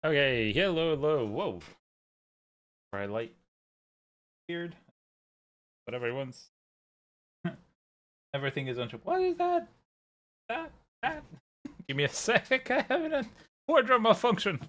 Okay, hello. Whoa. Bright light. Weird. Whatever it wants. Everything is untouchable. What is that? That? Give me a sec. I have a wardrobe malfunction.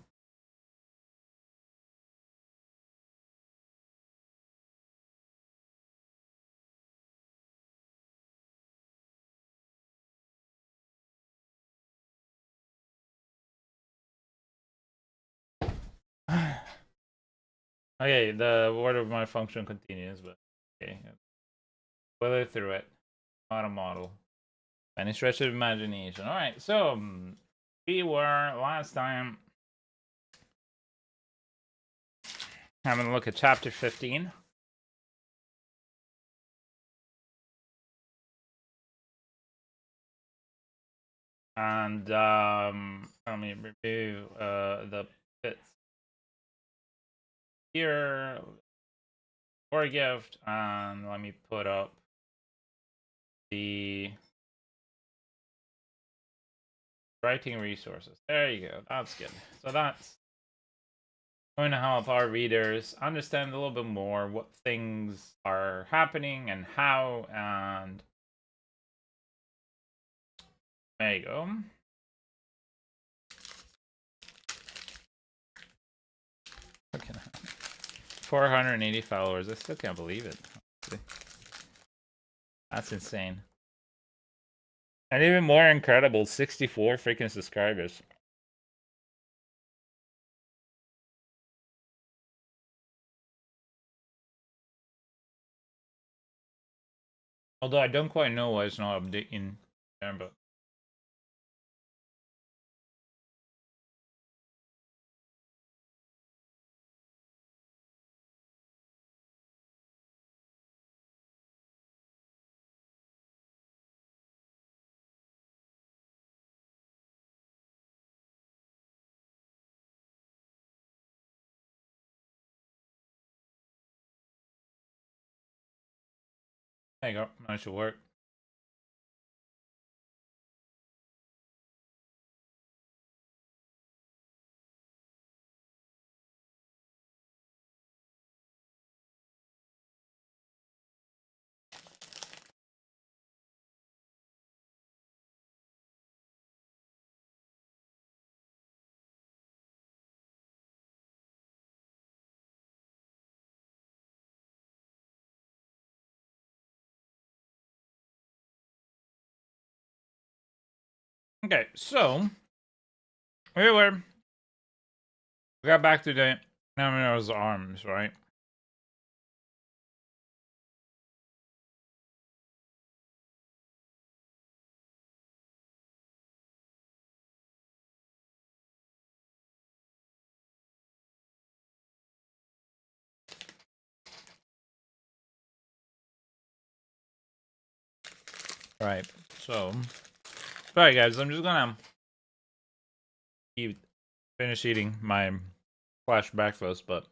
Okay, the wardrobe malfunction continues, but okay. Weather through it. Not a model. Any stretch of imagination. Alright, so we were last time having a look at chapter 15. And let me review the bits here for a gift, and let me put up the writing resources. There you go. That's good. So that's going to help our readers understand a little bit more what things are happening and how, and there you go. Okay. 480 followers. I still can't believe it. That's insane. And even more incredible, 64 freaking subscribers. Although I don't quite know why it's not updating there, but there you go. That should work. Okay, so we got back to the Namina's arms, right? Right. So, sorry guys, I'm just gonna finish eating my flash breakfast, but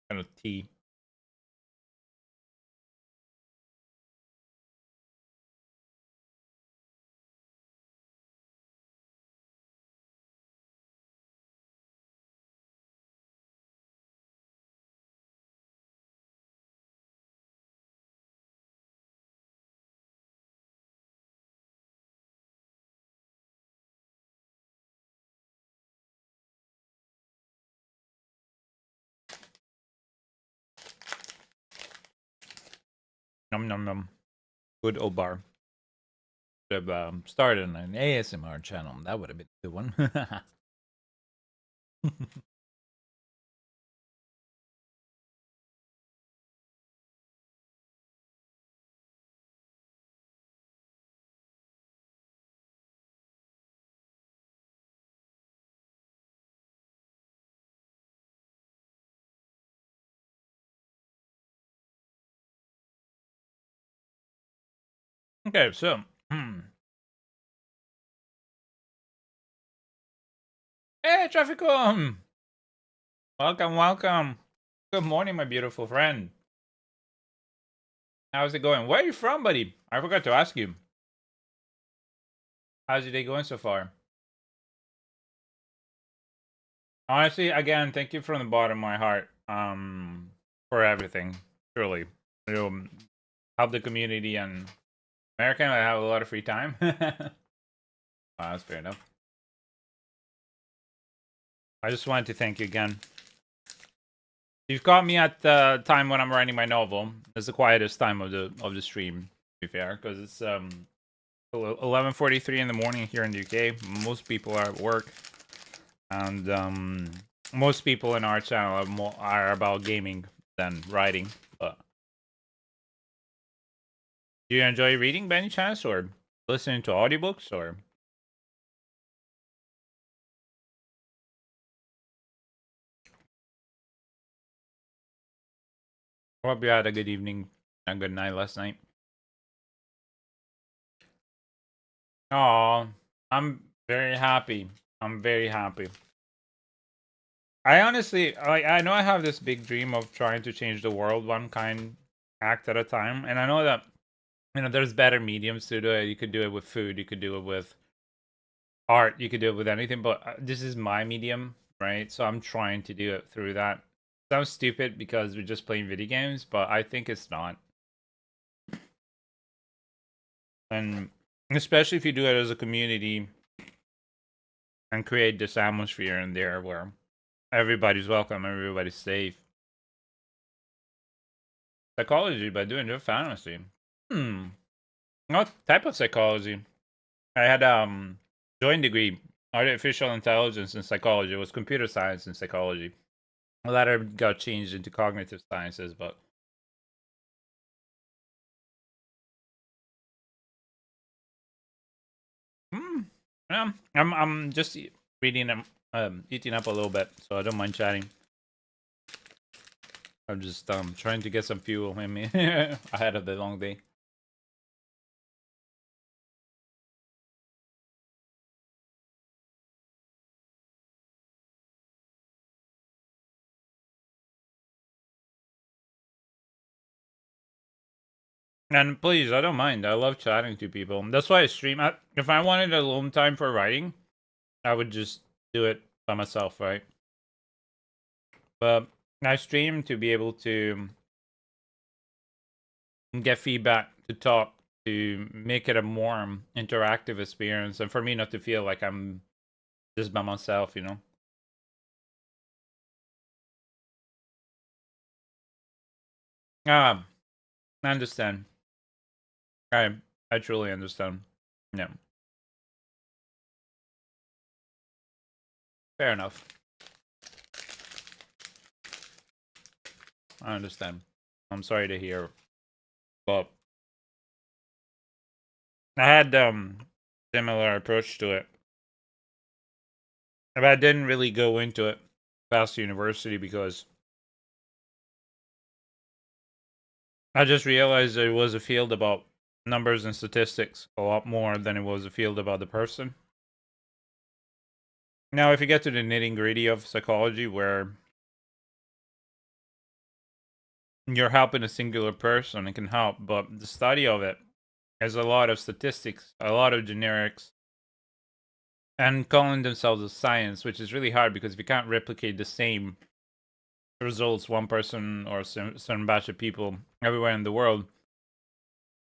kind of tea. Num num num. Good old bar. Should have started an ASMR channel. That would have been a good one. Okay, so hey, Trafficum! Welcome. Good morning, my beautiful friend. How's it going? Where are you from, buddy? I forgot to ask you. How's your day going so far? Honestly, again, thank you from the bottom of my heart. For everything, truly. You help the community and America. I have a lot of free time. Wow, that's fair enough. I just wanted to thank you again. You've caught me at the time when I'm writing my novel. It's the quietest time of the stream, to be fair, because it's 11:43 in the morning here in the UK. Most people are at work, and most people in our channel are about gaming than writing. But do you enjoy reading by any chance, or listening to audiobooks, or? Hope you had a good evening, a good night last night. Oh, I'm very happy. I'm very happy. I honestly, I know I have this big dream of trying to change the world one kind act at a time, and I know that there's better mediums to do it. You could do it with food, you could do it with art, you could do it with anything, but this is my medium, right? So I'm trying to do it through that. Sounds stupid because we're just playing video games, but I think it's not. And especially if you do it as a community and create this atmosphere in there where everybody's welcome, everybody's safe. Psychology by doing your fantasy. What type of psychology? I had joint degree, artificial intelligence and psychology. It was computer science and psychology. The latter got changed into cognitive sciences, but yeah, I'm just reading eating up a little bit, so I don't mind chatting. I'm just trying to get some fuel in me ahead of the long day. And please, I don't mind. I love chatting to people. That's why I stream. If I wanted alone time for writing, I would just do it by myself, right? But I stream to be able to get feedback, to talk, to make it a more interactive experience, and for me not to feel like I'm just by myself, you know? Ah, I understand. I truly understand. Yeah, fair enough. I understand. I'm sorry to hear, but I had similar approach to it, but I didn't really go into it past university because I just realized it was a field about numbers and statistics a lot more than it was a field about the person. Now, if you get to the nitty gritty of psychology, where you're helping a singular person, it can help, but the study of it has a lot of statistics, a lot of generics, and calling themselves a science, which is really hard because if you can't replicate the same results, one person or certain batch of people everywhere in the world.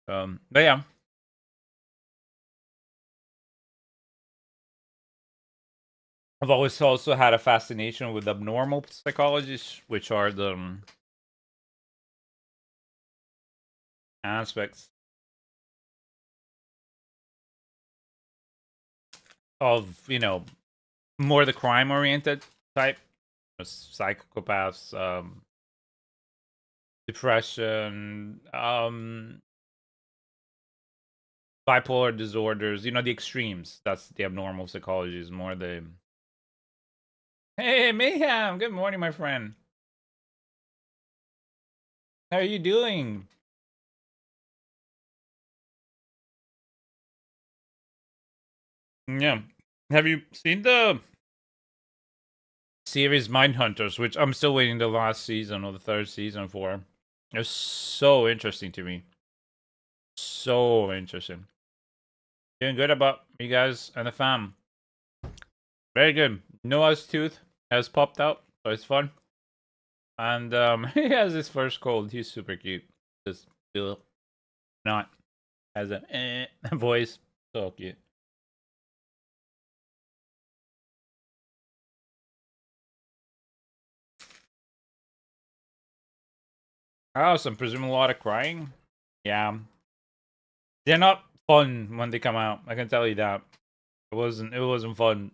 But yeah, I've always also had a fascination with abnormal psychologists, which are the aspects of, more the crime oriented type, psychopaths, depression, bipolar disorders, the extremes. That's the abnormal psychology, is more the. Hey, Mayhem! Good morning, my friend. How are you doing? Yeah. Have you seen the series Mindhunters, which I'm still waiting the last season or the third season for? It's so interesting to me. So interesting. Doing good about you guys and the fam. Very good. Noah's Tooth. has popped out, so it's fun. And he has his first cold. He's super cute. Just not has a voice. So cute. Oh, some presume a lot of crying. Yeah, they're not fun when they come out. I can tell you that. It wasn't. It wasn't fun.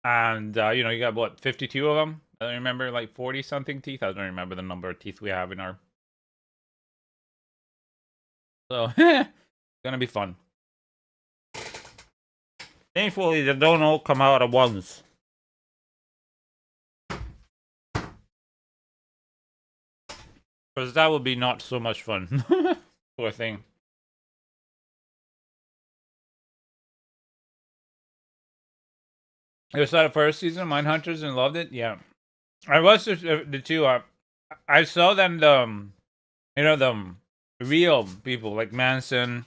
And you know, you got what 52 of them. I don't remember, like 40 something teeth. I don't remember the number of teeth we have in our. So gonna be fun. Thankfully, they don't all come out at once. Because that would be not so much fun. Poor thing. You saw the first season of Mindhunters and loved it? Yeah. I watched the two. I saw them, you know, the real people like Manson,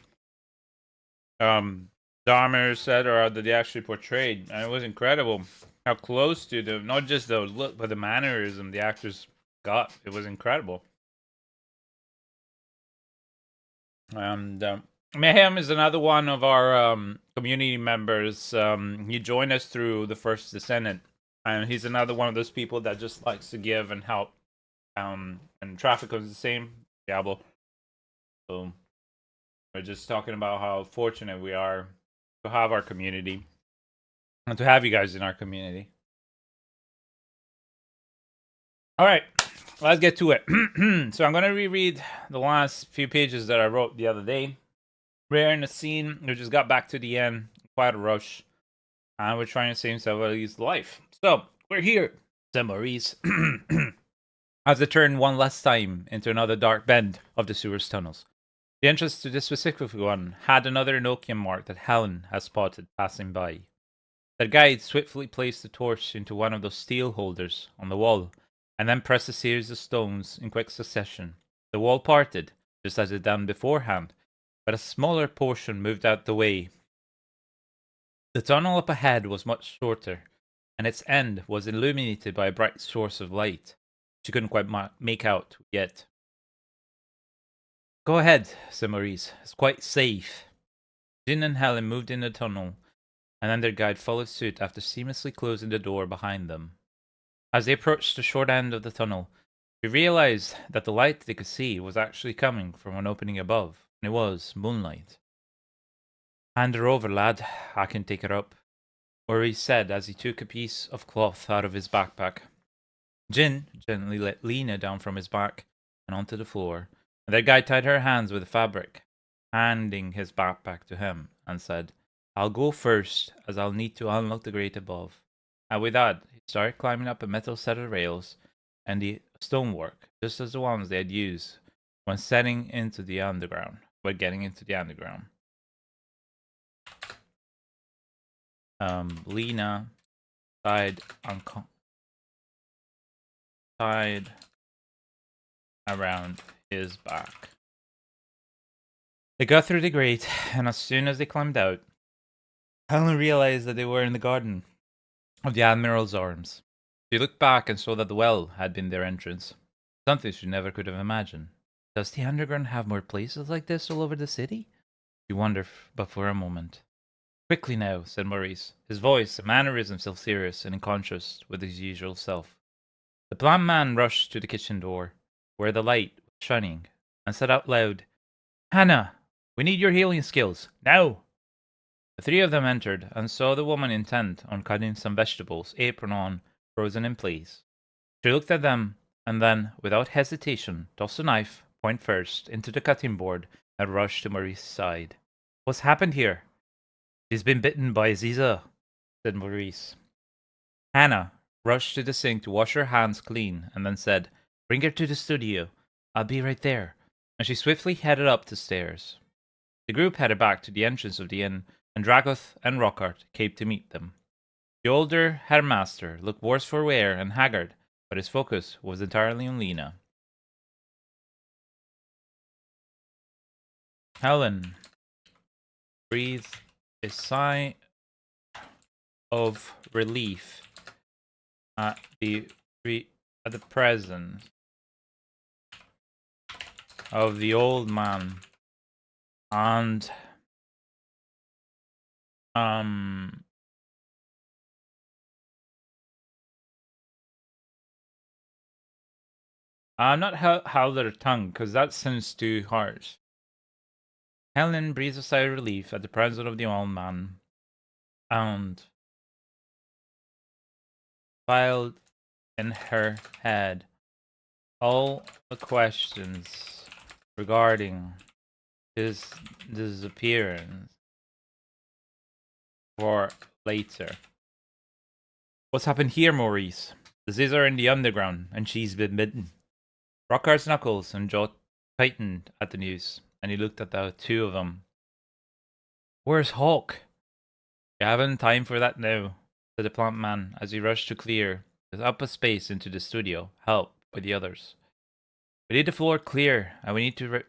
Dahmer, etc. that they actually portrayed. And it was incredible how close to the, not just the look, but the mannerism the actors got. It was incredible. And Mayhem is another one of our community members. He joined us through the first Descendant, and he's another one of those people that just likes to give and help. And Traffic was the same, Diablo. So we're just talking about how fortunate we are to have our community and to have you guys in our community. All right, let's get to it. So I'm going to reread the last few pages that I wrote the other day. We're in a scene. We just got back to the end. Quite a rush. And we're trying to save somebody's life. So, we're here, said Maurice, as they turned one last time into another dark bend of the sewer's tunnels. The entrance to this specific one had another Enochian mark that Helen had spotted passing by. Their guide swiftly placed the torch into one of those steel holders on the wall, and then pressed a series of stones in quick succession. The wall parted, just as it had done beforehand, but a smaller portion moved out the way. The tunnel up ahead was much shorter, and its end was illuminated by a bright source of light. She couldn't quite make out yet. Go ahead, said Maurice. It's quite safe. Jin and Helen moved in the tunnel, and then their guide followed suit after seamlessly closing the door behind them. As they approached the short end of the tunnel, they realized that the light they could see was actually coming from an opening above, and it was moonlight. Hand her over, lad. I can take her up, Maurice said as he took a piece of cloth out of his backpack. Jin gently let Lena down from his back and onto the floor, and their guide tied her hands with the fabric, handing his backpack to him, and said, I'll go first, as I'll need to unlock the grate above. And with that, he started climbing up a metal set of rails and the stonework, just as the ones they had used when getting into the underground. Lena tied around his back. They got through the grate, and as soon as they climbed out, Helen realized that they were in the garden of the Admiral's Arms. She looked back and saw that the well had been their entrance, something she never could have imagined. Does the underground have more places like this all over the city? She wondered, but for a moment. Quickly now, said Maurice, his voice and mannerism still serious and in contrast with his usual self. The plump man rushed to the kitchen door, where the light was shining, and said out loud, Hannah, we need your healing skills, now! The three of them entered, and saw the woman intent on cutting some vegetables, apron on, frozen in place. She looked at them, and then, without hesitation, tossed a knife, point first, into the cutting board, and rushed to Maurice's side. What's happened here? She's been bitten by Aziza, said Maurice. Hannah rushed to the sink to wash her hands clean, and then said, Bring her to the studio. I'll be right there. And she swiftly headed up the stairs. The group headed back to the entrance of the inn, and Dragoth and Rockhart came to meet them. The older headmaster looked worse for wear and haggard, but his focus was entirely on Lena. Helen breathed a sigh of relief at the presence of the old man, and not held their tongue, because that sounds too harsh. Helen breathes a sigh of relief at the presence of the old man, and filed in her head all the questions regarding his disappearance for later. What's happened here, Maurice? The Ziz are in the underground, and she's been bitten. Rockhart's knuckles and jaw tightened at the news, and he looked at the two of them. Where's Hawk? You haven't time for that now, said the plant man as he rushed to clear up a space into the studio, helped by the others. We need the floor clear, and we need to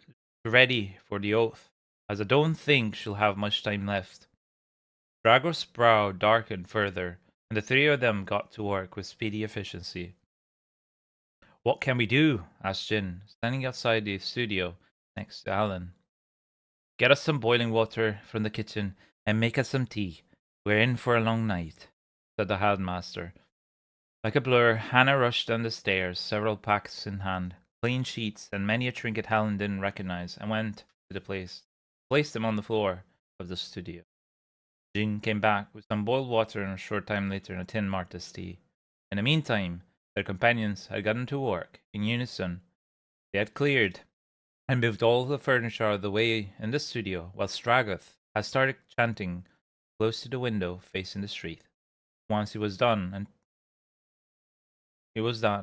ready for the oath, as I don't think she'll have much time left. Drago's brow darkened further, and the three of them got to work with speedy efficiency. What can we do? Asked Jin, standing outside the studio next to Alan. Get us some boiling water from the kitchen and make us some tea. We're in for a long night, said the headmaster. Like a blur, Hannah rushed down the stairs, several packs in hand, clean sheets, and many a trinket Helen didn't recognize, and went to the placed them on the floor of the studio. Jin came back with some boiled water and a short time later a tin Marta's tea. In the meantime, their companions had gotten to work in unison. They had cleared and moved all the furniture out of the way in the studio, while Stragoth had started chanting close to the window facing the street. Once he was done,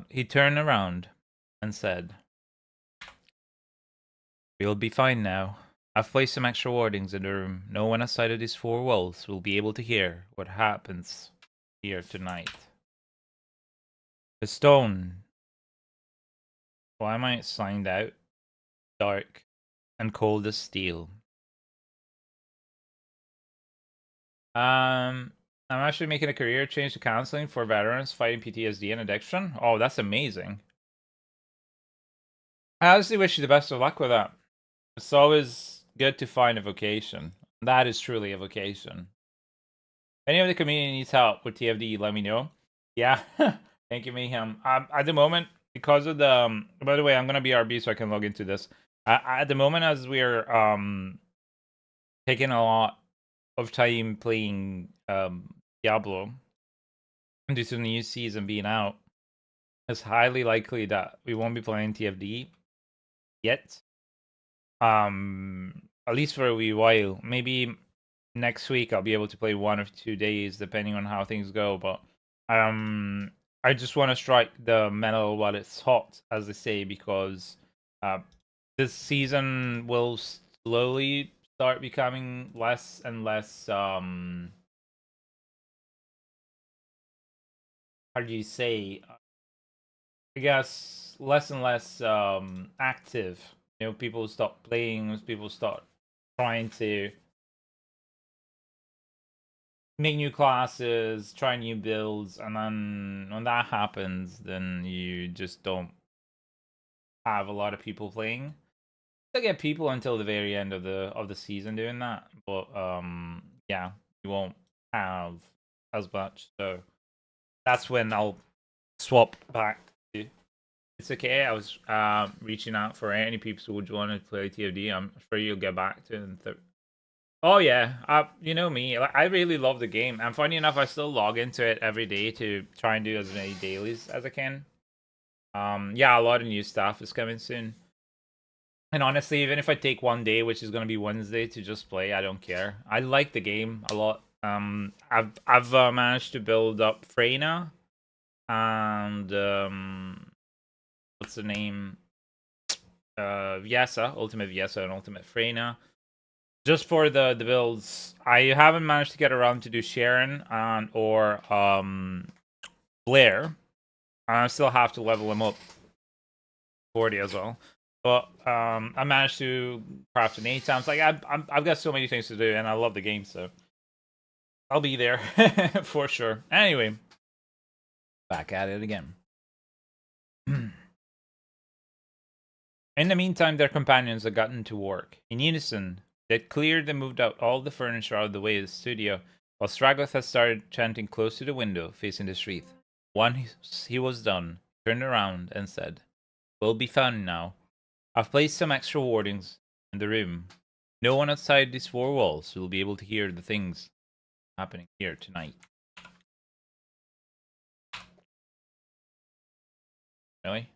he turned around and said, We'll be fine now. I've placed some extra wardings in the room. No one outside of these four walls will be able to hear what happens here tonight. The stone. Why am I signed out? Dark and cold as steel. I'm actually making a career change to counseling for veterans fighting PTSD and addiction. Oh, that's amazing. I honestly wish you the best of luck with that. It's always good to find a vocation. That is truly a vocation. If any of the community needs help with TFD, let me know. Yeah, thank you, Mayhem. At the moment, because of the by the way, I'm gonna be RB so I can log into this. At the moment, as we're taking a lot of time playing Diablo due to the new season being out, it's highly likely that we won't be playing TFD yet. At least for a wee while. Maybe next week I'll be able to play 1 or 2 days, depending on how things go. But I just want to strike the metal while it's hot, as they say, because this season will slowly start becoming less and less. How do you say? I guess less and less active. You know, people stop playing. People start trying to make new classes, try new builds, and then when that happens, then you just don't have a lot of people playing. Still get people until the very end of the season doing that, but yeah, you won't have as much. So that's when I'll swap back to. It's okay. I was reaching out for any people who would want to play TFD. I'm sure you'll get back to it. Oh yeah, you know me. I really love the game. And funny enough, I still log into it every day to try and do as many dailies as I can. Yeah, a lot of new stuff is coming soon. And honestly, even if I take one day, which is gonna be Wednesday, to just play, I don't care. I like the game a lot. I've managed to build up Freyna and what's the name? Vyesa, Ultimate Vyesa and Ultimate Freyna. Just for the builds, I haven't managed to get around to do Sharon and or Blair. I still have to level him up 40 as well. But I managed to craft an 8 times. Like I've got so many things to do, and I love the game, so I'll be there for sure. Anyway, Back at it again. In the meantime, their companions had gotten to work. In unison, they had cleared and moved out all the furniture out of the way of the studio, while Stragoth had started chanting close to the window, facing the street. Once he was done, he turned around and said, "We'll be found now. I've placed some extra wardings in the room. No one outside these four walls will be able to hear the things happening here tonight." Really?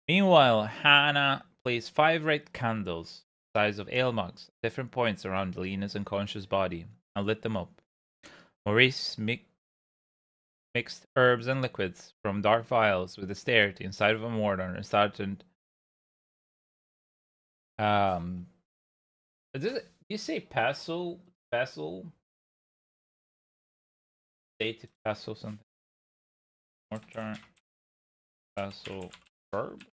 Meanwhile, Hannah placed 5 red candles, the size of ale mugs, at different points around Lena's unconscious body, and lit them up. Maurice mixed herbs and liquids from dark vials with a stare to inside of a mortar and started. Do you say pestle? Pestle? Say to pestle something. Mortar. Pestle. Herb?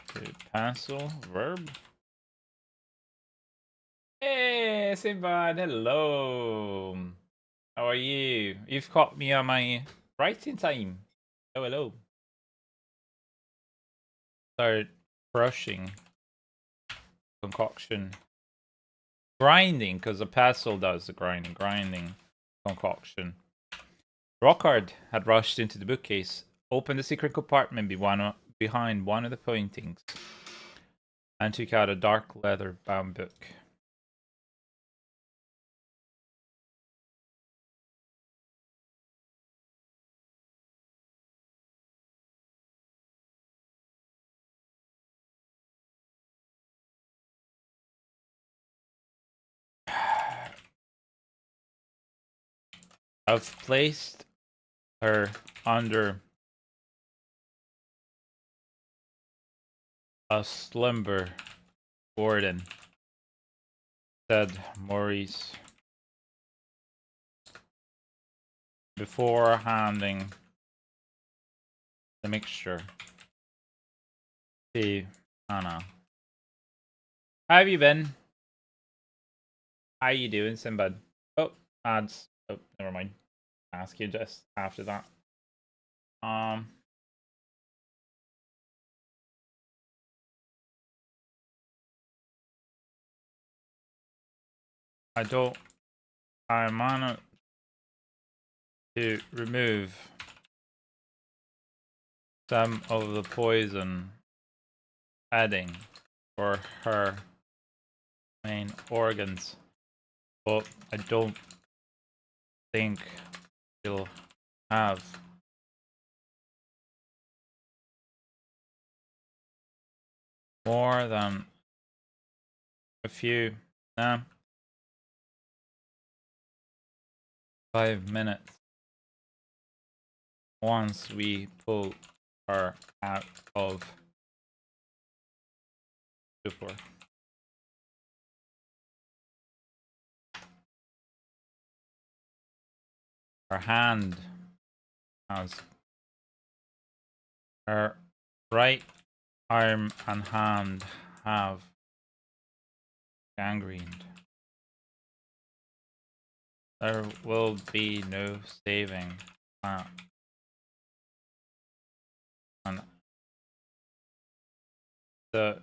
To pestle. Verb? Hey, Simbad, hello. How are you? You've caught me on my writing time. Oh, hello. Start crushing. Concoction. Grinding, because the pestle does the grinding. Grinding. Concoction. Rockhard had rushed into the bookcase, opened the secret compartment behind one of the paintings, and took out a dark leather-bound book. I've placed her under a slumber warden, said Maurice, before handing the mixture to Anna. How have you been? How you doing, Simbad? Oh, ads. Oh, never mind. Ask you just after that. I managed to remove some of the poison adding for her main organs, but I don't think she'll have more than a few, 5 minutes once we pull her out of stupor. Her hand has her right arm and hand have gangrened. There will be no saving that. And the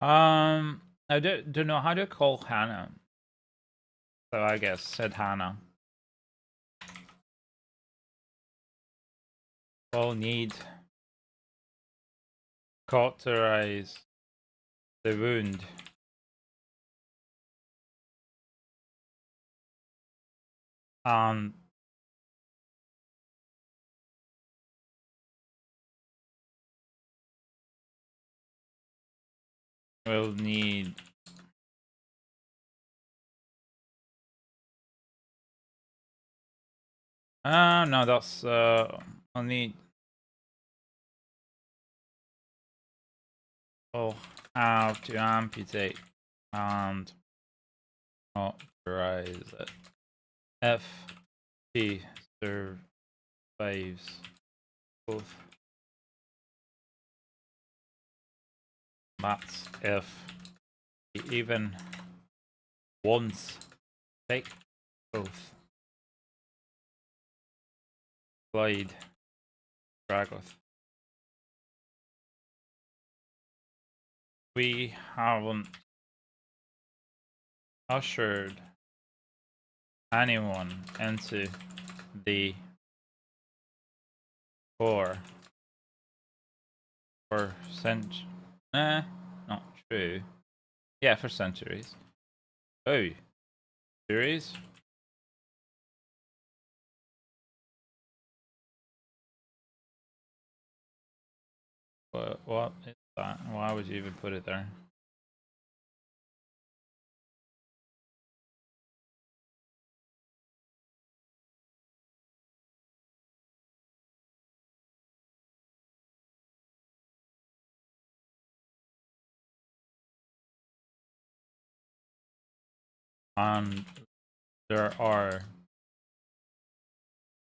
I don't know how to call Hannah. So I guess said Hannah. We'll need cauterize the wound. And we'll need no, that's I'll need we'll have to amputate and authorize it. If he survives both. That's if he even once take both. Glide Dragoth. We haven't ushered anyone into the core for centuries. Nah, not true. Yeah, for centuries. Oh, series? What is that? Why would you even put it there? And there are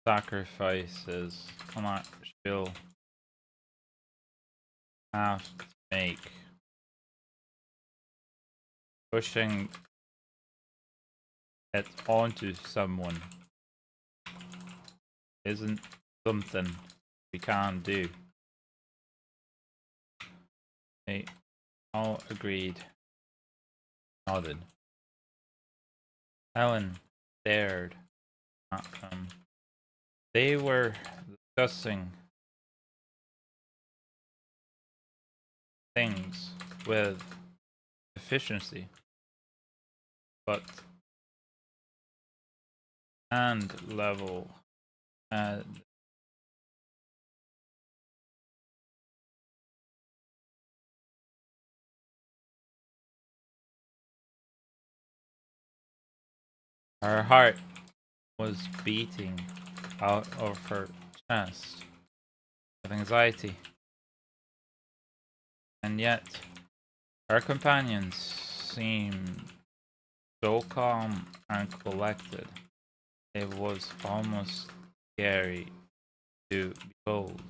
sacrifices I still have to make. Pushing it onto someone isn't something we can do. They all agreed. Nodded. Helen stared at them. They were discussing things with efficiency, but hand level had her heart was beating out of her chest with anxiety, and yet her companions seemed so calm and collected. It was almost scary to behold.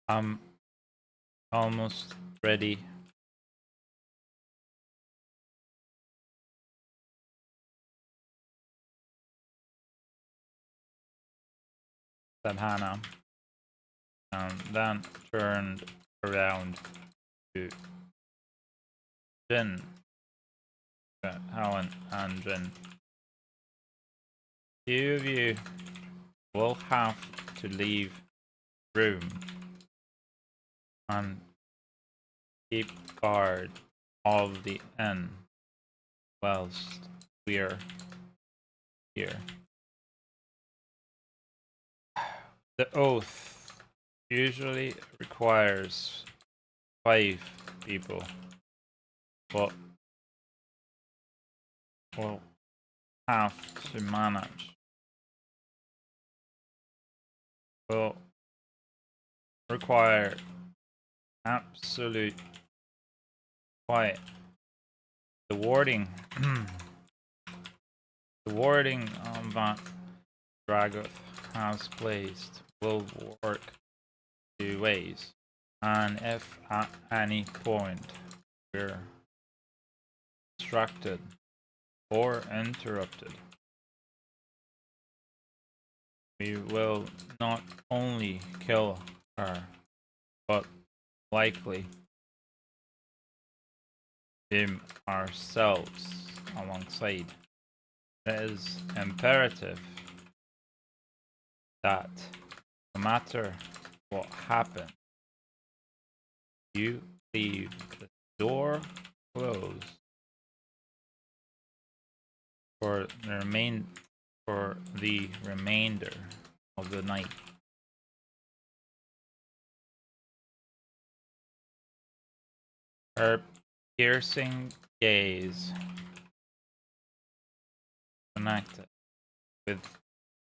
I'm almost ready, said Hannah, and then turned around to Jin, Helen, and Jin. Two of you will have to leave room and keep guard of the inn whilst we're here. The oath usually requires 5 people, but we'll have to manage. We'll require absolute quiet. The warding, the warding that Dragoth has placed will work 2 ways, and if at any point we're distracted or interrupted, we will not only kill her, but likely him ourselves alongside. It is imperative that no matter what happens, you leave the door closed for the remainder of the night. Her piercing gaze connected with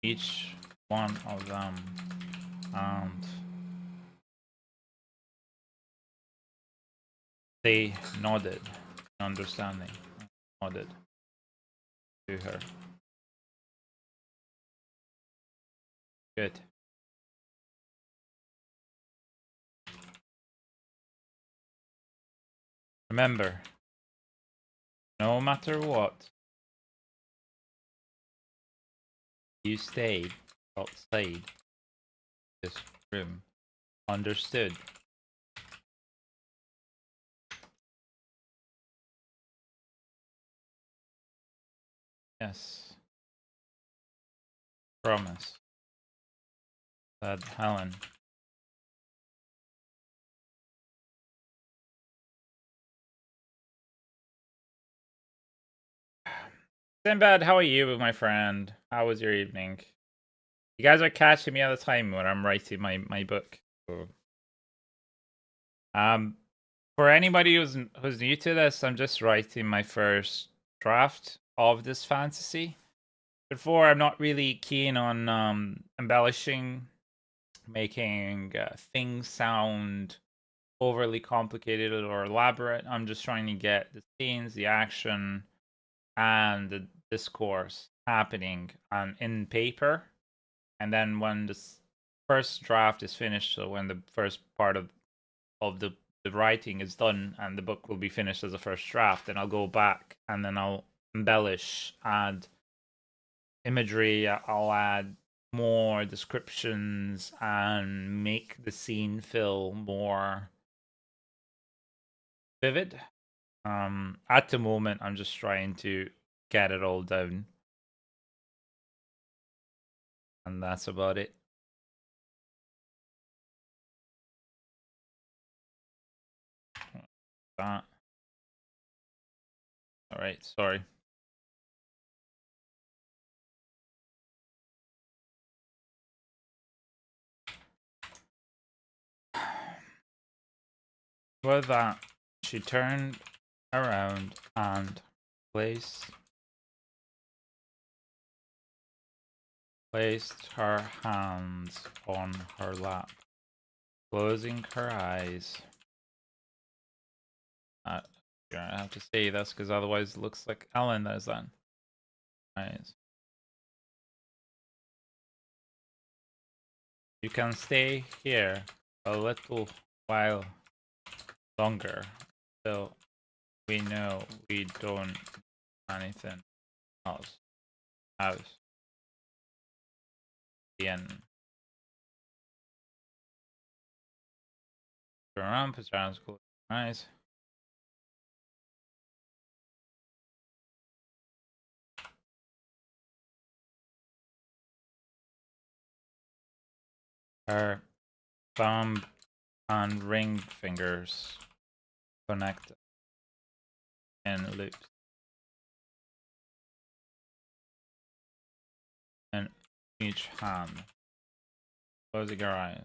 each one of them, and they nodded, understanding, nodded to her. Good. Remember, no matter what, you stayed outside this room. Understood? Yes. Promise, said Helen. Sinbad, how are you, my friend? How was your evening? You guys are catching me at a time when I'm writing my book. So, for anybody who's new to this, I'm just writing my first draft of this fantasy. Before, I'm not really keen on embellishing, making things sound overly complicated or elaborate. I'm just trying to get the scenes, the action, and the discourse happening on in paper. And then when this first draft is finished, so when the first part of the writing is done and the book will be finished as a first draft, then I'll go back and then I'll embellish, add imagery, I'll add more descriptions and make the scene feel more vivid. At the moment, I'm just trying to get it all down, and that's about it. That. All right, sorry. With that, she turned around and placed her hands on her lap, closing her eyes. I have to say this because otherwise it looks like Ellen does that. Eyes. You can stay here a little while longer till we know we don't do anything else. House. The end. Turn around, put your hands close your eyes. Her thumb and ring fingers connect in loops. In each hand. Closing your eyes.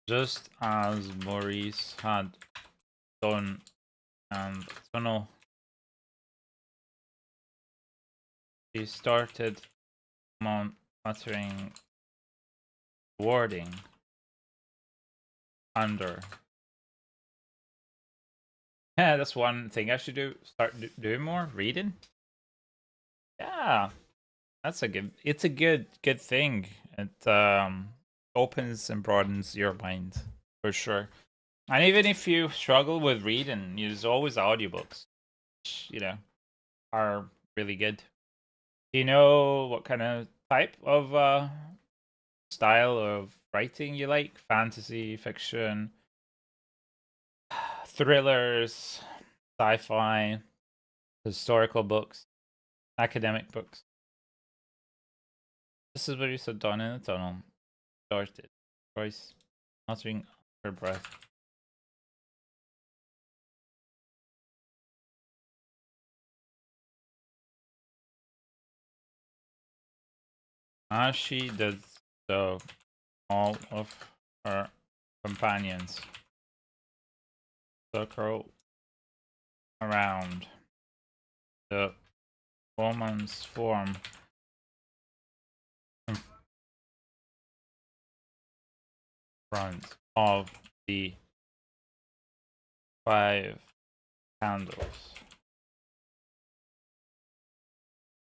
Just as Maurice had done and tunnel, she started muttering wording under. Yeah, that's one thing I should do. Start doing more reading. Yeah, that's a good. It's a good thing. It opens and broadens your mind for sure. And even if you struggle with reading, there's always audiobooks, which, are really good. Do you know what kind of type of style of writing you like? Fantasy, fiction, thrillers, sci-fi, historical books, academic books. This is what you said down in the tunnel. Started. Voice uttering her breath. As she did so, all of her companions circle around the woman's form in front of the 5 candles.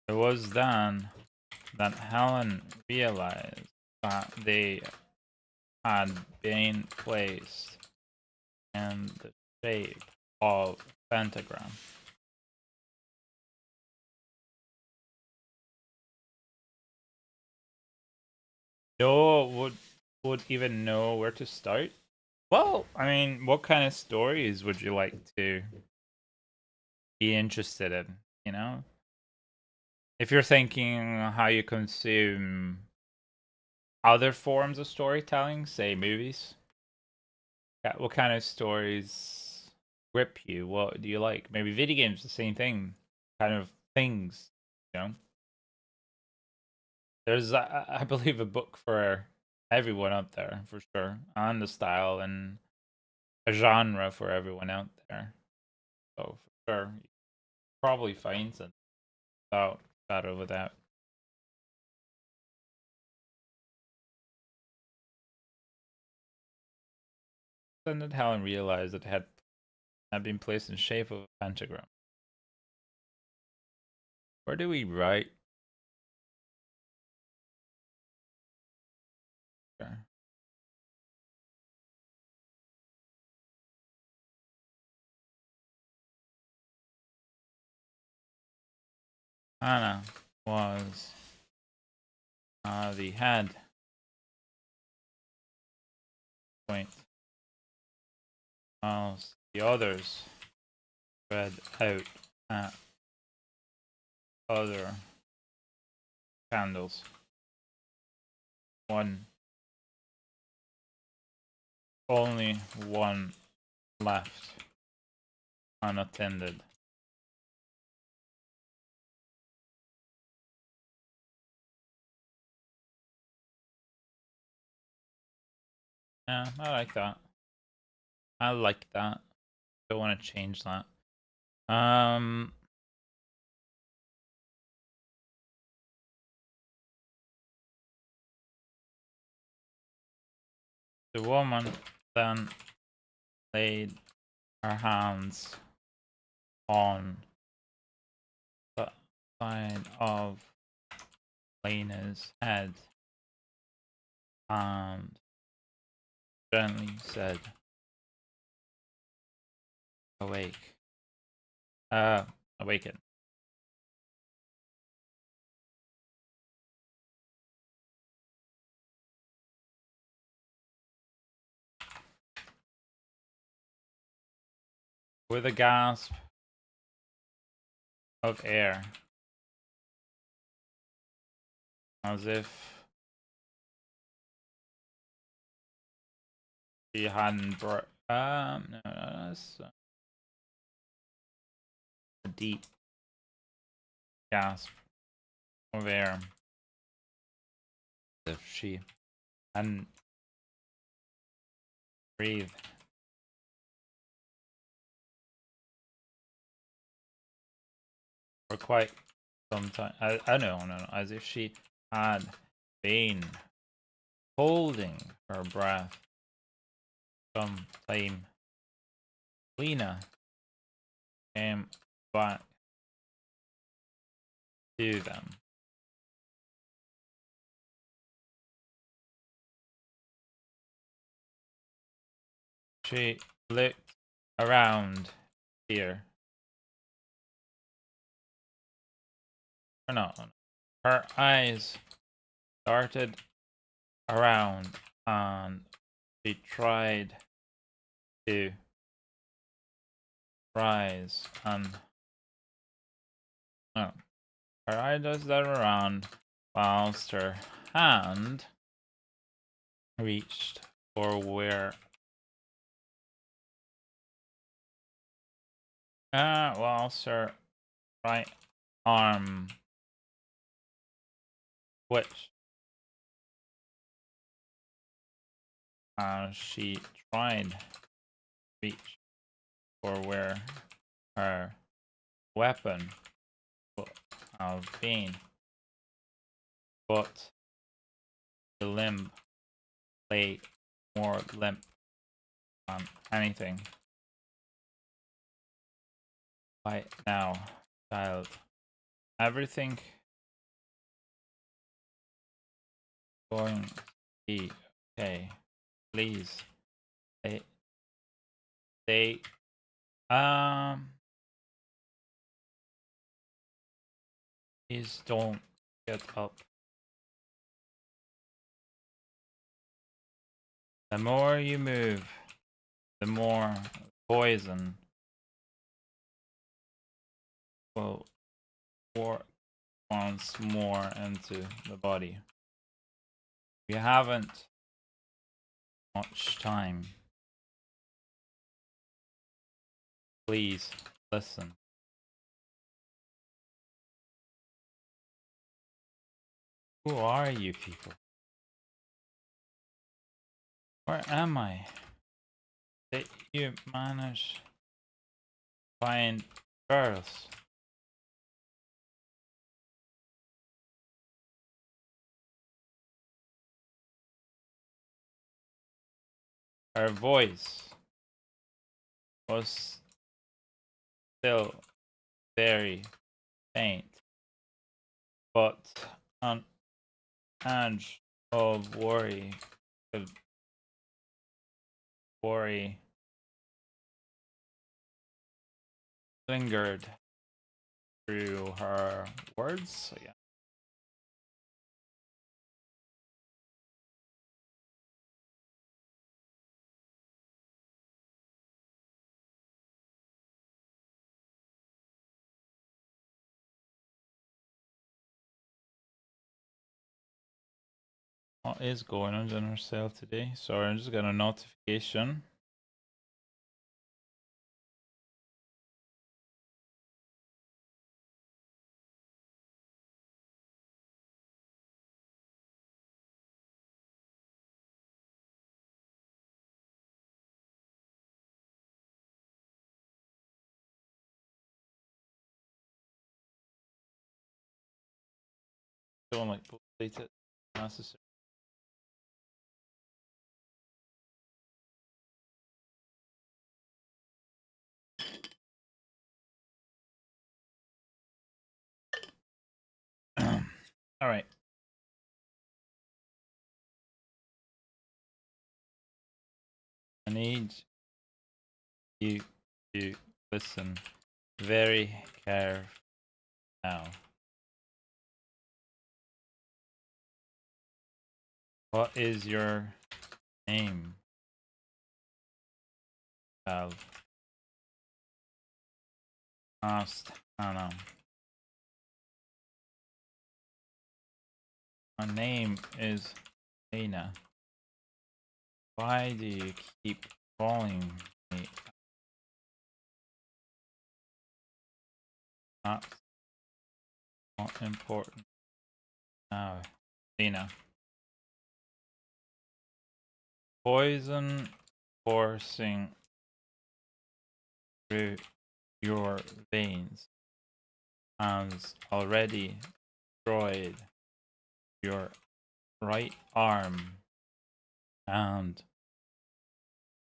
It was then that Helen realized that they had been placed in the shape of a pentagram. No one would even know where to start. Well, I mean, what kind of stories would you like to be interested in? You know, if you're thinking how you consume other forms of storytelling, say movies, what kind of stories grip you? What do you like? Maybe video games, the same thing, kind of things. You know, there's I believe a book for everyone out there for sure, and the style and a genre for everyone out there. So for sure, you probably find something without shadow of a doubt. Then did Helen realize that it had been placed in shape of a pentagram. Where do we write? There. Anna was the head point, whilst the others spread out at other candles. Only one left unattended. Yeah, I like that. I like that. Don't want to change that. The woman then laid her hands on the side of Lena's head and gently said, "Awake. Awaken." With a gasp of air, as if she hadn't no, that's a deep gasp of air, as if she hadn't breathed for quite some time. No, as if she had been holding her breath some time. Lena came back to them. She looked around here. Or not. Her eyes darted around and she tried to rise and no. Her eyes darted around whilst her hand reached for where whilst her right arm twitched as she tried to reach for where her weapon would have been, but the limb lay more limp than anything. Right now, child. Everything going to be okay. Please. They please don't get up. The more you move, the more poison will work once more into the body. You haven't much time. Please listen. Who are you people? Where am I? Did you manage to find girls? Her voice was still very faint, but an edge of worry lingered through her words. So yeah. What is going on in our cell today? Sorry, I just got a notification. Don't like delete it. Necessary. All right. I need you to listen very carefully now. What is your name, child? Asked Hannah. My name is Lena. Why do you keep calling me? That's not important now, Lena. Poison coursing through your veins has already destroyed your right arm and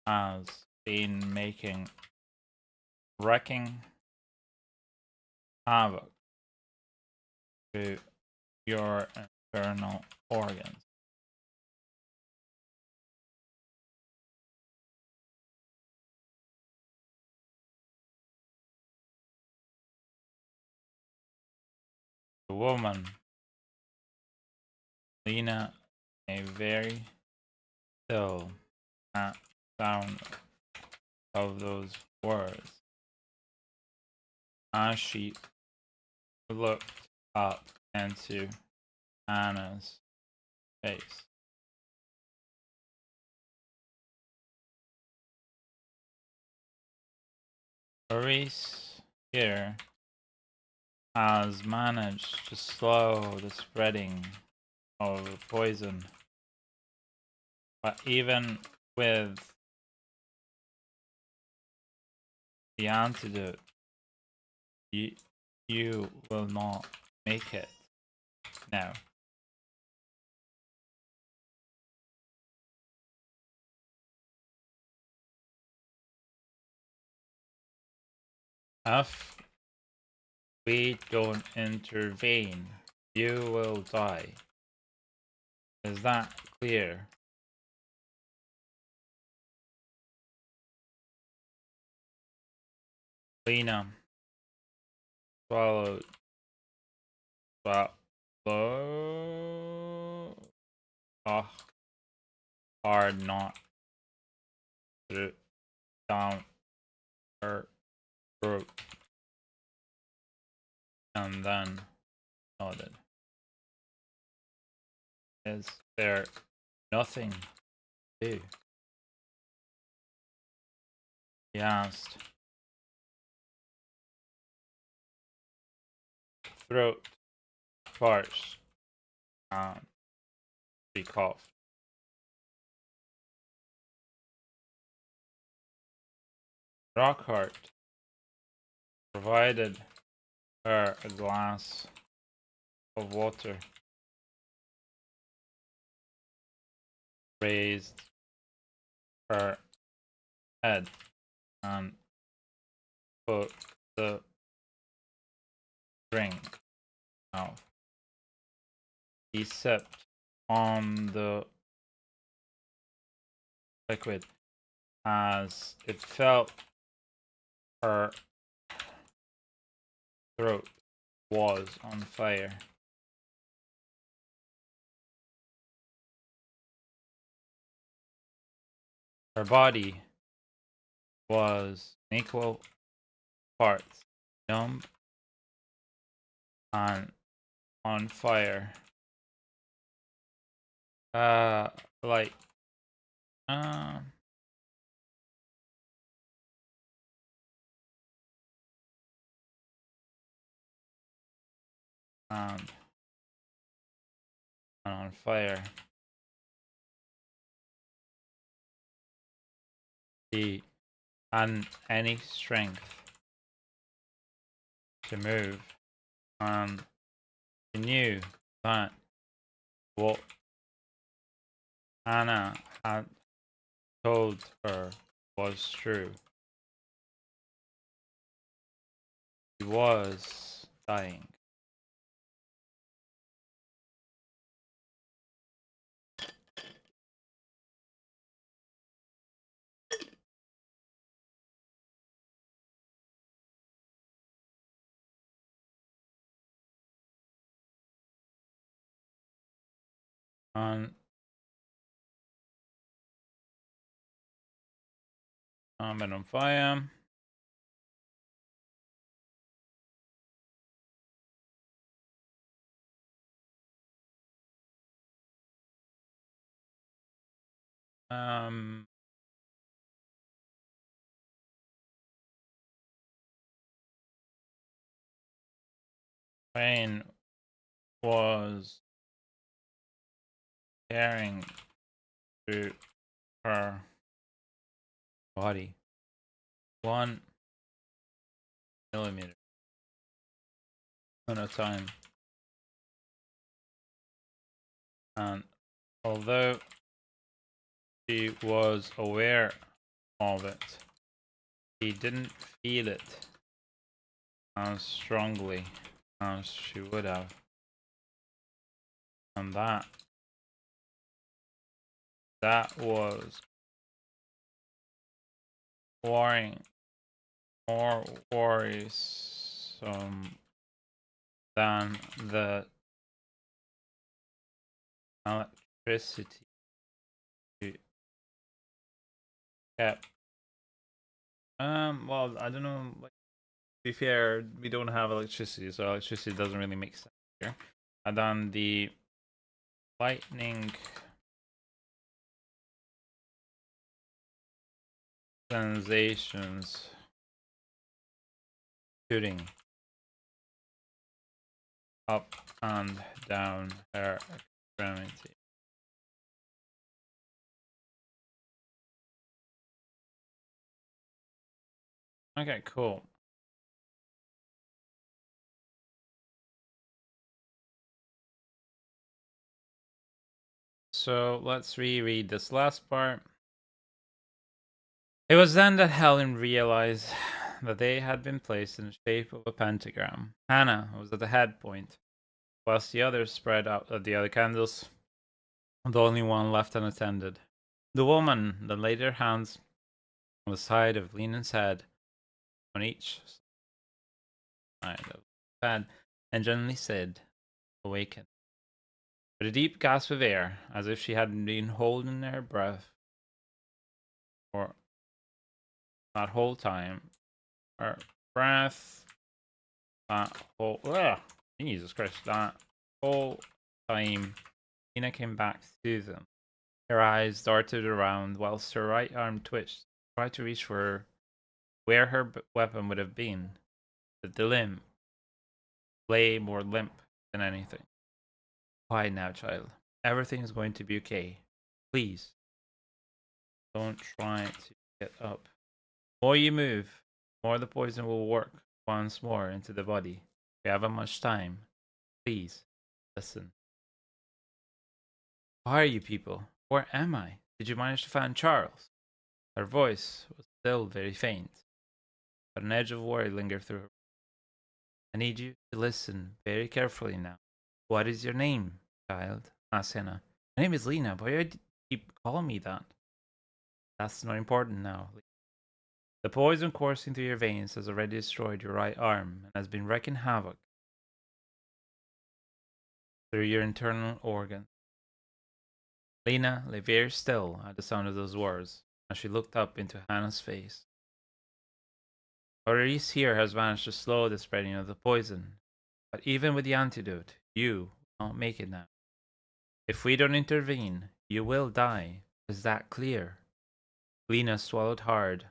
has been wrecking havoc through your internal organs. The woman, Lena, a very still at sound of those words as she looked up into Anna's face. Maurice here has managed to slow the spreading of the poison But even with the antidote, you will not make it now. If we don't intervene, you will die. Is that clear? Lena swallowed. Swallow. Oh, hard not to down her throat, and then nodded. Is there nothing to do? He asked. Throat parched, and she coughed. Rockhart provided her a glass of water, raised her head, and put the drink out. He sipped on the liquid as it felt her throat was on fire. Her body was in equal parts numb and on fire. Like, um, and on fire. He hadn't any strength to move, and he knew that what Anna had told her was true. He was dying. And I'm on fire. Um, Pain was tearing through her body. 1 millimeter at a time. And although she was aware of it, she didn't feel it as strongly as she would have. And that was more worrisome than the electricity kept. Well, I don't know. Like, to be fair, we don't have electricity, so electricity doesn't really make sense here. And then the lightning sensations shooting up and down her extremity. Okay, cool. So let's reread this last part. It was then that Helen realized that they had been placed in the shape of a pentagram. Hannah was at the head point, whilst the others spread out at the other candles, the only one left unattended. The woman then laid her hands on the side of Lena's head, on each side of the head, and gently said, "Awaken." With a deep gasp of air, as if she had been holding her breath for that whole time, her breath, that whole, Jesus Christ, that whole time, Lena came back to them. Her eyes darted around whilst her right arm twitched, tried to reach for where her weapon would have been, but the limb lay more limp than anything. Quiet now, child. Everything is going to be okay. Please, don't try to get up. The more you move, the more the poison will work once more into the body. We haven't much time. Please, listen. Who are you people? Where am I? Did you manage to find Charles? Her voice was still very faint, but an edge of worry lingered through her. I need you to listen very carefully now. What is your name, child? Asked Hannah. My name is Lena, but why do you keep calling me that? That's not important now. The poison coursing through your veins has already destroyed your right arm and has been wreaking havoc through your internal organs. Lena lay very still at the sound of those words as she looked up into Hannah's face. Maurice here has managed to slow the spreading of the poison, but even with the antidote, you won't make it now. If we don't intervene, you will die. Is that clear? Lena swallowed hard,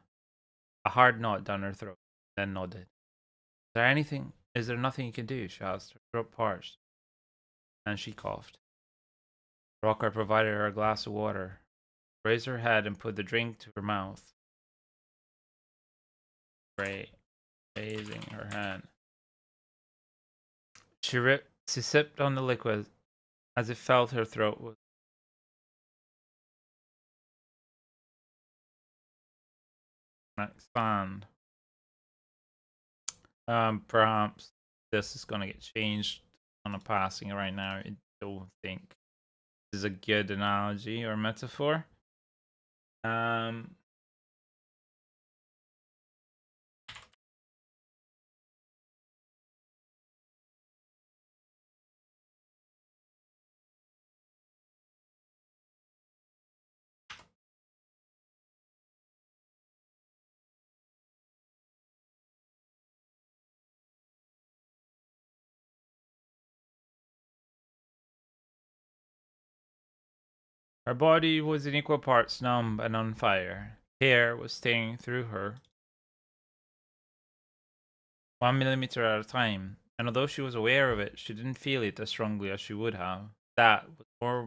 a hard knot down her throat, then nodded. Is there nothing you can do? She asked, her throat parched, and she coughed. Rocker provided her a glass of water, raised her head, and put the drink to her mouth. Raising her hand. She sipped on the liquid as it felt her throat was expand. Perhaps this is gonna get changed on a passing right now. I don't think this is a good analogy or metaphor. Um, Her body was in equal parts numb and on fire. Hair was staying through her 1 millimeter at a time, and although she was aware of it, she didn't feel it as strongly as she would have. That was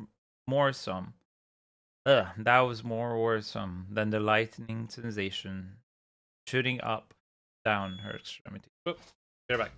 that was more worrisome than the lightning sensation shooting up down her extremity. Oops, get back.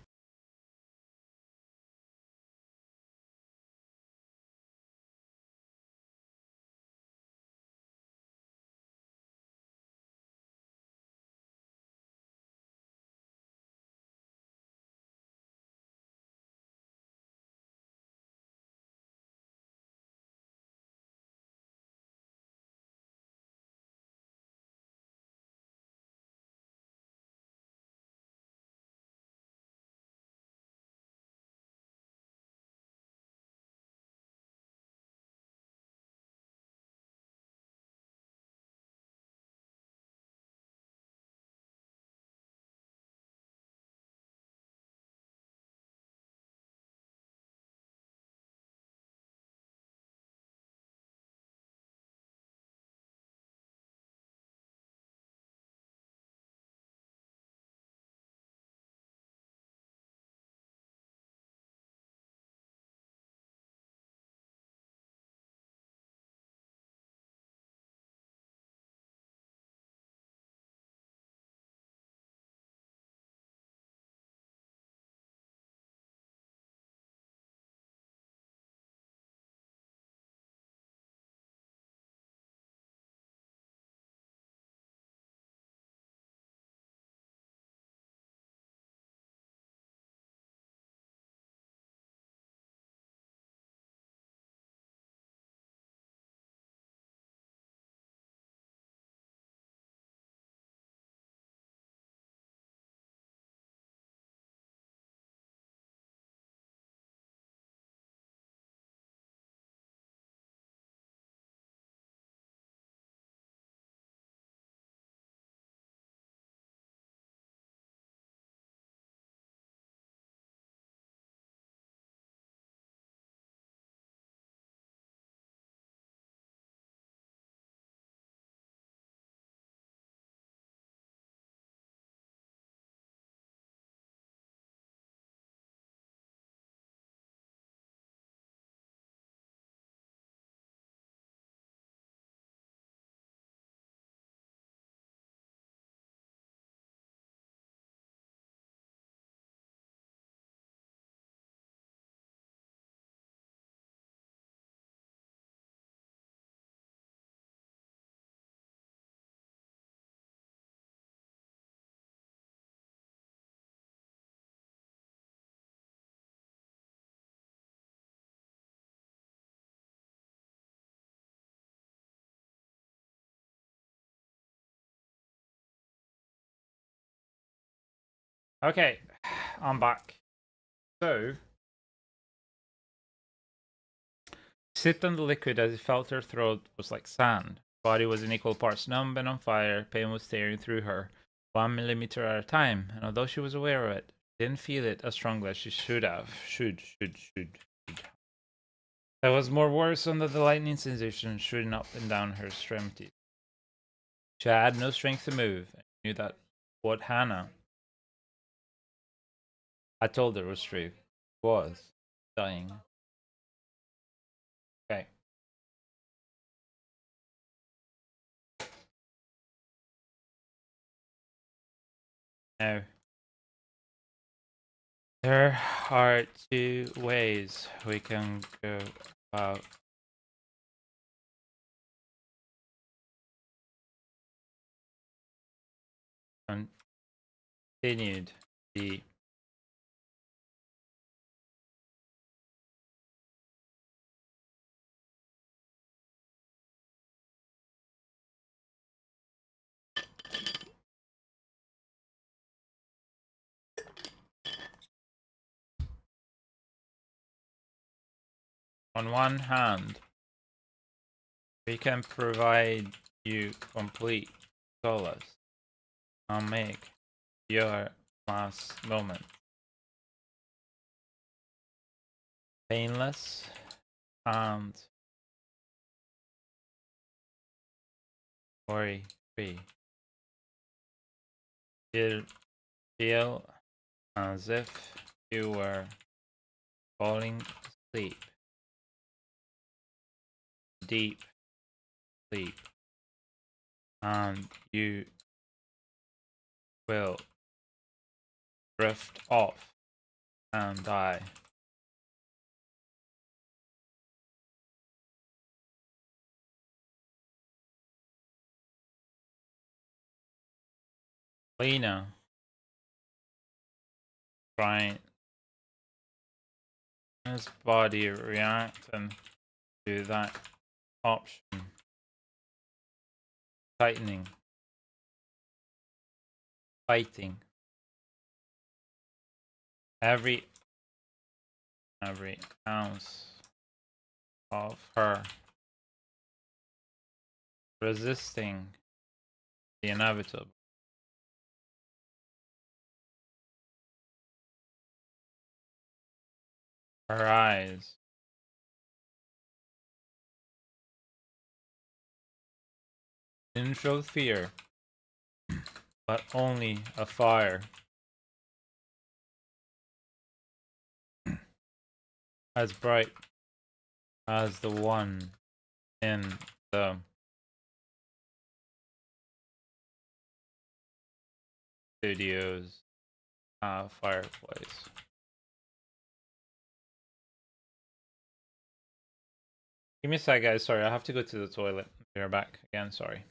Okay, I'm back. So, sipped on the liquid as it felt her throat was like sand. Body was in equal parts numb and on fire. Pain was tearing through her, 1 millimeter at a time. And although she was aware of it, didn't feel it as strongly as she should have. Should. There was more worse under the lightning sensation shooting up and down her extremities. She had no strength to move, and knew that what Hannah had told her was true. Was dying. Okay. Now, there are two ways we can go about continued the on one hand, we can provide you complete solace and make your last moment painless and worry free. You'll feel as if you were falling asleep, deep sleep, and you will drift off and die. Lena trying his body reacting to that option, tightening, fighting every ounce of her, resisting the inevitable. Her eyes didn't show fear, but only a fire as bright as the one in the studio's fireplace. Give me a sec, guys. Sorry, I have to go to the toilet. We're back again. Sorry.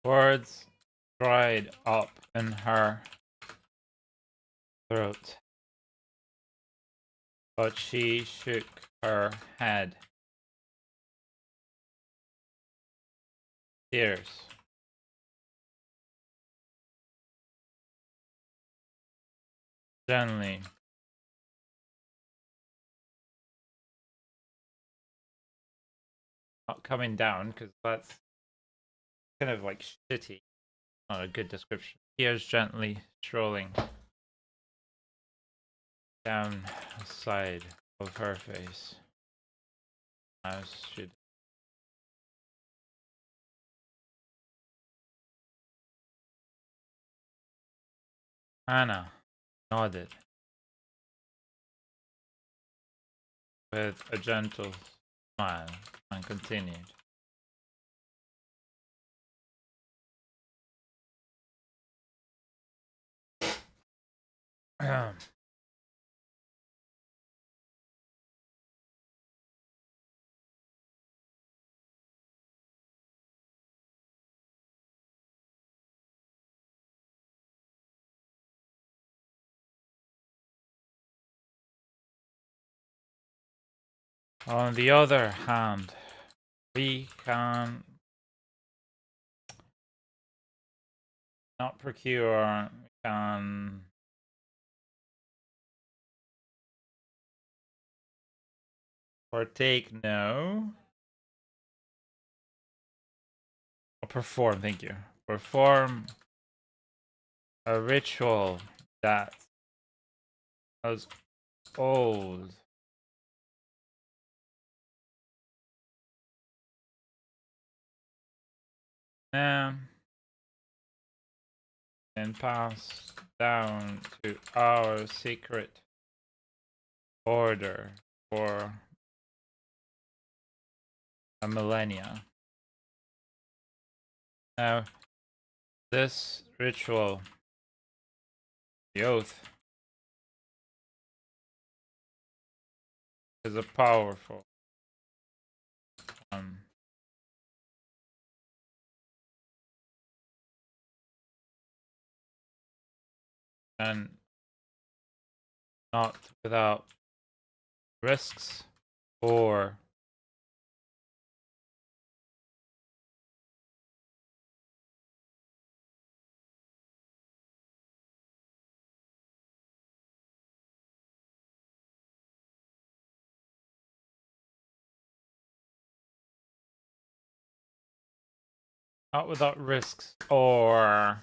Words dried up in her throat, but she shook her head. Tears. Gently. Not coming down, because that's kind of like shitty. Not a good description. Tears gently strolling down the side of her face. As she Anna nodded with a gentle smile and continued. On the other hand, we can not procure, we can partake, no. Or perform, thank you. Perform a ritual that was old. And pass down to our secret order for a millennia. Now, this ritual, the oath, is a powerful one. And not without risks or not without risks or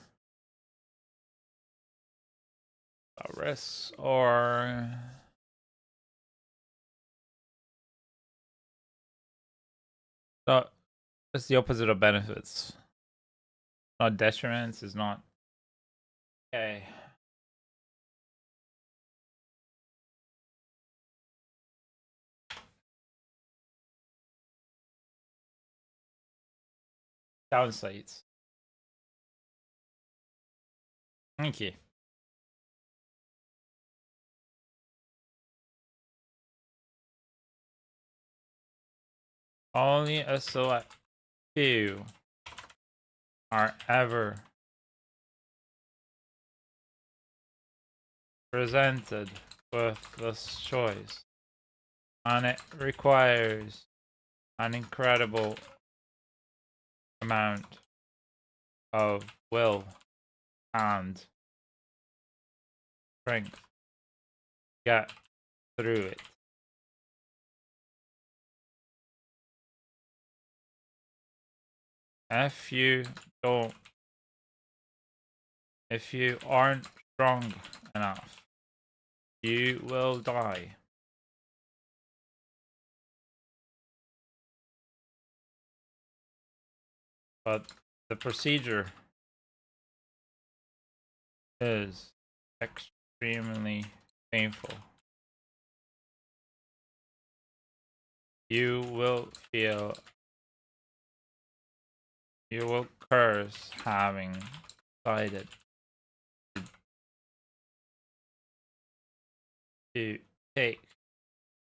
not, it's the opposite of benefits. Not detriments, is not okay. Downsides. Thank you. Only a select few are ever presented with this choice, and it requires an incredible amount of will and strength to get through it. If you don't, if you aren't strong enough, you will die. But the procedure is extremely painful. You will curse having decided to take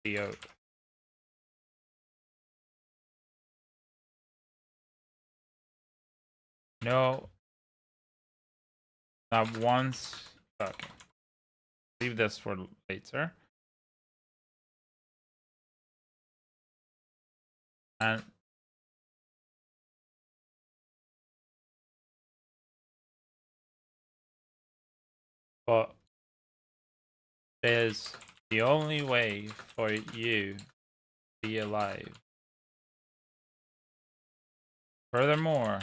the oath. No, not once. Okay, leave this for later. And but is the only way for you to be alive. Furthermore,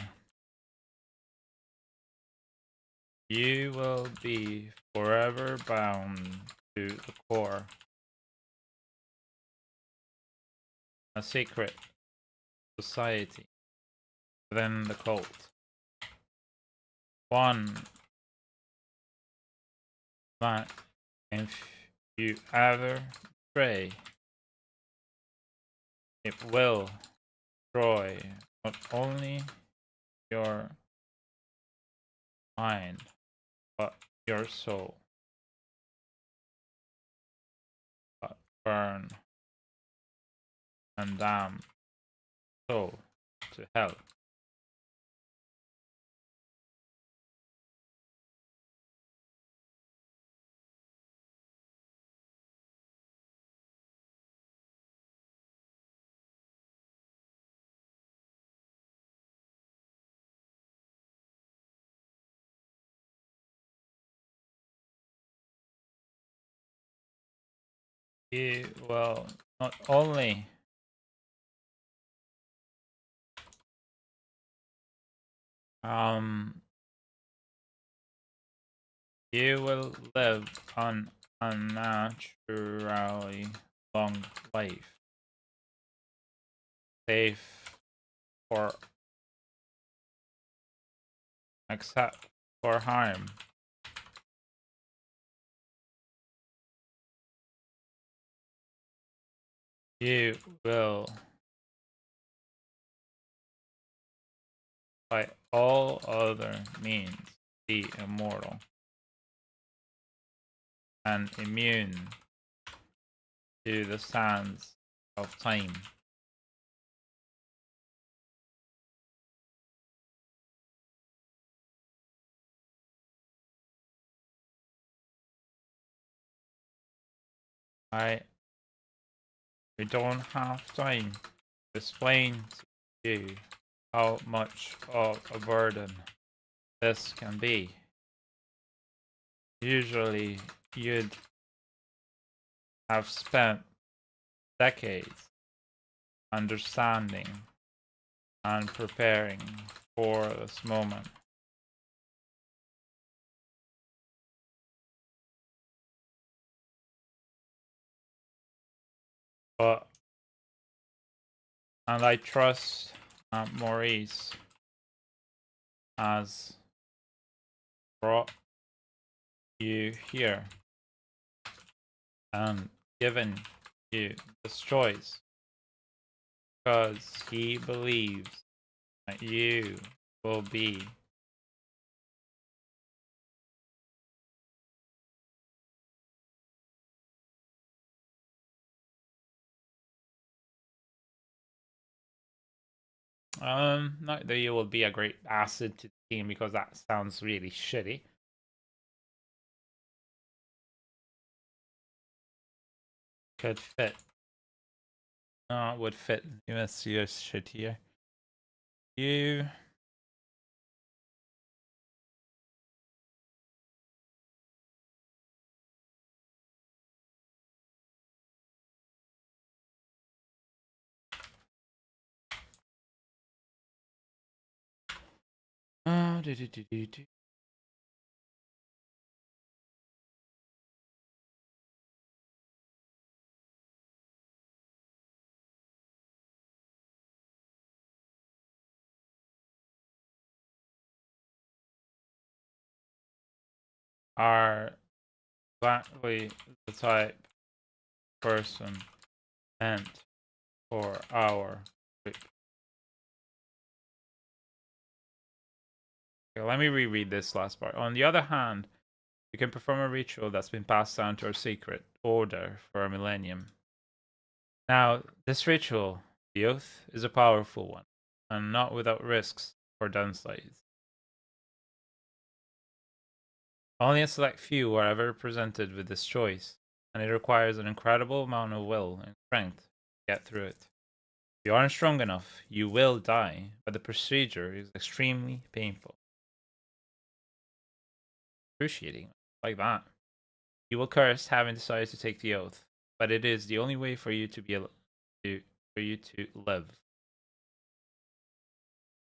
you will be forever bound to the core, a secret society within the cult. One that if you ever stray, it will destroy not only your mind, but your soul. But burn and damn soul to hell. You will not only you will live an unnaturally long life, safe for except for harm. You will, by all other means, be immortal and immune to the sands of time. I We don't have time to explain to you how much of a burden this can be. Usually, you'd have spent decades understanding and preparing for this moment. But, and I trust Maurice has brought you here and given you this choice because he believes that you will be not that you will be a great asset to the team because that sounds really shitty. Could fit. No, it would fit. USC shit here. You do, do, do, do, do. Are exactly the type of person meant for our group. Okay, let me reread this last part. On the other hand, you can perform a ritual that's been passed down to our secret order for a millennium. Now, this ritual, the oath, is a powerful one, and not without risks or downsides. Only a select few are ever presented with this choice, and it requires an incredible amount of will and strength to get through it. If you aren't strong enough, you will die, but the procedure is extremely painful. Excruciating, like that. You will curse having decided to take the oath, but it is the only way for you to for you to live.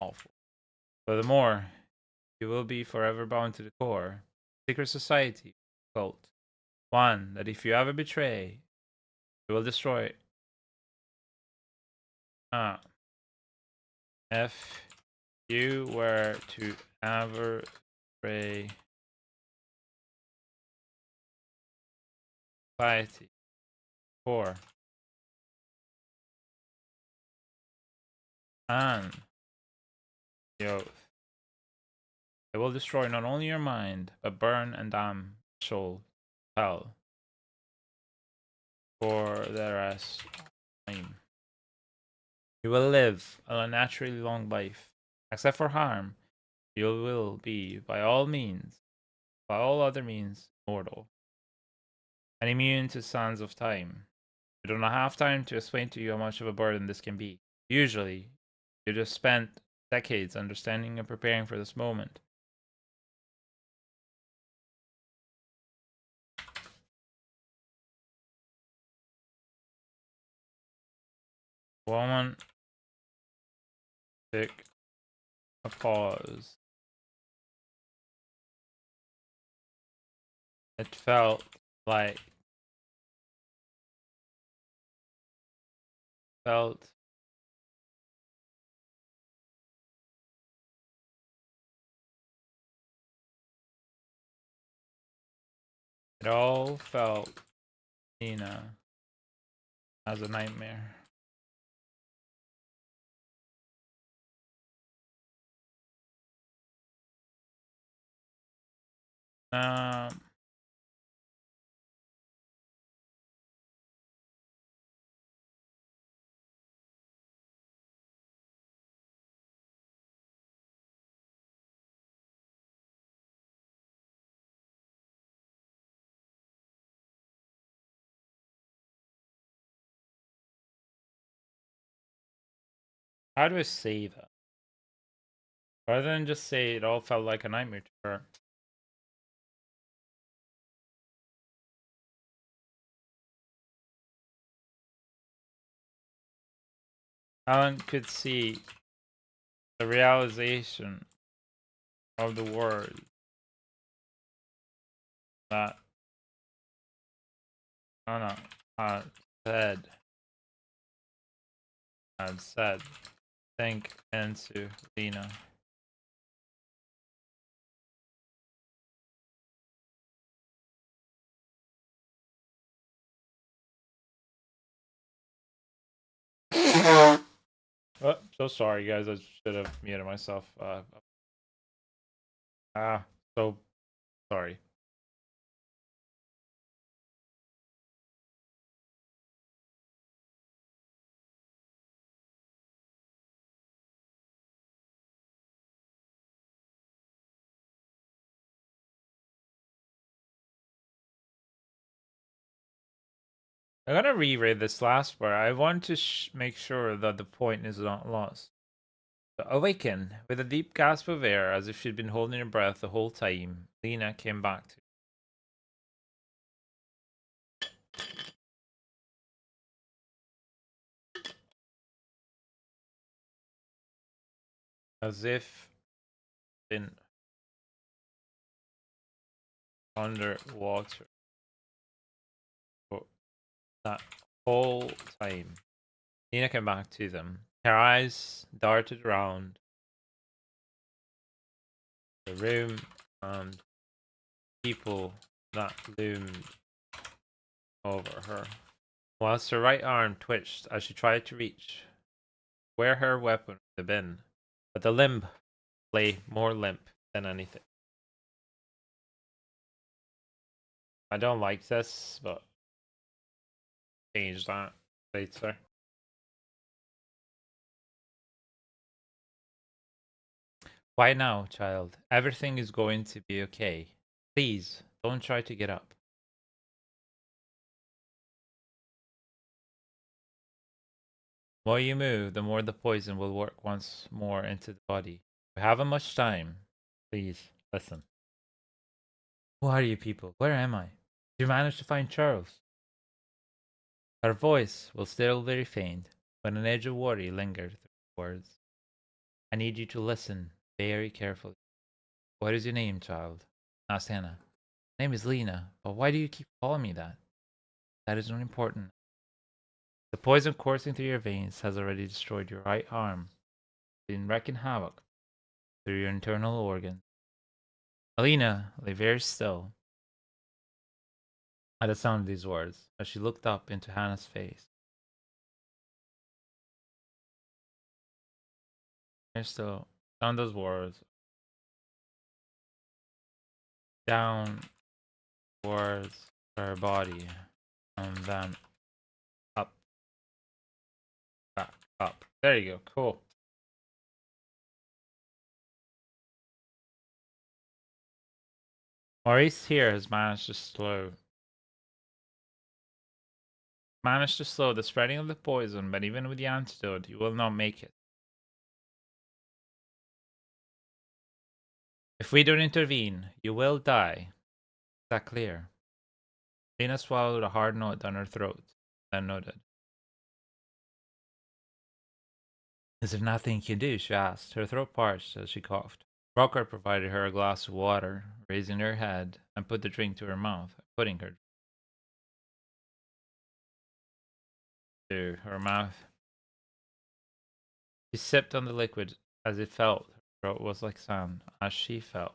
Awful. Furthermore, you will be forever bound to the core. Secret society, cult. One that if you ever betray, it will destroy. Ah, if you were to ever betray society, core, and the oath, it will destroy not only your mind, but burn and damn your soul to hell for the rest of time. You will live a unnaturally long life. Except for harm, you will be, by all means, by all other means, mortal, and immune to sands of time. I do not have time to explain to you how much of a burden this can be. Usually, you just spent decades understanding and preparing for this moment. Woman took a pause. It like felt it all felt Nina as a nightmare. Um how do I say that? Rather than just say it all felt like a nightmare to her. Alan could see the realization of the word that Anna said had said. Think into Lena. Oh, so sorry, guys. I should have muted myself. So sorry. I'm gonna reread this last part. I want to make sure that the point is not lost. So, awaken with a deep gasp of air, as if she'd been holding her breath the whole time. Lena came back to. As if been underwater for that whole time. Lena came back to them. Her eyes darted around the room and people that loomed over her, whilst her right arm twitched as she tried to reach where her weapon would have been, but the limb lay more limp than anything. I don't like this, but change that later. Why now, child? Everything is going to be okay. Please, don't try to get up. The more you move, the more the poison will work once more into the body. We haven't much time. Please, listen. Who are you people? Where am I? Did you manage to find Charles? Her voice was still very faint, but an edge of worry lingered through the words. I need you to listen very carefully. What is your name, child? Asked Hannah. My name is Lena, but why do you keep calling me that? That is not important. The poison coursing through your veins has already destroyed your right arm, been wreaking havoc through your internal organs. Alina lay very still at the sound of these words as she looked up into Hannah's face. Very still, sound those words down towards her body, and then up, back, up. There you go. Cool. Maurice here has managed to slow the spreading of the poison, but even with the antidote, you will not make it. If we don't intervene, you will die. Is that clear? Lena swallowed a hard note down her throat, then nodded. Is there nothing you can do? She asked. Her throat parched as she coughed. Rocker provided her a glass of water, raising her head, and put the drink to her mouth, putting her to her mouth. She sipped on the liquid as it felt. Her throat was like sand, as she felt.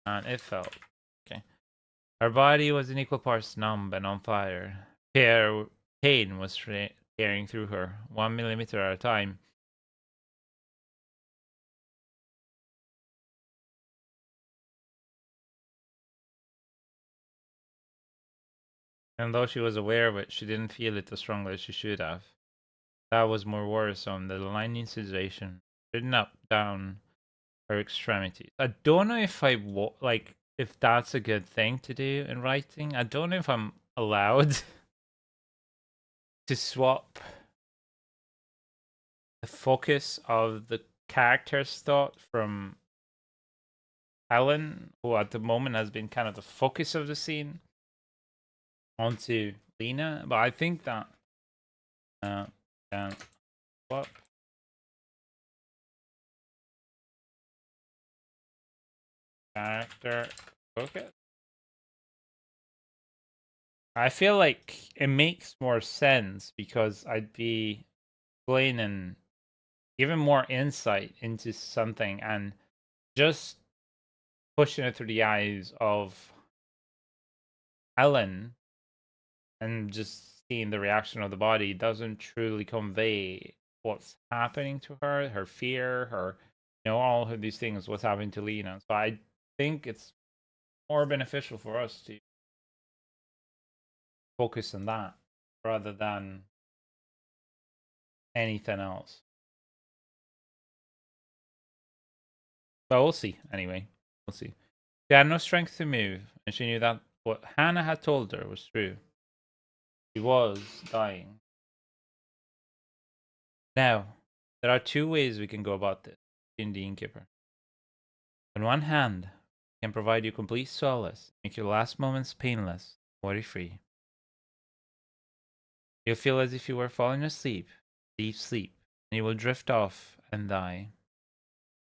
And it felt. Okay. Her body was in equal parts numb and on fire. Pain was tearing through her, 1 millimeter at a time. And though she was aware of it, she didn't feel it as strongly as she should have. That was more worrisome than the lightning sensation written up down her extremities. I don't know if if that's a good thing to do in writing. I don't know if I'm allowed to swap the focus of the character's thought from Ellen, who at the moment has been kind of the focus of the scene, onto Lena. But I think that can swap character focus. I feel like it makes more sense because I'd be explaining even more insight into something and just pushing it through the eyes of Ellen and just seeing the reaction of the body doesn't truly convey what's happening to her, her fear, her, all of these things, what's happening to Lena. So I think it's more beneficial for us to focus on that rather than anything else. But we'll see. Anyway, we'll see. She had no strength to move, and she knew that what Hannah had told her was true. She was dying. Now, there are two ways we can go about this in the innkeeper. On one hand, we can provide you complete solace, make your last moments painless, worry-free. You'll feel as if you were falling asleep, deep sleep, and you will drift off and die.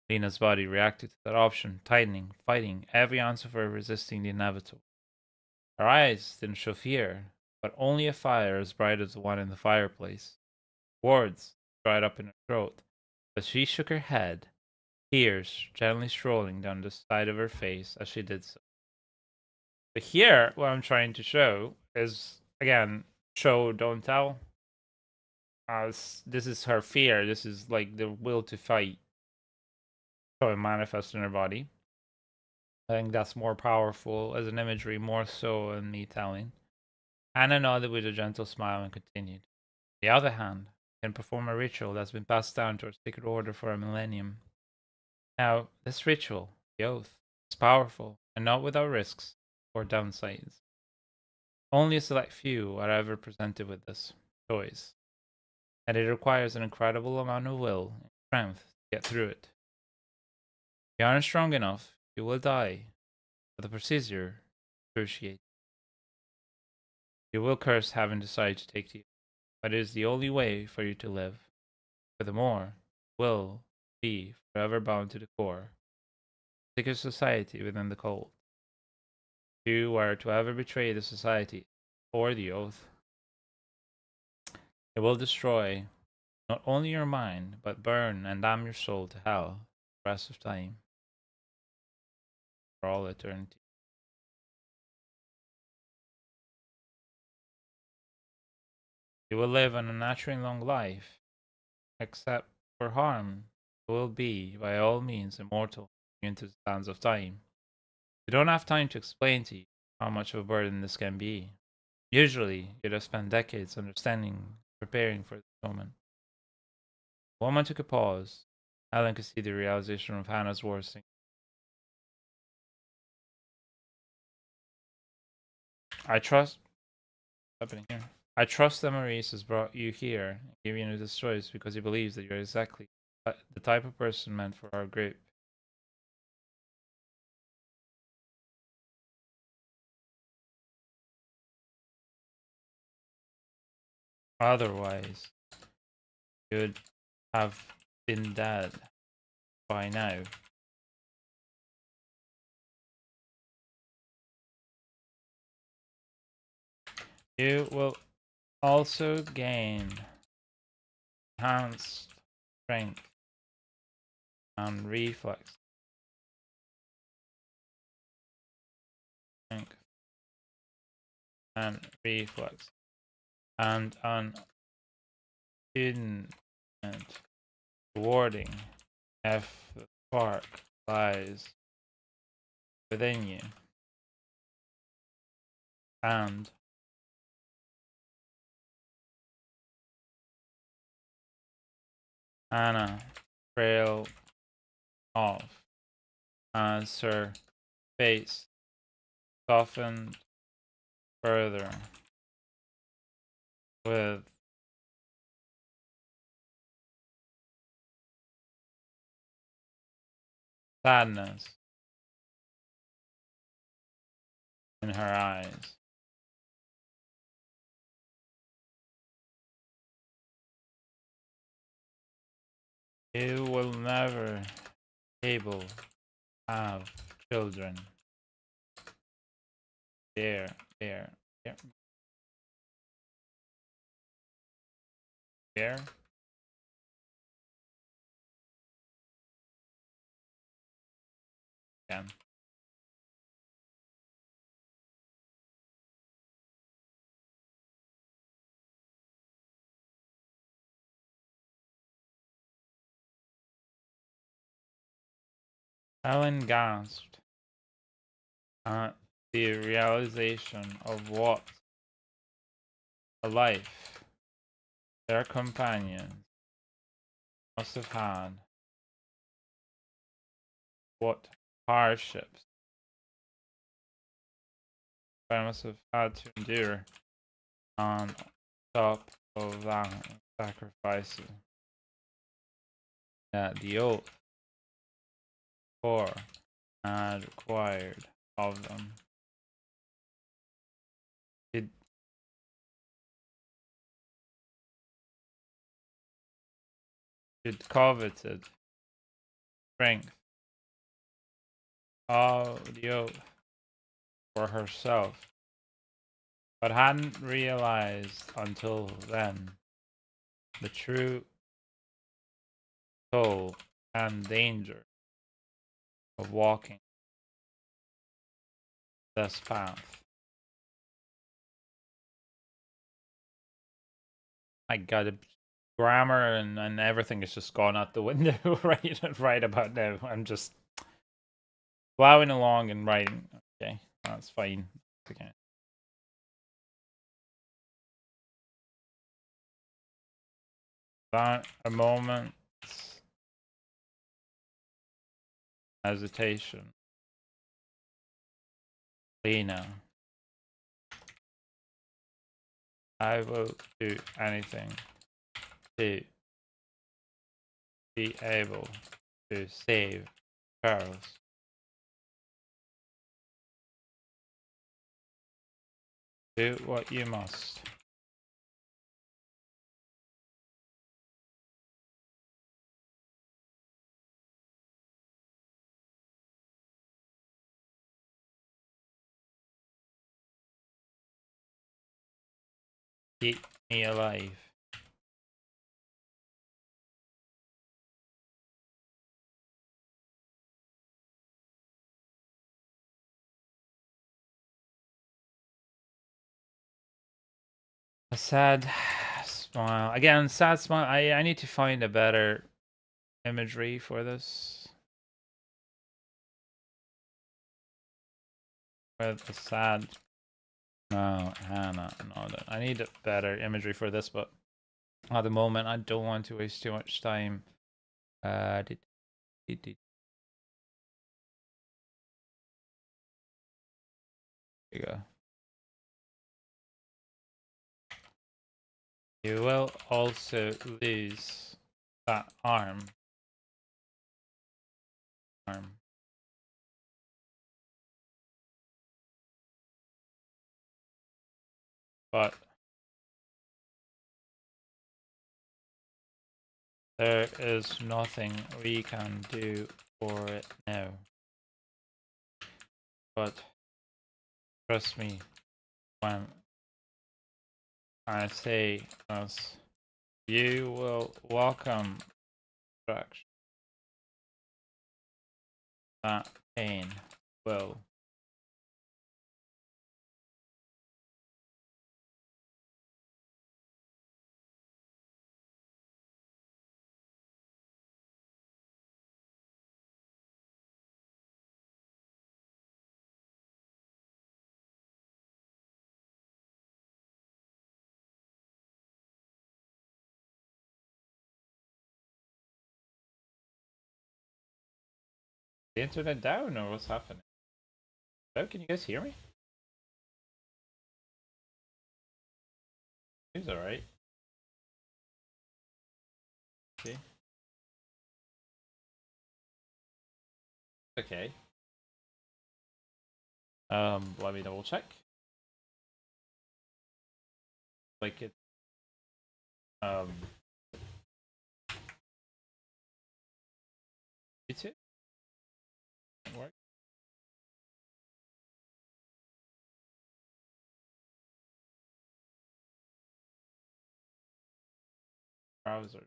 Lena's body reacted to that option, tightening, fighting every ounce of her resisting the inevitable. Her eyes didn't show fear, but only a fire as bright as the one in the fireplace. Words dried up in her throat, but she shook her head, tears gently strolling down the side of her face as she did so. But here, what I'm trying to show is, again, show, don't tell. This is her fear. This is like the will to fight. So it manifests in her body. I think that's more powerful as an imagery, more so than me telling. Hannah nodded with a gentle smile and continued. On the other hand, can perform a ritual that's been passed down to our sacred order for a millennium. Now, this ritual, the oath, is powerful and not without risks or downsides. Only a select few are ever presented with this choice, and it requires an incredible amount of will and strength to get through it. If you aren't strong enough, you will die, but the procedure is excruciating. You will curse having decided to take the oath, but it is the only way for you to live. Furthermore, will be forever bound to the core, secret society within the cult. If you were to ever betray the society or the oath, it will destroy not only your mind, but burn and damn your soul to hell for the rest of time, for all eternity. You will live an unnaturally long life, except for harm. You will be, by all means, immortal into the sands of time. You don't have time to explain to you how much of a burden this can be. Usually, you'd have spent decades understanding, preparing for this moment. The woman took a pause. Alan could see the realization of Hannah's words. I trust. What's happening here? I trust that Maurice has brought you here, giving you this choice because he believes that you're exactly the type of person meant for our group. Otherwise, you'd have been dead by now. You will also gain enhanced strength and reflex. Strength and reflex. And an attunement rewarding if the spark lies within you. And Anna trailed off as her face softened further with sadness in her eyes. You will never be able to have children. There, there, there, there. Again. Helen gasped at the realization of what a life their companions must have had, what hardships they must have had to endure on top of that sacrifices that the oath for had required of them. It coveted strength of the oath for herself, but hadn't realized until then the true toll and danger of walking this path. I got it. Grammar and everything is just gone out the window right about now. I'm just plowing along and writing. Okay, that's fine. Okay. That a moment hesitation. Lena, I will do anything to be able to save Charles. Do what you must. Keep me alive. A sad smile. Again, sad smile. I need to find a better imagery for this. With a sad. No, Hannah. No, I need a better imagery for this, but at the moment, I don't want to waste too much time. There you go. You will also lose that arm. But there is nothing we can do for it now. But trust me when I say this, you will welcome distraction. That pain will. The internet down or what's happening? Hello, can you guys hear me? Seems alright. See? Okay. Let me double check. Like it. YouTube? Work? Browser.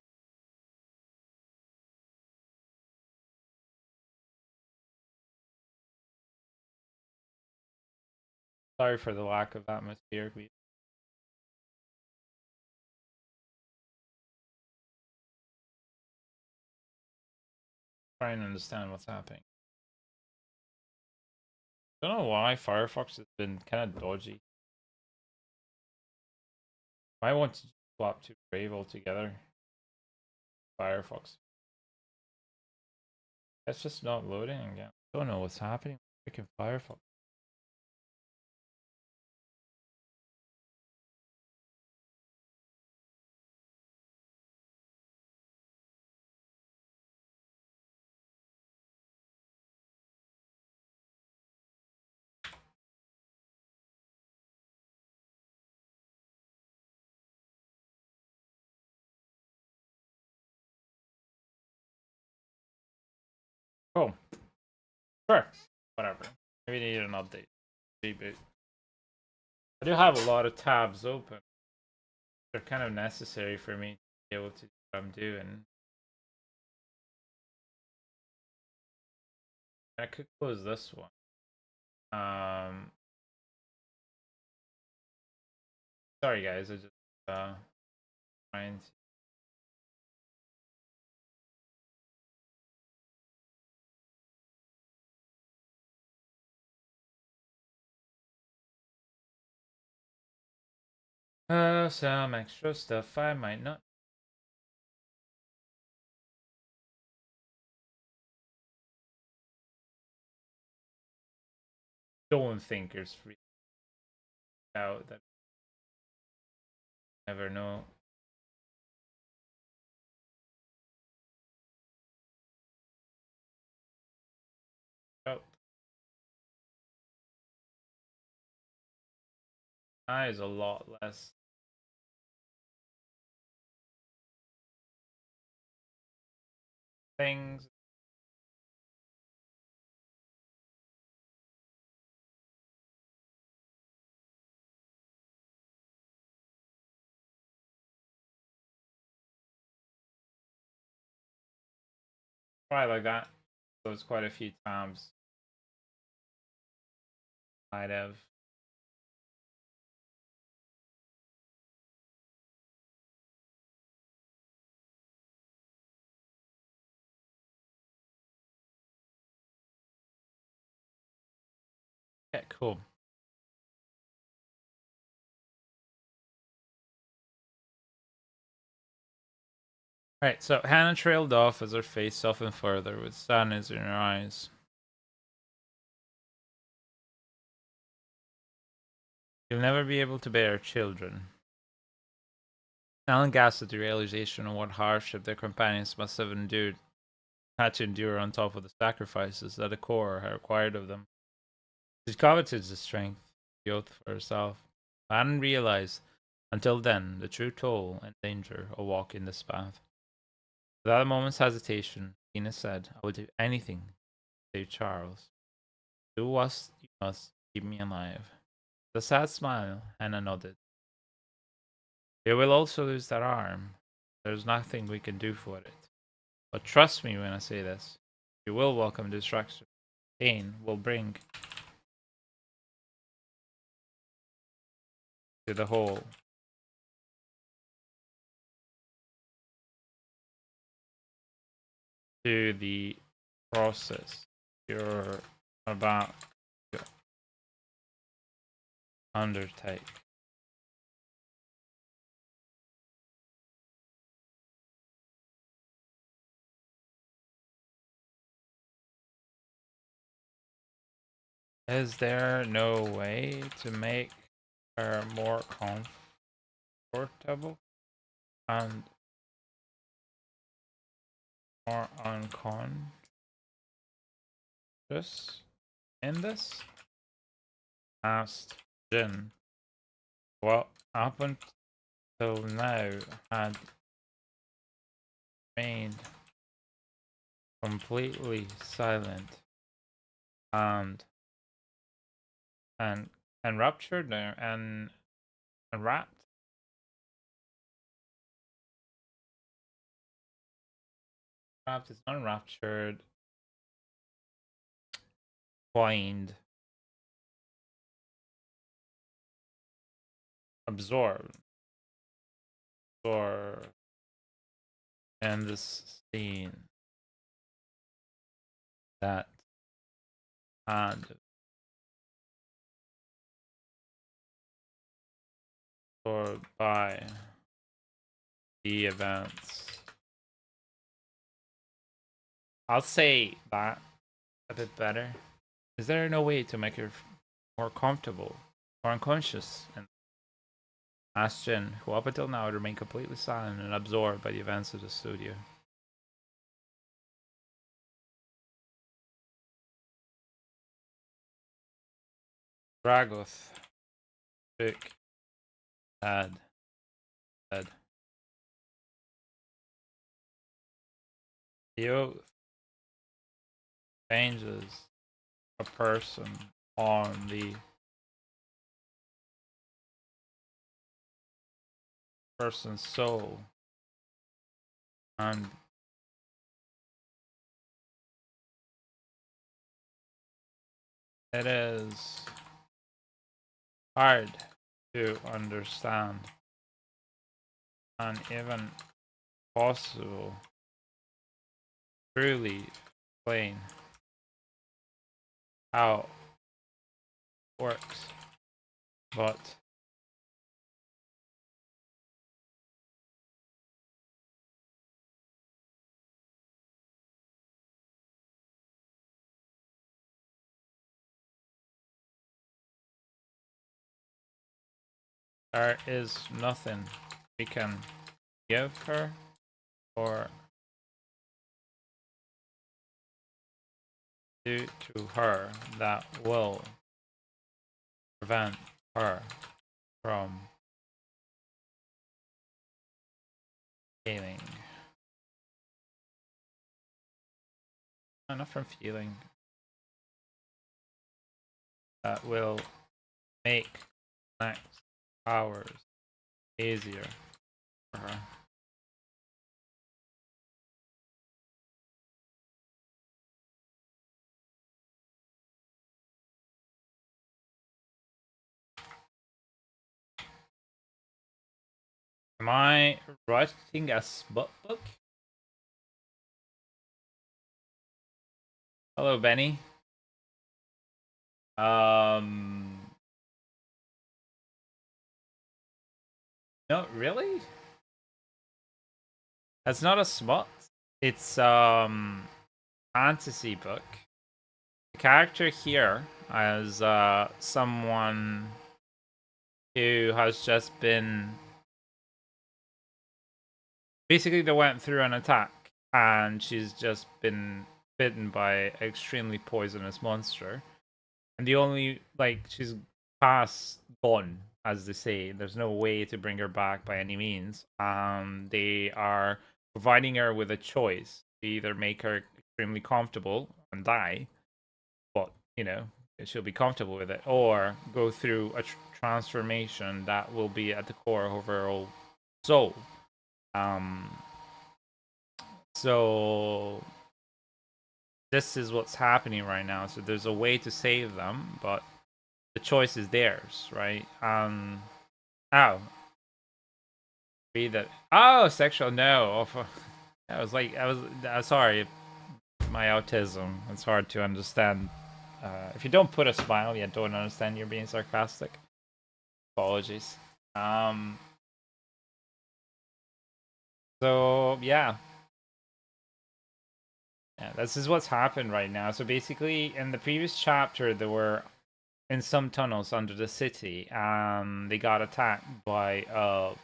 Sorry for the lack of atmosphere. Trying to understand what's happening. Don't know why Firefox has been kind of dodgy. I want to swap to Brave altogether. Firefox. It's just not loading again. Don't know what's happening. Freaking Firefox. Oh, sure. Whatever. Maybe need an update. Reboot. I do have a lot of tabs open. They're kind of necessary for me to be able to do what I'm doing. I could close this one. Sorry guys, I just trying to some extra stuff I might not. Don't thinkers freak out that never know. Oh, that is a lot less things. Probably like that. So it's quite a few times. Might have. Okay, cool. Alright, so Hannah trailed off as her face softened further, with sadness in her eyes. You'll never be able to bear children. Alan gasped at the realization of what hardship their companions must have had to endure on top of the sacrifices that the core had required of them. She coveted the strength, the oath for herself. I hadn't realized until then the true toll and danger of walking this path. Without a moment's hesitation, Tina said, I would do anything to save Charles. Do what you must to keep me alive. With a sad smile, Hannah nodded. You will also lose that arm. There's nothing we can do for it. But trust me when I say this. You will welcome destruction. Pain will bring to the whole. To the process you're about to undertake. Is there no way to make her more comfortable and more unconscious in this? Asked Jin. Well, up until now had remained completely silent and and enraptured there and enwrapped. Wrapped is unraptured, twined, absorbed, or in this scene that had absorbed by the events. I'll say that a bit better. Is there no way to make her more comfortable or unconscious? And asked Jin, who up until now had remained completely silent and absorbed by the events of the studio. Dragoth shook head. The oath changes a person on the person's soul and it is hard to understand and even possible truly explain how it works, but there is nothing we can give her or do to her that will prevent her from feeling. Not from feeling. That will make next hours easier for her. Am I writing a smut book? Hello, Benny. No, really? That's not a smut. It's fantasy book. The character here is someone who has just been basically they went through an attack and she's just been bitten by an extremely poisonous monster. And the only she's past gone, as they say. There's no way to bring her back by any means. They are providing her with a choice to either make her extremely comfortable and die, but she'll be comfortable with it, or go through a transformation that will be at the core of her whole soul. Um, so this is what's happening right now. So there's a way to save them, but the choice is theirs, right? Oh, read that. Oh, sexual. No, I was sorry. My autism. It's hard to understand. If you don't put a smile, you don't understand you're being sarcastic. Apologies. So yeah. Yeah, this is what's happened right now. So basically, in the previous chapter, there were in some tunnels under the city, and they got attacked by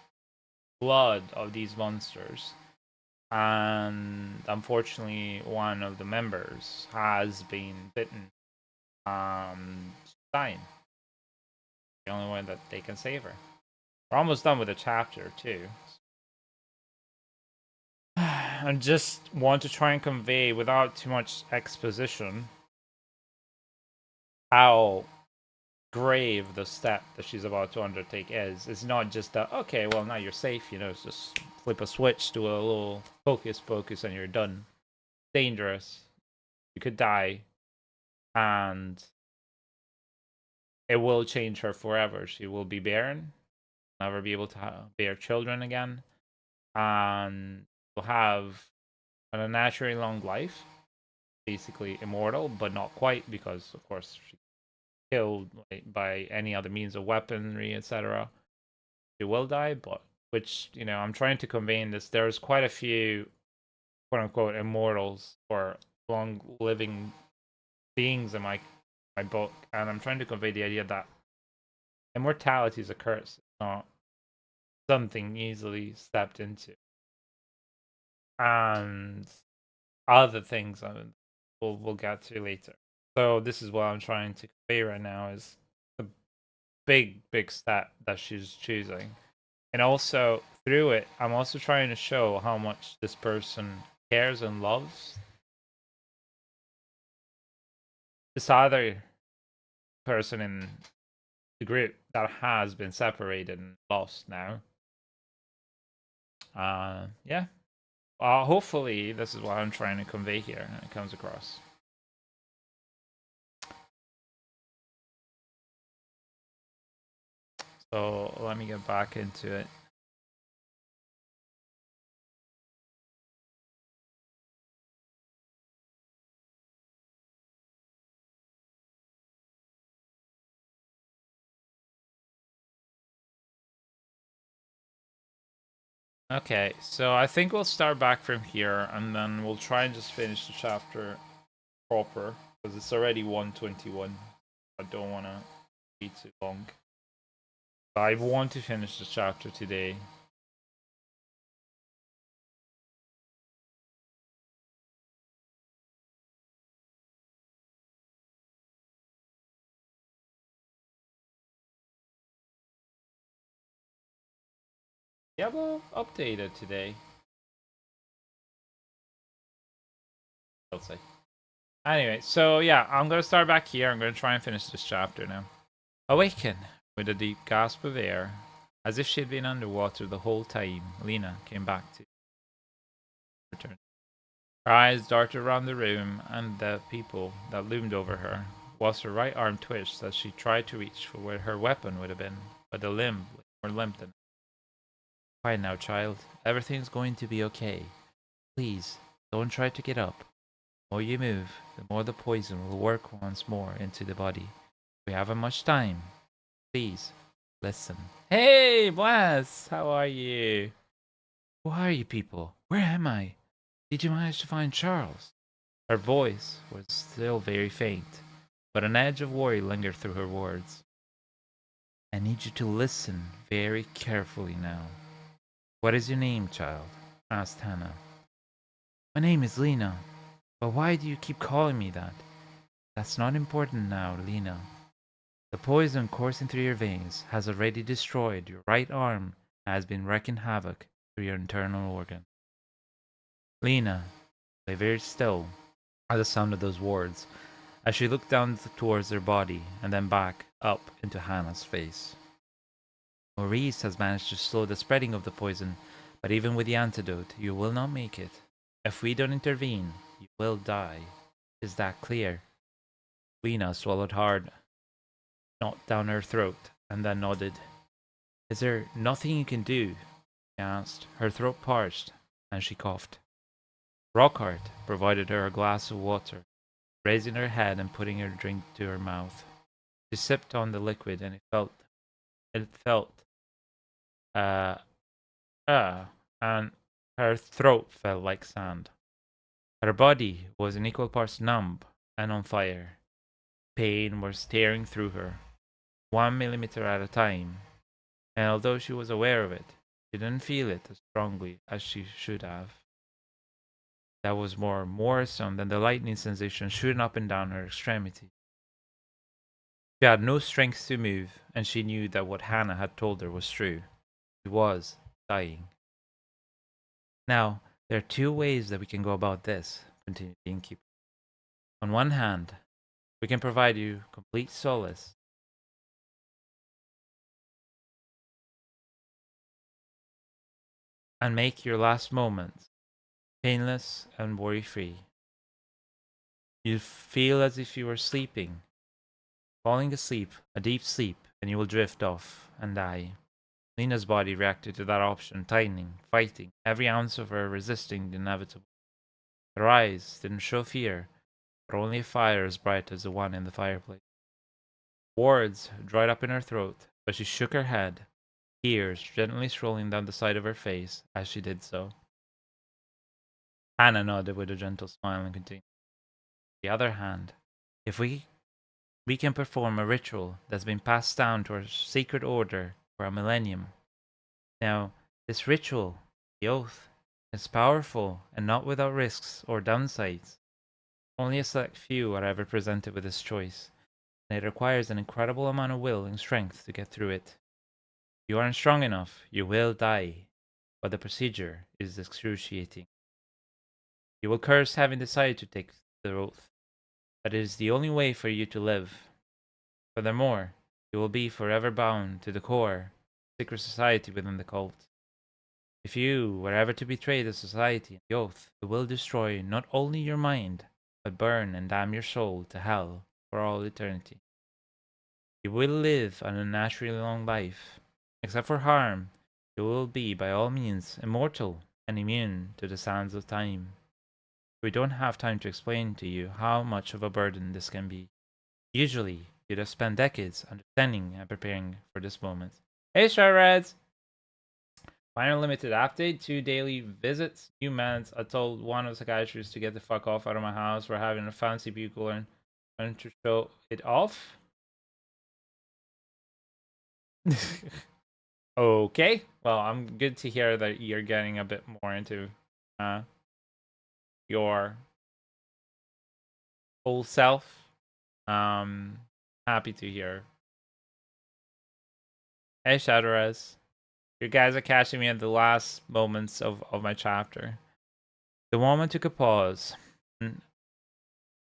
blood of these monsters. And unfortunately, one of the members has been bitten. Dying. The only way that they can save her. We're almost done with the chapter too. I just want to try and convey, without too much exposition, how grave the step that she's about to undertake is. It's not just that, okay, well, now you're safe, it's just flip a switch, do a little focus, and you're done. Dangerous. You could die, and it will change her forever. She will be barren, never be able to bear children again, and will have an unnaturally long life, basically immortal, but not quite, because of course she killed by any other means of weaponry, etc. She will die, but which I'm trying to convey in this. There's quite a few quote unquote immortals or long living beings in my book, and I'm trying to convey the idea that immortality is a curse. It's not something easily stepped into. And other things we'll get to later. So this is what I'm trying to convey right now, is the big step that she's choosing. And also through it, I'm also trying to show how much this person cares and loves this other person in the group that has been separated and lost now. Yeah. Hopefully this is what I'm trying to convey here and it comes across. So let me get back into it. Okay, so I think we'll start back from here and then we'll try and just finish the chapter proper because it's already 1:21. I don't want to be too long. I want to finish the chapter today. Diablo updated today. I'll say. Anyway, so yeah, I'm gonna start back here. I'm gonna try and finish this chapter now. Awaken with a deep gasp of air, as if she had been underwater the whole time. Lena came back to return. Her eyes darted around the room and the people that loomed over her, whilst her right arm twitched as she tried to reach for where her weapon would have been, but the limb was more limp than. Quiet now, child. Everything's going to be okay. Please, don't try to get up. The more you move, the more the poison will work once more into the body. We haven't much time. Please, listen. Hey, Bless! How are you? Who are you people? Where am I? Did you manage to find Charles? Her voice was still very faint, but an edge of worry lingered through her words. I need you to listen very carefully now. What is your name, child? Asked Hannah. My name is Lena. But why do you keep calling me that? That's not important now, Lena. The poison coursing through your veins has already destroyed your right arm and has been wreaking havoc through your internal organs. Lena lay very still at the sound of those words as she looked down towards her body and then back up into Hannah's face. Maurice has managed to slow the spreading of the poison, but even with the antidote, you will not make it. If we don't intervene, you will die. Is that clear? Lena swallowed hard, knocked down her throat, and then nodded. Is there nothing you can do? She asked. Her throat parched, and she coughed. Rockhart provided her a glass of water, raising her head and putting her drink to her mouth. She sipped on the liquid, and uh, and her throat felt like sand. Her body was in equal parts numb and on fire. Pain was tearing through her, 1 millimeter at a time, and although she was aware of it, she didn't feel it as strongly as she should have. That was more some than the lightning sensation shooting up and down her extremity. She had no strength to move, and she knew that what Hannah had told her was true. She was dying. Now, there are two ways that we can go about this, continued the innkeeper. On one hand, we can provide you complete solace and make your last moments painless and worry-free. You'll feel as if you were sleeping, falling asleep, a deep sleep, and you will drift off and die. Lena's body reacted to that option, tightening, fighting, every ounce of her resisting the inevitable. Her eyes didn't show fear, but only a fire as bright as the one in the fireplace. Words dried up in her throat, but she shook her head, tears gently strolling down the side of her face as she did so. Hannah nodded with a gentle smile and continued. On the other hand, if we can perform a ritual that's been passed down to our sacred order for a millennium. Now, this ritual, the oath, is powerful and not without risks or downsides. Only a select few are ever presented with this choice, and it requires an incredible amount of will and strength to get through it. If you aren't strong enough, you will die, but the procedure is excruciating. You will curse having decided to take the oath, but it is the only way for you to live. Furthermore, you will be forever bound to the core, secret society within the cult. If you were ever to betray the society and the oath, it will destroy not only your mind, but burn and damn your soul to hell for all eternity. You will live an unnaturally long life. Except for harm, you will be, by all means, immortal and immune to the sands of time. We don't have time to explain to you how much of a burden this can be. Usually, you'd have spent decades understanding and preparing for this moment. Hey, Shareds! Final limited update, 2 daily visits, new meds. I told one of the psychiatrists to get the fuck off out of my house. We're having a fancy bugle and trying to show it off. Okay, well, I'm good to hear that you're getting a bit more into your whole self. Happy to hear. Hey, Shadowres. You guys are catching me at the last moments of my chapter. The woman took a pause. And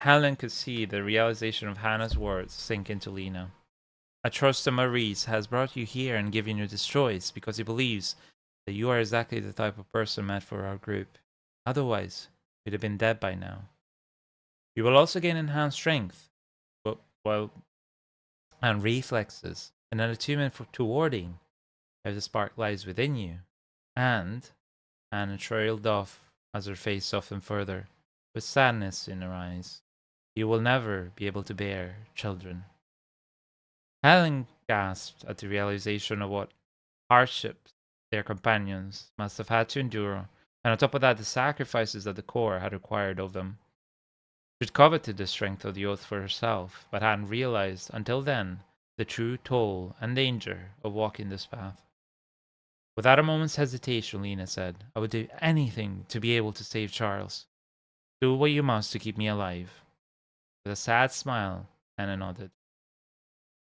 Helen could see the realization of Hannah's words sink into Lena. I trust that Maurice has brought you here and given you this choice because he believes that you are exactly the type of person meant for our group. Otherwise, you'd have been dead by now. You will also gain enhanced strength, well, and reflexes, and an attunement to warding, if the spark lies within you. And Anna trailed off as her face softened further, with sadness in her eyes. You will never be able to bear children. Helen gasped at the realization of what hardships their companions must have had to endure, and on top of that, the sacrifices that the Corps had required of them. She'd coveted the strength of the oath for herself, but hadn't realized until then the true toll and danger of walking this path. Without a moment's hesitation, Lena said, I would do anything to be able to save Charles. Do what you must to keep me alive. With a sad smile, Anna nodded.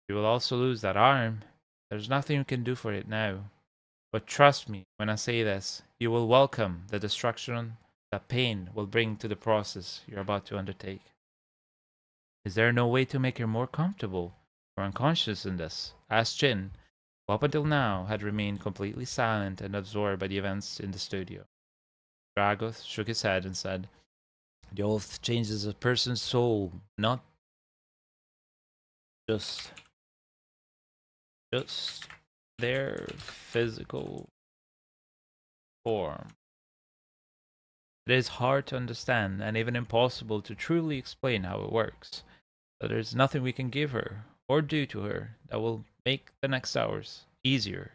You will also lose that arm. There's nothing you can do for it now. But trust me when I say this, you will welcome the destruction that pain will bring to the process you're about to undertake. Is there no way to make her more comfortable or unconscious in this? Asked Jin, who up until now had remained completely silent and absorbed by the events in the studio. Dragoth shook his head and said, the oath changes a person's soul, not just their physical form. It is hard to understand and even impossible to truly explain how it works. But there's nothing we can give her or do to her that will make the next hours easier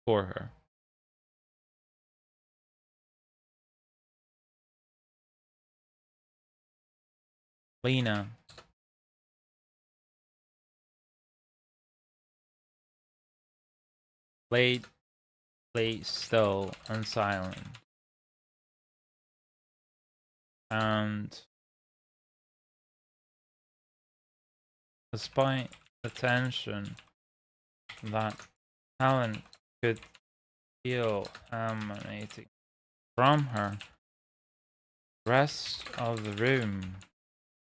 for her. Lena lay still and silent. And despite the tension that Helen could feel emanating from her, the rest of the room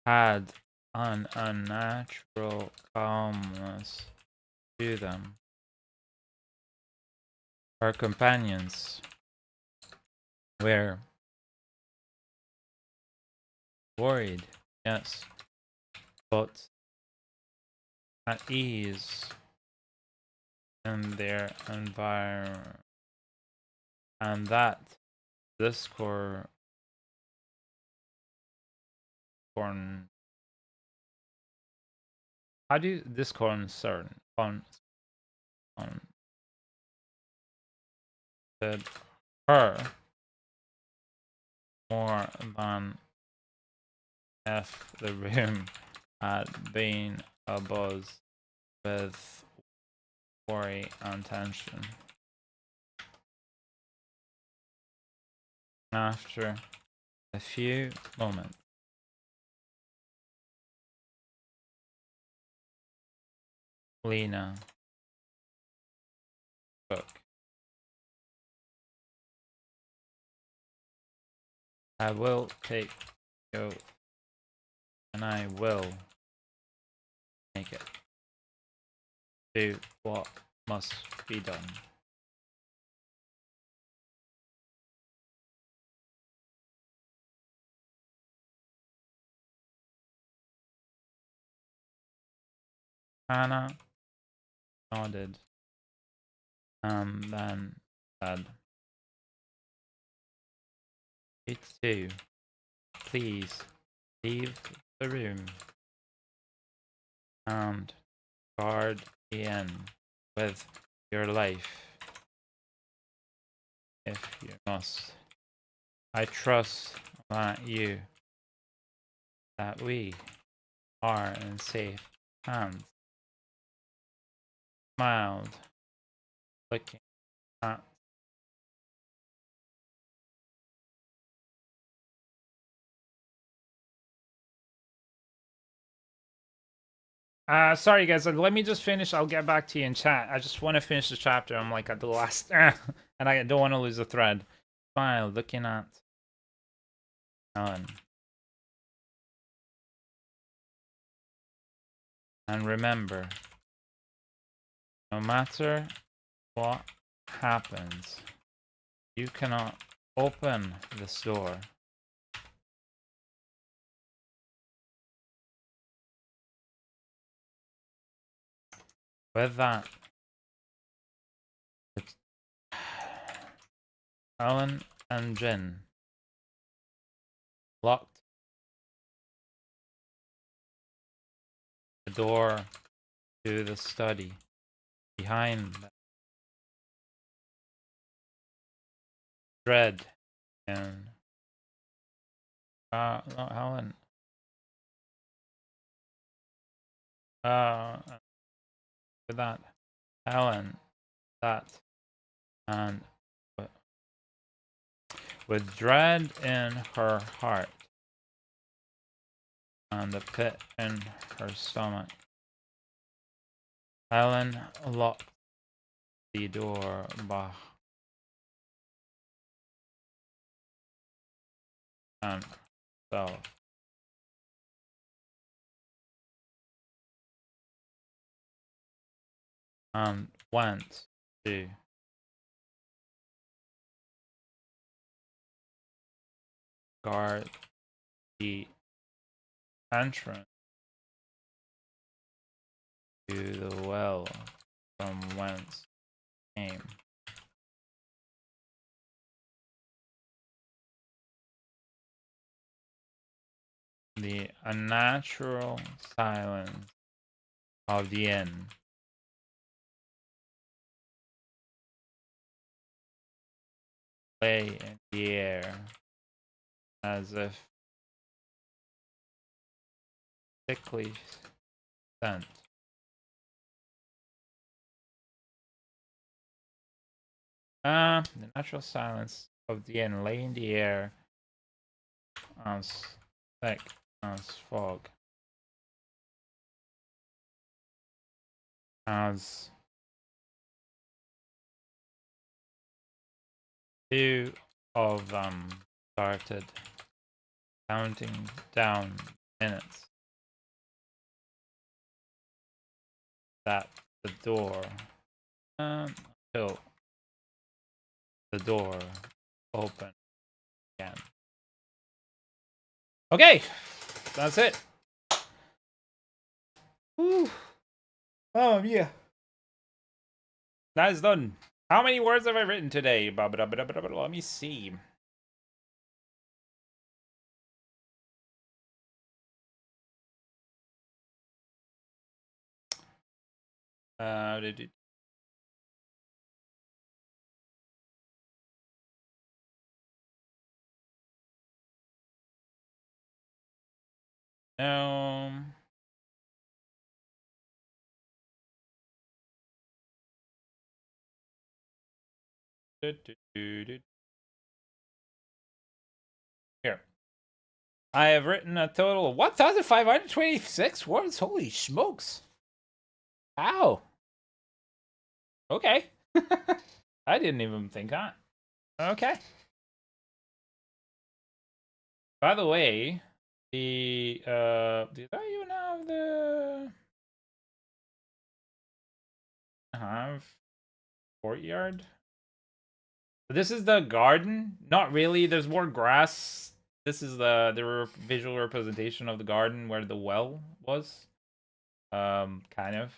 had an unnatural calmness to them. Her companions were worried, yes, but at ease in their environment, and that discord how do you disconcern on her more than if the room had been abuzz with worry and tension. After a few moments, Lena spoke. I will take you and I will make it. Do what must be done. Hannah nodded and then said, "You too. Please leave the room and guard the inn with your life if you must. I trust that we are in safe hands." Smiled, looking at sorry guys, let me just finish. I'll get back to you in chat. I just want to finish the chapter. I'm like at the last and I don't want to lose the thread. Smile, looking at Ellen. And remember, no matter what happens, you cannot open this door. With that, Ellen and Jin locked the door to the study behind them. Dread and not Helen. With that, Helen, that, and with dread in her heart and a pit in her stomach, Helen locked the door behind herself. And went to guard the entrance to the well from whence came the unnatural silence of the inn. Lay in the air as if sickly scent. The natural silence of the inn lay in the air as thick as fog. As two of them started counting down minutes that the door until the door opened again. Okay, that's it. Whew. Oh yeah, that is done. How many words have I written today? Let me see. No. Here. I have written a total of 1,526 words. Holy smokes. Ow. Okay. I didn't even think that. Okay. By the way, did I even have courtyard? This is the garden? Not really. There's more grass. This is the visual representation of the garden where the well was. kind of.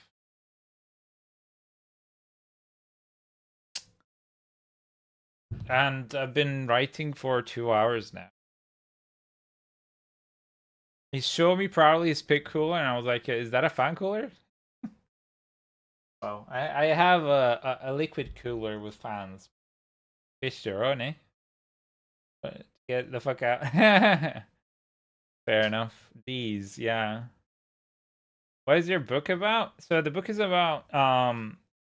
And I've been writing for 2 hours now. He showed me proudly his pick cooler, and I was like, "Is that a fan cooler?" Oh, I have a liquid cooler with fans. Fish their own, eh? But get the fuck out. Fair enough. These, yeah. What is your book about? So the book is about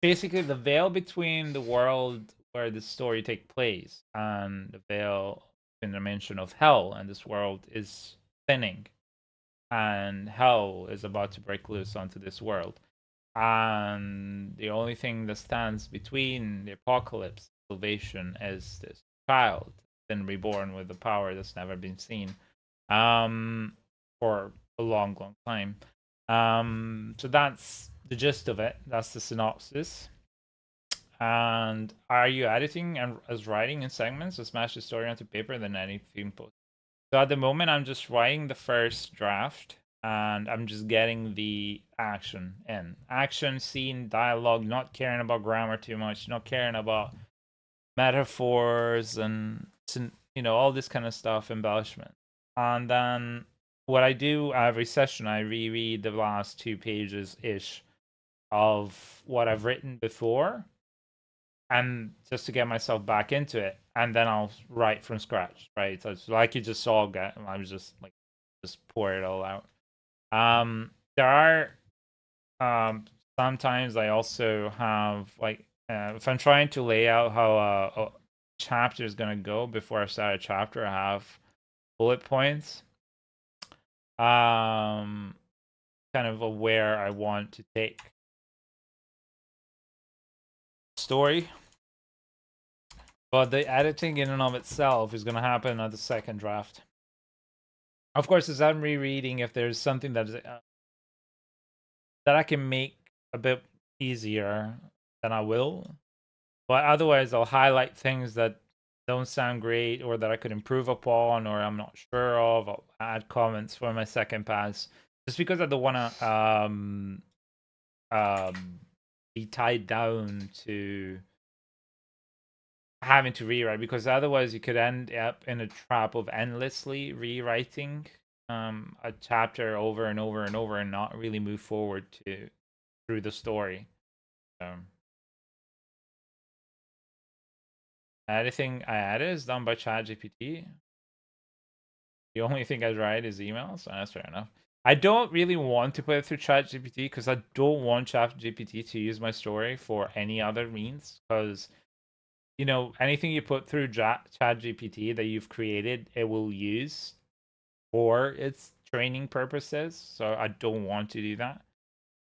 basically the veil between the world where the story takes place and the veil in the dimension of hell, and this world is thinning, and hell is about to break loose onto this world. And the only thing that stands between the apocalypse and salvation is this child, been reborn with a power that's never been seen, for a long, long time. So that's the gist of it. That's the synopsis. And are you editing and as writing in segments to smash the story onto paper than anything post? So at the moment, I'm just writing the first draft and I'm just getting the action in. Action, scene, dialogue, not caring about grammar too much, not caring about metaphors and, all this kind of stuff, embellishment. And then what I do every session, I reread the last 2 pages ish of what I've written before, and just to get myself back into it, and then I'll write from scratch, right? So it's like you just saw, I was just like just pour it all out. There are sometimes I also have like if I'm trying to lay out how a chapter is gonna go before I start a chapter, I have bullet points. Kind of where I want to take story. But the editing in and of itself is going to happen at the second draft. Of course, as I'm rereading, if there's something that I can make a bit easier, then I will. But otherwise, I'll highlight things that don't sound great or that I could improve upon or I'm not sure of. I'll add comments for my second pass, just because I don't want to be tied down to having to rewrite, because otherwise you could end up in a trap of endlessly rewriting a chapter over and over and over and not really move forward to through the story. Anything I added is done by ChatGPT. The only thing I write is emails, so that's fair enough. I don't really want to put it through ChatGPT because I don't want ChatGPT to use my story for any other means, because anything you put through ChatGPT that you've created, it will use for its training purposes. So I don't want to do that.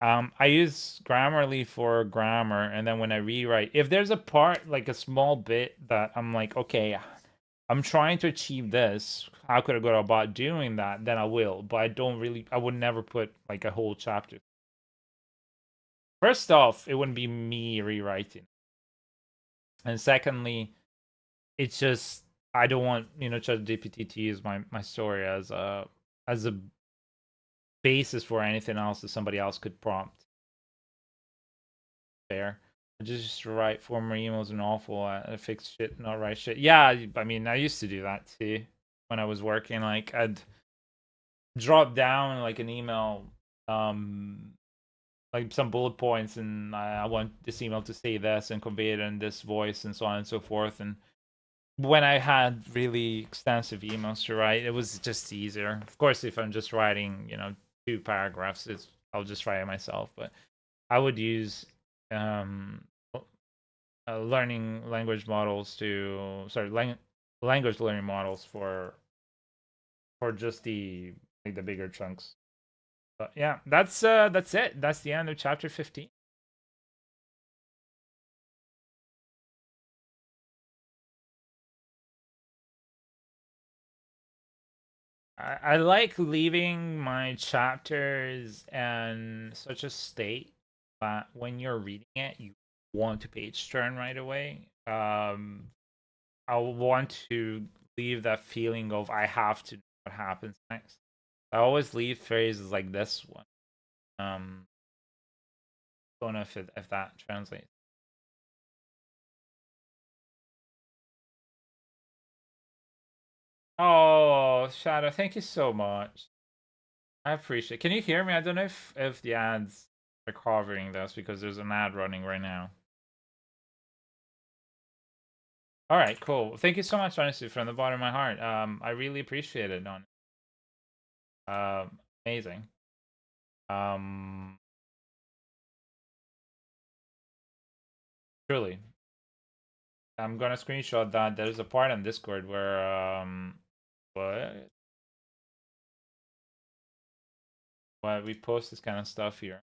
I use Grammarly for grammar, and then when I rewrite, if there's a part, like a small bit that I'm like, okay, I'm trying to achieve this, how could I go about doing that? Then I will, but I would never put like a whole chapter. First off, it wouldn't be me rewriting. And secondly, it's just I don't want ChatGPT to use my story as a basis for anything else that somebody else could prompt. Fair. I just write former emails and awful. Fix shit, not write shit. Yeah, I mean, I used to do that too when I was working. Like I'd drop down like an email, like some bullet points, and I want this email to say this and convey it in this voice and so on and so forth. And when I had really extensive emails to write, it was just easier. Of course, if I'm just writing, 2 paragraphs, I'll just write it myself. But I would use learning language models language learning models for just the like the bigger chunks. But yeah, that's it. That's the end of chapter 15. I like leaving my chapters in such a state that when you're reading it, you want to page turn right away. I want to leave that feeling of I have to know what happens next. I always leave phrases like this one. Don't know if that translates. Oh, Shadow, thank you so much. I appreciate. Can you hear me? I don't know if the ads are covering this because there's an ad running right now. All right, cool. Thank you so much, honestly, from the bottom of my heart. I really appreciate it. Amazing. Um, Truly. I'm gonna screenshot that. There's a part on Discord where what we post this kind of stuff here.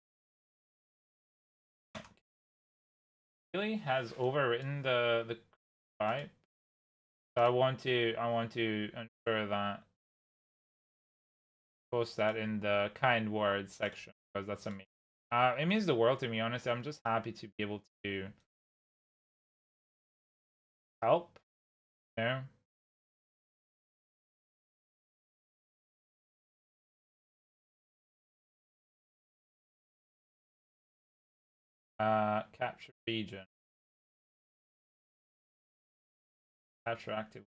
Really has overwritten the vibe. So I want to ensure that post that in the kind words section because that's amazing. It means the world to me, honestly. I'm just happy to be able to help. You know, capture region, capture active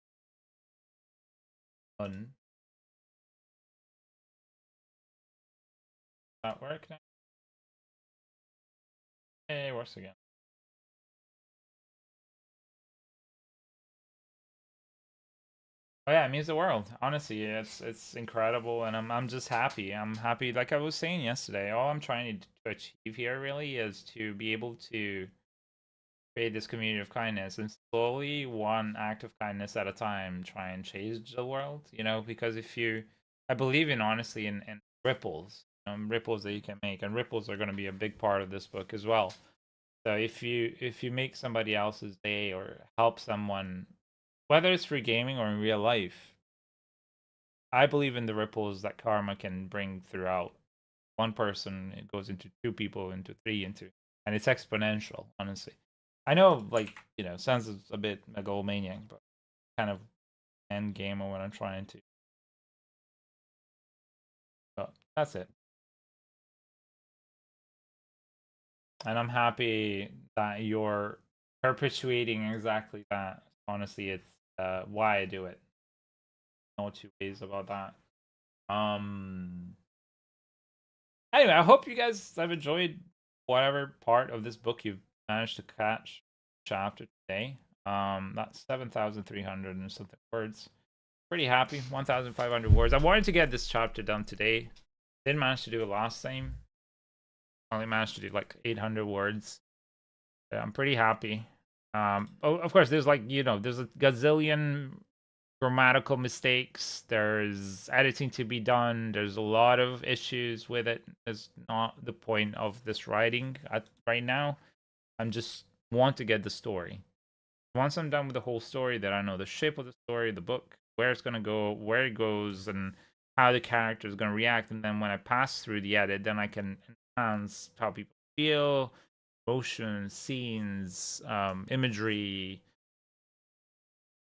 one. That work now? Hey, it works again. Oh yeah, it means the world. Honestly, it's incredible, and I'm just happy. I'm happy. Like I was saying yesterday, all I'm trying to achieve here really is to be able to create this community of kindness and slowly, one act of kindness at a time, try and change the world. You know, because if you, I believe in honestly in ripples, ripples that you can make, and ripples are going to be a big part of this book as well. So if you make somebody else's day or help someone, whether it's for gaming or in real life, I believe in the ripples that karma can bring throughout. One person, it goes into two people, into three, into, and it's exponential, honestly. I know, like, sounds a bit megalomaniac, but kind of end game of what I'm trying to. But that's it. And I'm happy that you're perpetuating exactly that. Honestly, it's why I do it. No two ways about that. Um, Anyway, I hope you guys have enjoyed whatever part of this book you've managed to catch chapter today. That's 7,300 and something words. Pretty happy. 1,500 words. I wanted to get this chapter done today. Didn't manage to do it last time. Only managed to do like 800 words. Yeah, I'm pretty happy. Of course, there's there's a gazillion grammatical mistakes. There's editing to be done. There's a lot of issues with it. It's not the point of this writing right now. I'm just want to get the story. Once I'm done with the whole story, then I know the shape of the story, the book, where it's gonna go, where it goes, and how the character is gonna react. And then when I pass through the edit, then I can enhance how people feel, emotions, scenes, imagery,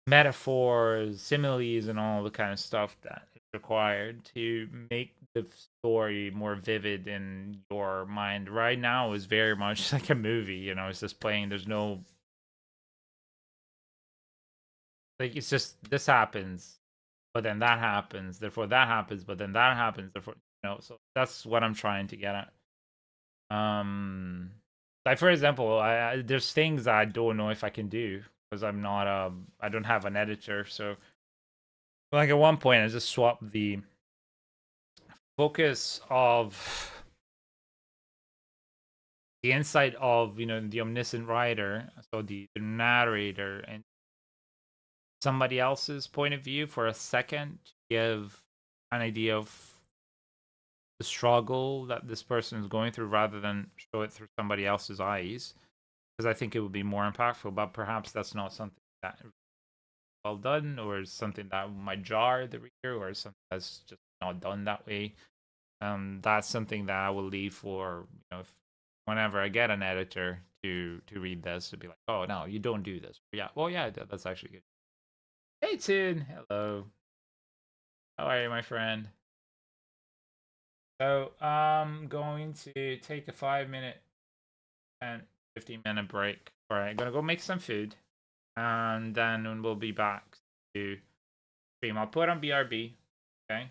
metaphors, similes, and all the kind of stuff that is required to make the story more vivid in your mind. Right now is very much like a movie, it's just playing. There's no, like, it's just this happens, but then that happens, therefore that happens, but then that happens, therefore, so that's what I'm trying to get at. Um like, for example, there's things I don't know if I can do because I don't have an editor. So like at one point I just swapped the focus of the insight of the omniscient writer, so the narrator, and somebody else's point of view for a second to give an idea of the struggle that this person is going through rather than show it through somebody else's eyes, because I think it would be more impactful. But perhaps that's not something that well done, or something that might jar the reader, or something that's just not done that way. That's something that I will leave for whenever I get an editor to read this, to be like, oh no, you don't do this. Yeah, well, yeah, that's actually good. Hey, Tin, hello. How are you, my friend? So I'm going to take a 5 minute and 15-minute break. All right, I'm gonna go make some food, and then we'll be back to stream. I'll put on BRB, okay,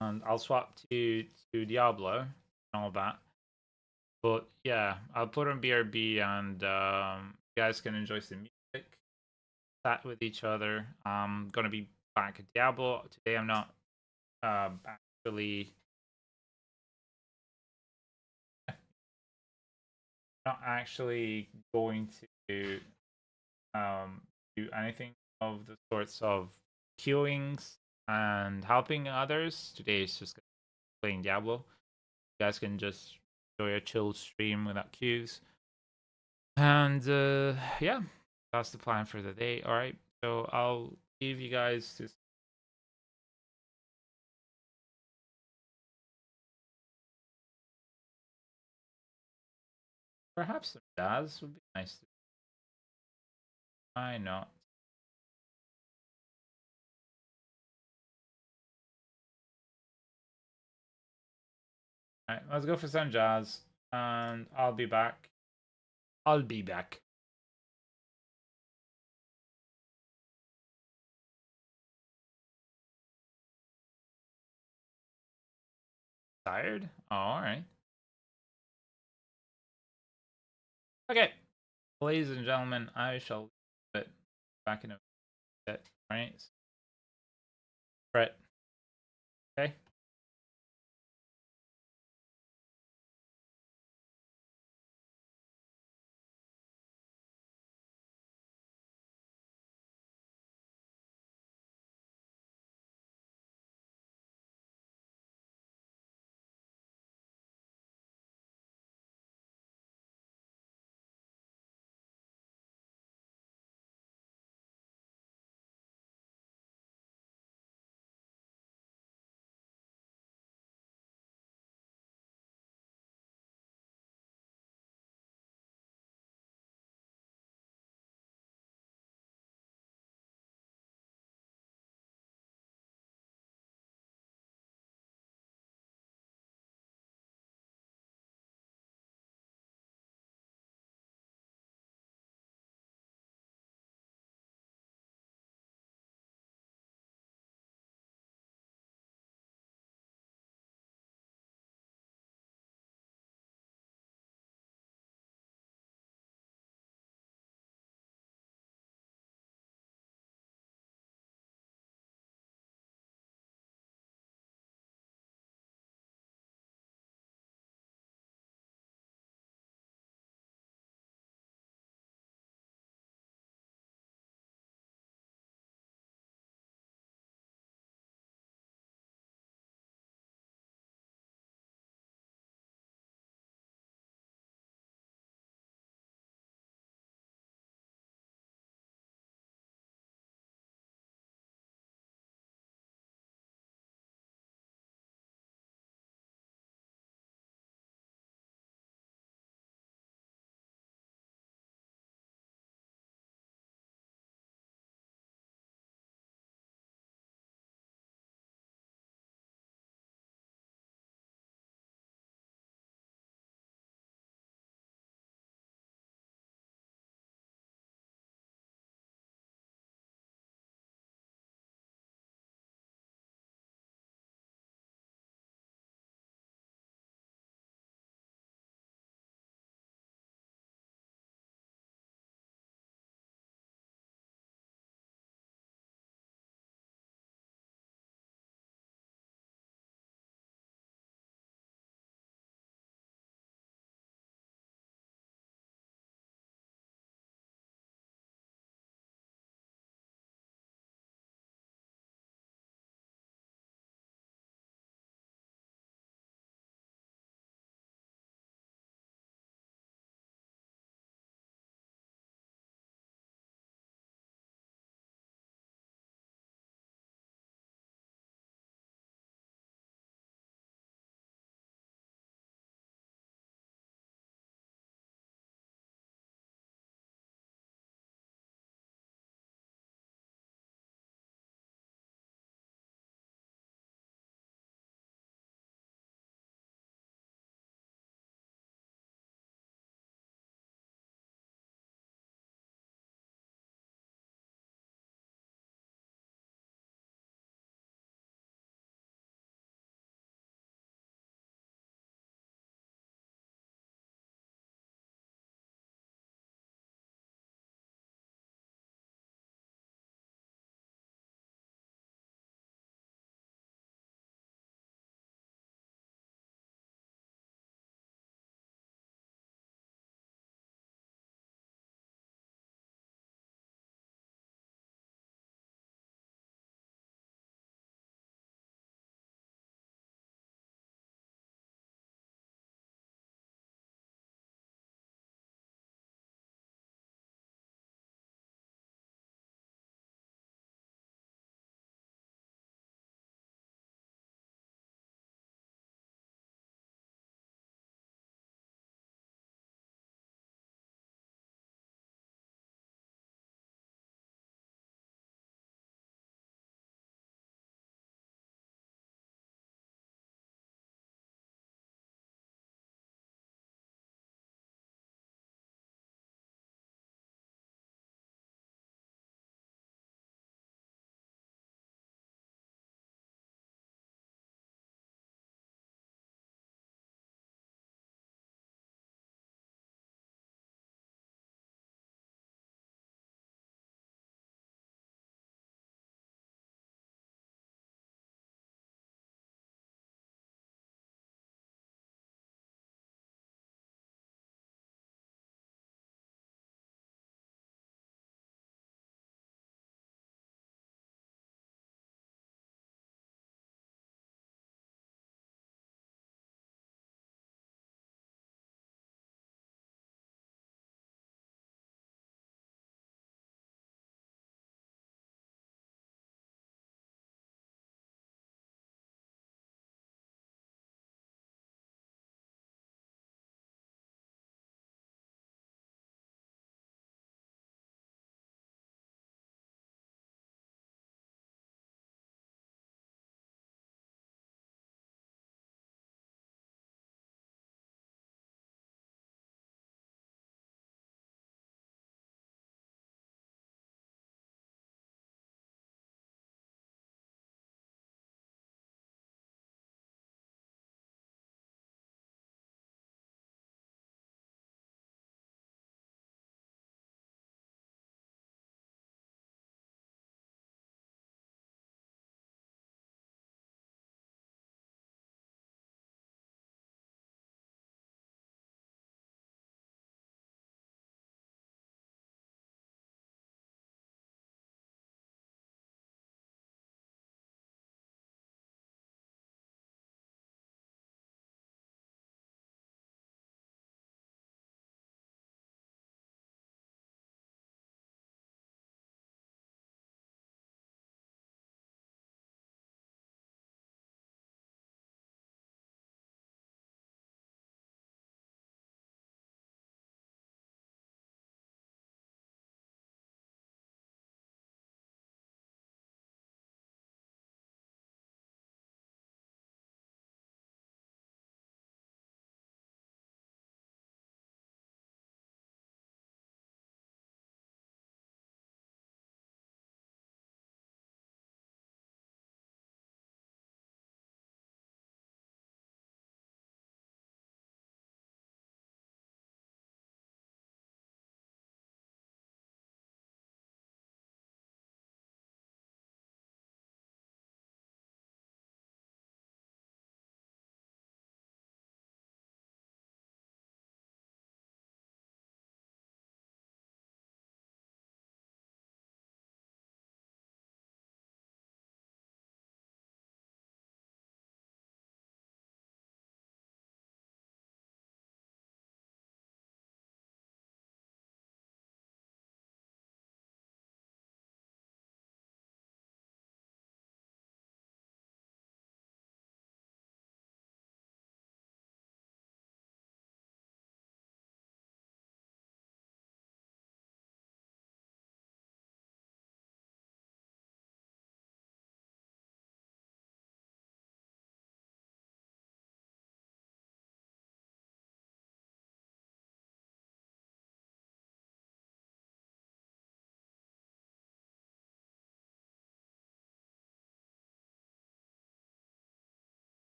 and I'll swap to Diablo and all that. But yeah, I'll put on BRB, and you guys can enjoy some music, chat with each other. I'm gonna be back at Diablo today. I'm not actually going to um, do anything of the sorts of queuings and helping others. Today is just playing Diablo. You guys can just enjoy a chill stream without queues. And yeah, that's the plan for the day. All right, so I'll leave you guys to perhaps some jazz would be nice. Why not? All right, let's go for some jazz, and I'll be back. I'll be back. Tired? Oh, all right. Okay, ladies and gentlemen, I shall leave it back in a bit. Right, Brett. Okay.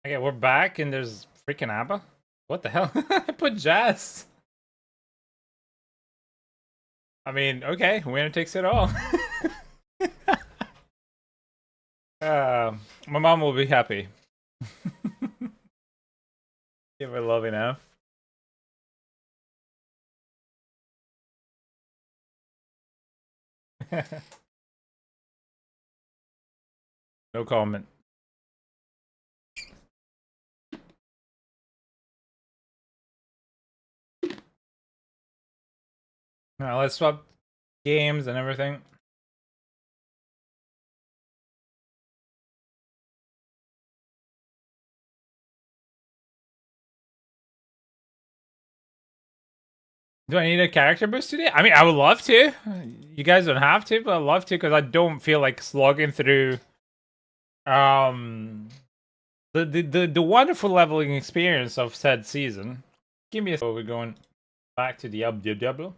Okay, we're back and there's freaking ABBA. What the hell? I put jazz. I mean, okay, winner takes it all. My mom will be happy. Give her love enough. No comment. Now let's swap games and everything. Do I need a character boost today? I mean, I would love to. You guys don't have to, but I'd love to because I don't feel like slogging through um the wonderful leveling experience of said season. Give me a. So we're going back to Diablo.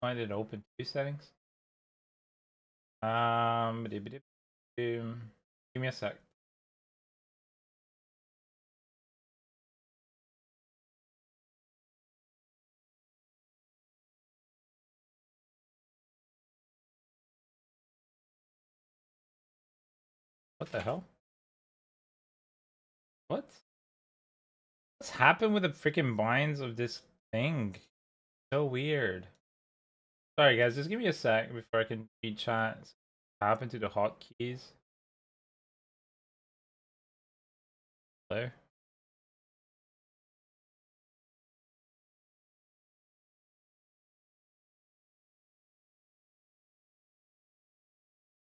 Find it open to settings. Give me a sec. What the hell? What? What's happened with the freaking binds of this thing? So weird. Sorry guys, just give me a sec before I can read chat. What happened to the hotkeys? Hello?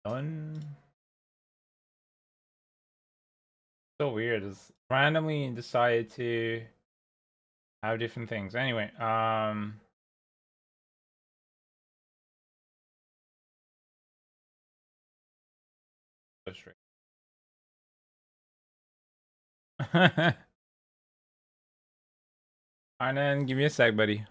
Done. So weird. It's randomly decided to have different things. Anyway, go straight. And then give me a sec, buddy.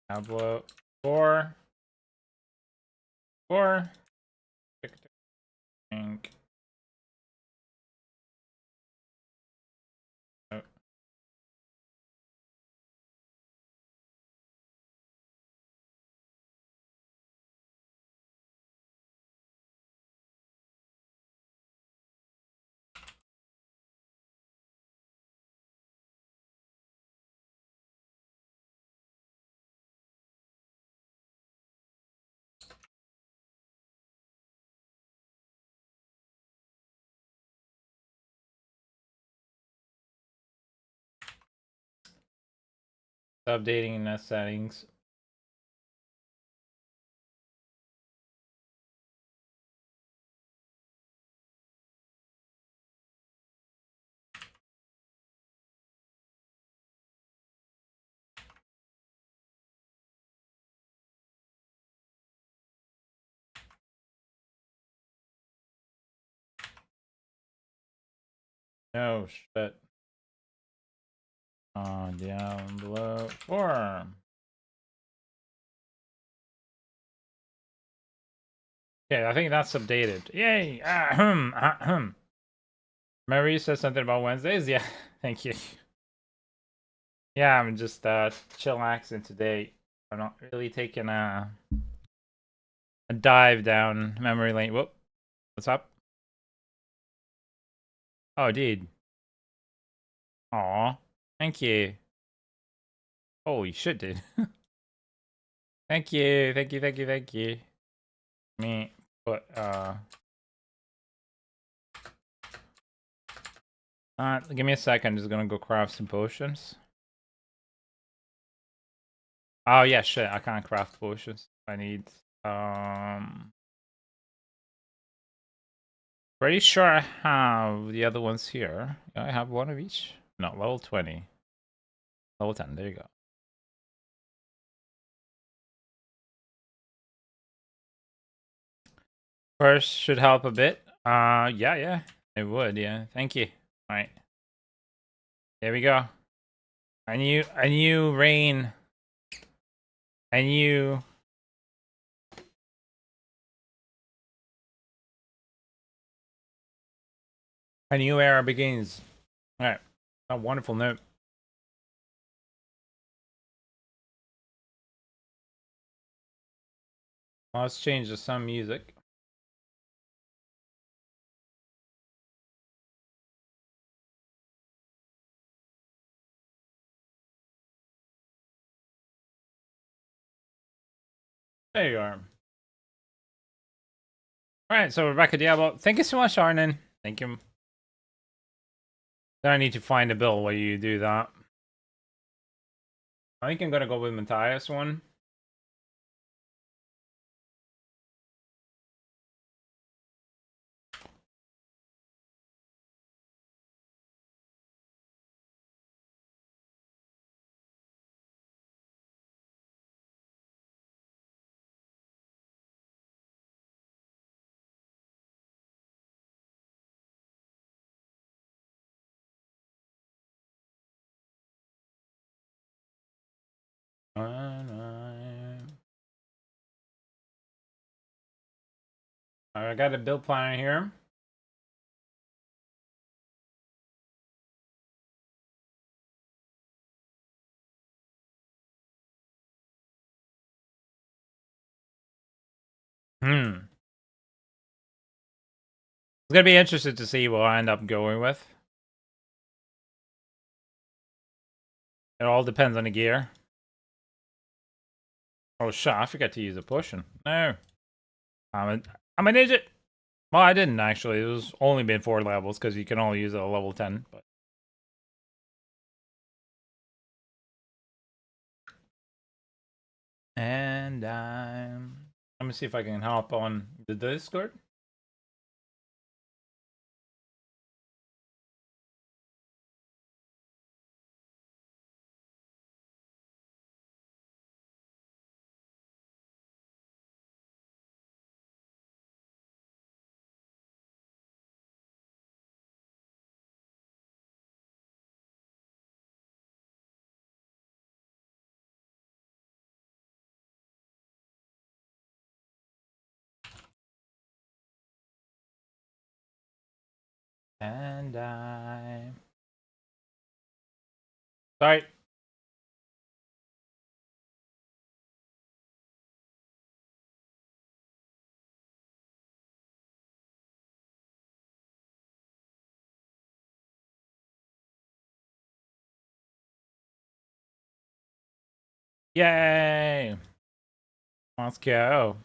Diablo 4. Ink. Oh. Updating in the settings. Oh shit. Down below 4. Okay, I think that's updated. Yay! Ahem, ahem. Mary said something about Wednesdays. Yeah, thank you. Yeah, I'm just chillaxing today. I'm not really taking a dive down memory lane. Whoop. What's up? Oh, dude. Aw. Thank you. Holy shit, dude. Thank you. Thank you. Thank you. Thank you. Me. But, give me a second. I'm just gonna go craft some potions. Oh, yeah, shit. I can't craft potions. I need, pretty sure I have the other ones here. I have one of each. No, level 20. Level 10. There you go. First should help a bit. Yeah, it would, yeah. Thank you. All right. There we go. I knew rain. I knew. A new era begins. All right. A wonderful note. Well, let's change to some music. There you are. All right, so Rebecca Diablo, thank you so much, Arnon. Thank you. Then I need to find a bill while you do that. I think I'm gonna go with Matthias one. I got a bill planner here. It's gonna be interesting to see what I end up going with. It all depends on the gear. Oh shit, I forgot to use a potion. No. I'm an idiot. Well, I didn't actually. It was only been 4 levels because you can only use it at level 10. But and let me see if I can hop on the Discord. And sorry. Yay! Let's go.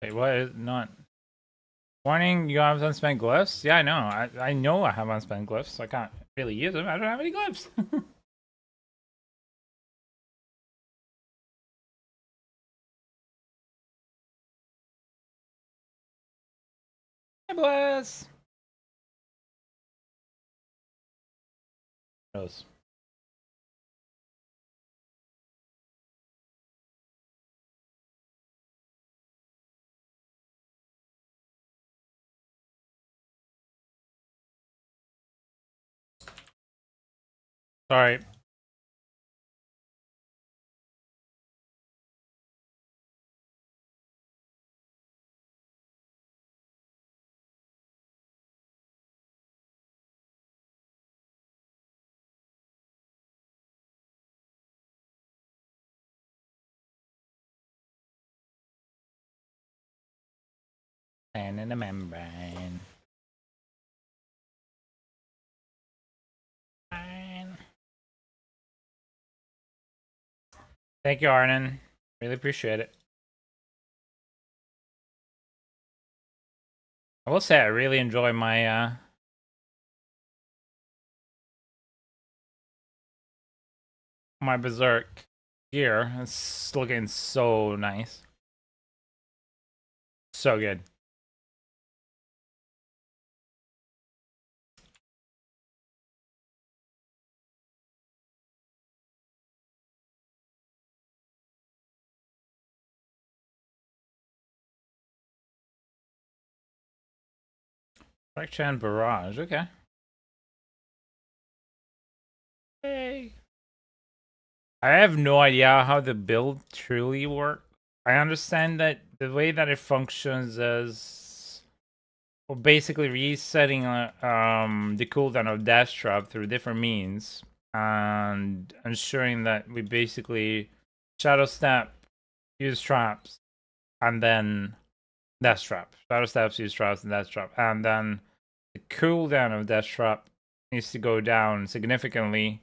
Wait, what is not? Warning, you have unspent glyphs? Yeah, I know. I know I have unspent glyphs, so I can't really use them. I don't have any glyphs. Hey, bless. Knows. Sorry. And in the membrane. Fine. Thank you, Arnon. Really appreciate it. I will say I really enjoy my my Berserk gear. It's looking so nice. So good. Fraction barrage, okay. Hey. I have no idea how the build truly works. I understand that the way that it functions is basically resetting the cooldown of dash trap through different means and ensuring that we basically shadow step, use traps, and then dash trap. Shadow steps, use traps, and dash trap. And then the cooldown of dash trap needs to go down significantly.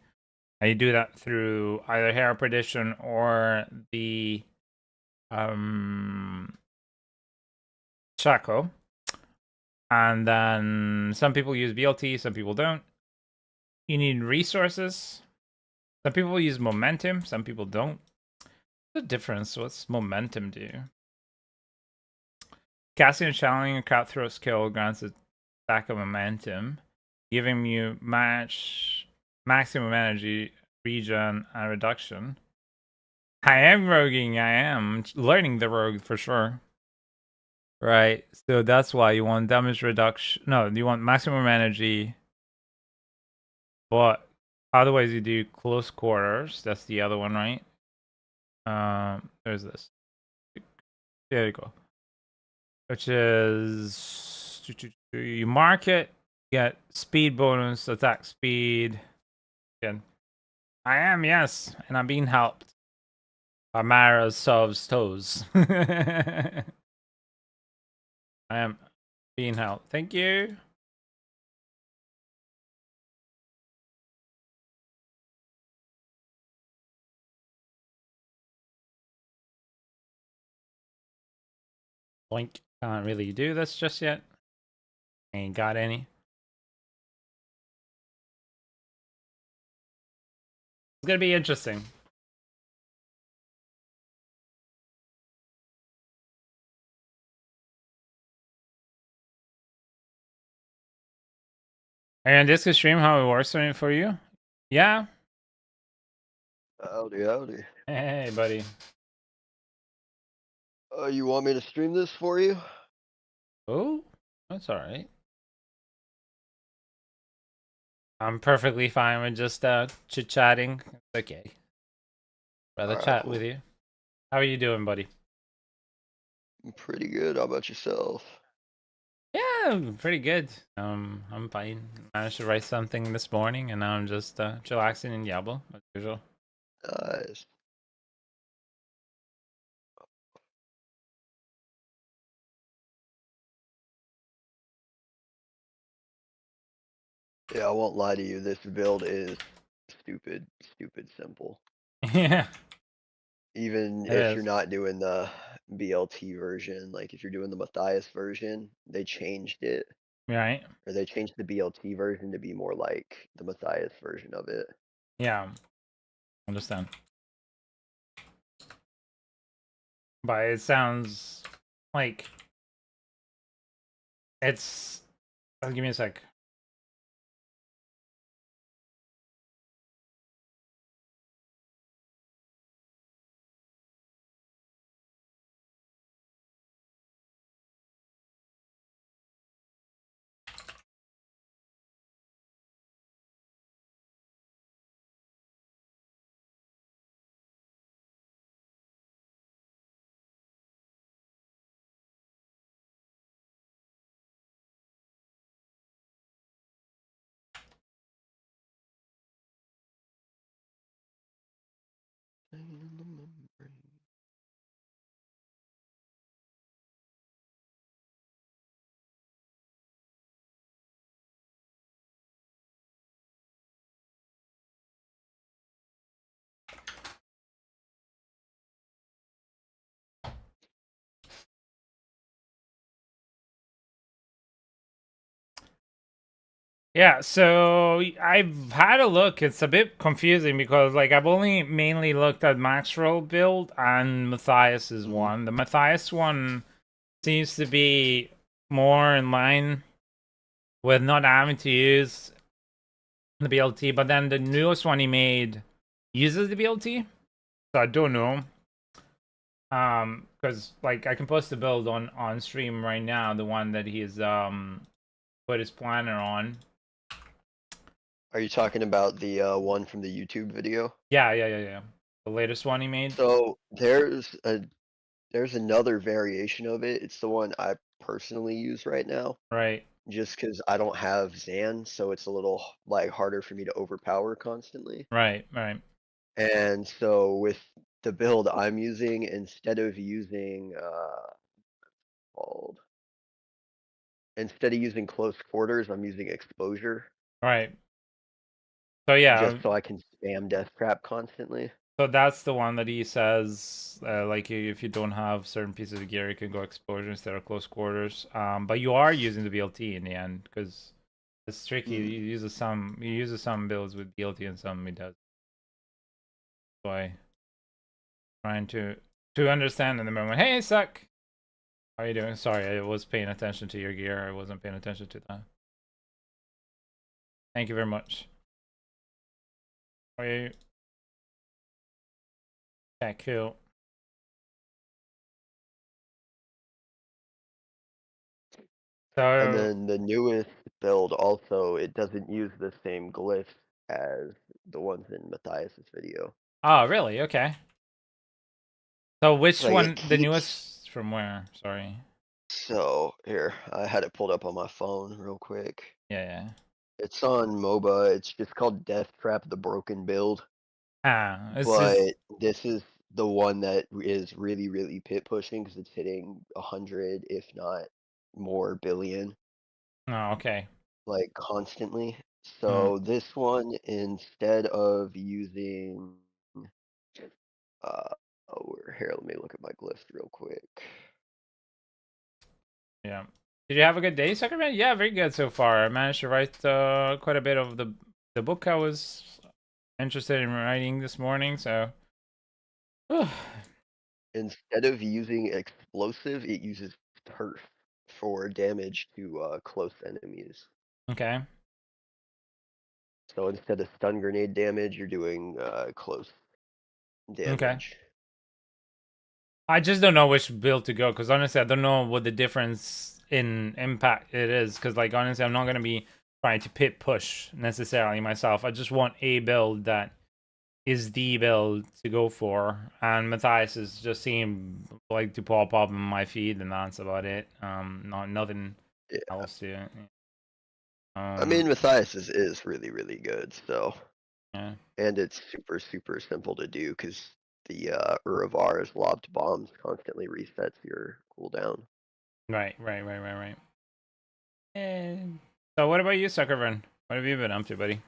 And you do that through either hair perdition or the shackle. And then some people use BLT, some people don't. You need resources. Some people use momentum, some people don't. What's the difference? What's momentum do? Casting and channeling a cutthroat skill grants a stack of momentum, giving you maximum energy, regen, and reduction. I am roguing, I am learning the rogue for sure. Right, so that's why you want damage reduction. No, you want maximum energy. But otherwise you do close quarters. That's the other one, right? There's this. There you go. Which is you mark it, get speed bonus, attack speed. Again, I am, yes, and I'm being helped by Mara's Sov's toes. I am being helped. Thank you. Blink. Can't really do this just yet. Ain't got any. It's gonna be interesting. And this can stream how it works for you? Yeah. Howdy, howdy. Hey, buddy. You want me to stream this for you? Oh, that's all right. I'm perfectly fine with just chit-chatting. It's okay. Rather Alright, chat cool. with you. How are you doing, buddy? I'm pretty good. How about yourself? Yeah, pretty good. I'm fine. Managed to write something this morning, and now I'm just chillaxing in Diablo as usual. Nice. Yeah, I won't lie to you. This build is stupid simple. Yeah, Even it if you're is. not doing the BLT version, like if you're doing the Matthias version, they changed it. Right. Or they changed the BLT version to be more like the Matthias version of it. Yeah, understand. But it sounds like it's. Give me a sec. Yeah, so I've had a look. It's a bit confusing because like I've only mainly looked at Maxwell build and Matthias's one. The Matthias one seems to be more in line with not having to use the BLT, but then the newest one he made uses the BLT. So I don't know. Because like I can post the build on stream right now, the one that he's put his planner on. Are you talking about the one from the YouTube video? Yeah. The latest one he made. So there's another variation of it. It's the one I personally use right now, Right, just because I don't have Zan, so it's a little like harder for me to overpower constantly. right. And so with the build I'm using, called instead of using close quarters, I'm using exposure Right. So yeah, just so I can spam death trap constantly. so that's the one that he says, like if you don't have certain pieces of gear, you can go exposure instead of close quarters. But you are using the BLT in the end because it's tricky. Mm. He uses some builds with BLT and some he does. Why trying to understand in the moment. Hey, Suck, how are you doing? Sorry, I was paying attention to your gear. I wasn't paying attention to that. Thank you very much. How are you? Okay, cool. And So, then the newest build also, it doesn't use the same glyphs as the ones in Matthias's video. oh, really? Okay. So which Like it one, the keeps, newest from where? Sorry. so here, I had it pulled up on my phone real quick. Yeah. It's on MOBA. It's just called Death Trap the Broken Build, It's just, but this is the one that is really, really pit pushing because it's hitting 100, if not more billion, oh, okay. like constantly. Hmm. So this one, instead of using here, let me look at my glyphs real quick. Yeah. Did you have a good day, Suckerman? Yeah, very good so far. I managed to write quite a bit of the book I was interested in writing this morning, so. Instead of using explosive, it uses turf for damage to close enemies. Okay. So instead of stun grenade damage, you're doing close Okay. damage. I just don't know which build to go because honestly, I don't know what the difference in impact it is. Because like honestly, I'm not gonna be trying to pit push necessarily myself. I just want a build that is the build to go for. And Matthias is just seem like to pop up in my feed, and that's about it. Not nothing Yeah. else to it. I mean, Matthias is really, really good. So, Yeah. and it's super, super simple to do because the Uravar's lobbed bombs constantly resets your cooldown. Right. And so, what about you, Suckerman? What have you been up to, buddy?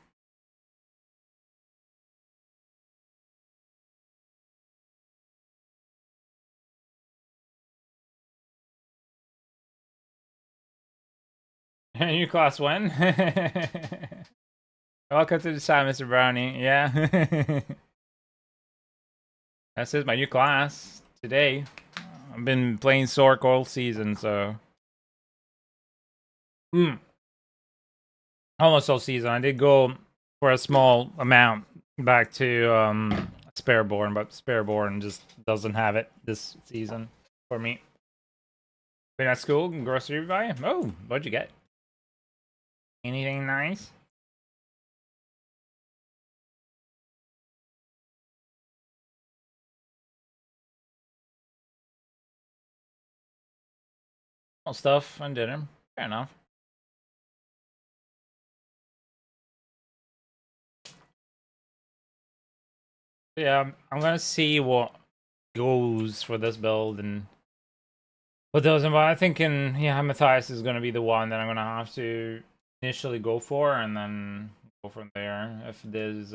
New class when? Welcome to the side, Mr. Brownie. Yeah. This is my new class today. I've been playing Sork all season, so. Almost all season. I did go for a small amount back to Spareborn, but Spareborn just doesn't have it this season for me. Been at school, grocery buy? Oh, what'd you get? Anything nice? Well, stuff and dinner. Fair enough. Yeah, I'm gonna see what goes for this build and what doesn't. But I'm thinking, yeah, Matthias is gonna be the one that I'm gonna have to initially go for, and then go from there. If there's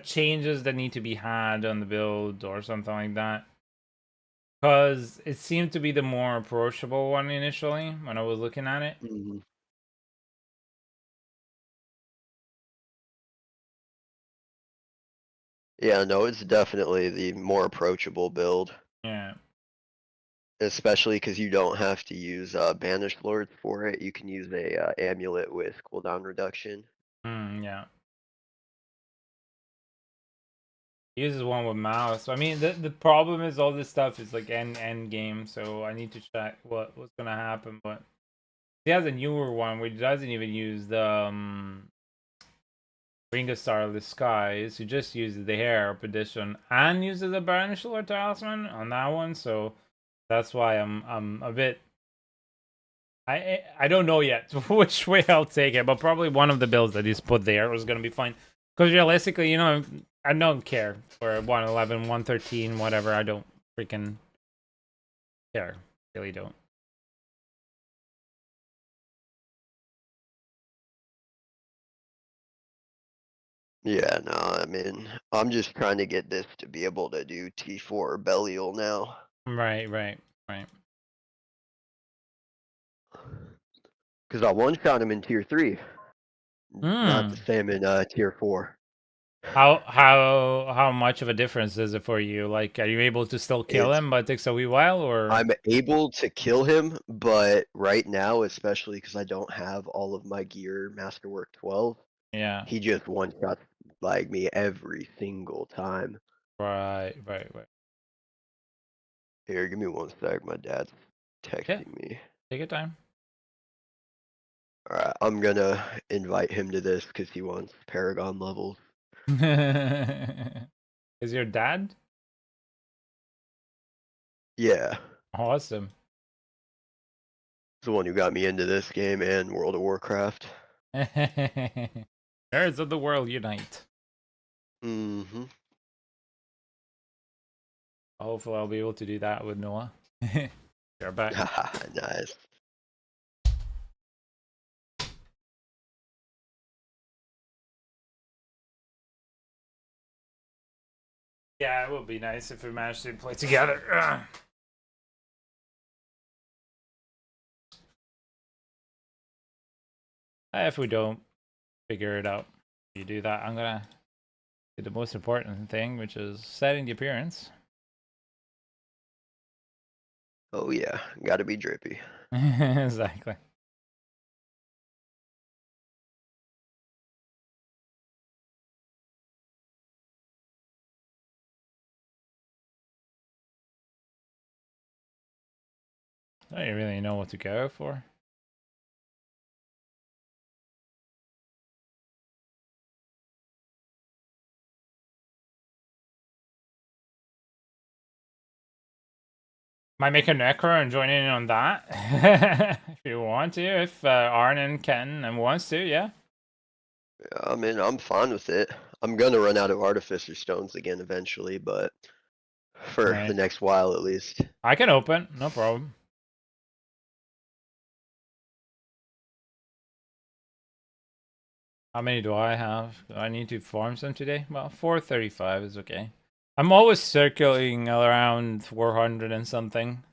changes that need to be had on the build or something like that, because it seemed to be the more approachable one initially when I was looking at it. Hmm. Yeah, no, it's definitely the more approachable build, Yeah. especially because you don't have to use Banished Lords for it. You can use a amulet with cooldown reduction. Yeah. He uses one with mouse. I mean, the problem is all this stuff is like end game, so I need to check what's gonna happen. But He has a newer one which doesn't even use the Ring of Starless Skies. He just uses the hair edition and uses the Banished Lord Talisman on that one. So that's why I'm a bit. I don't know yet which way I'll take it, but probably one of the builds that he's put there was gonna be fine. Because realistically, you know, I don't care for 111, 113, whatever. I don't freaking care. Really don't. Yeah, no, I mean, I'm just trying to get this to be able to do T4 Belial now. Right, right, right. Because I one-shot him in Tier 3. Not the Hmm. same in Tier 4. How much of a difference is it for you? Like, are you able to still kill It's him, but it takes a wee while, or I'm able to kill him, but right now, especially because I don't have all of my gear Masterwork 12, yeah, he just one-shots like me every single time. right, right, right. Here, give me one sec. My dad's Yeah, texting me. take your time. Alright, I'm gonna invite him to this because he wants Paragon levels. Is your dad Yeah, awesome? he's the one who got me into this game and World of Warcraft. Nerds of the world unite. Mm-hmm. Hopefully, I'll be able to do that with Noah. You're back. Nice. Yeah, it would be nice if we managed to play together. If we don't figure it out, you do that. I'm gonna do the most important thing, which is setting the appearance. Oh yeah, gotta be drippy. Exactly. I don't really know what to go for. Might make a necro and join in on that if you want to. If Arnon can and wants to, yeah. I mean, I'm fine with it. I'm gonna run out of Artificer Stones again eventually, but for the Right. next while at least. I can open, no problem. How many do I have? Do I need to farm some today? Well, 435 is okay. I'm always circling around 400 and something.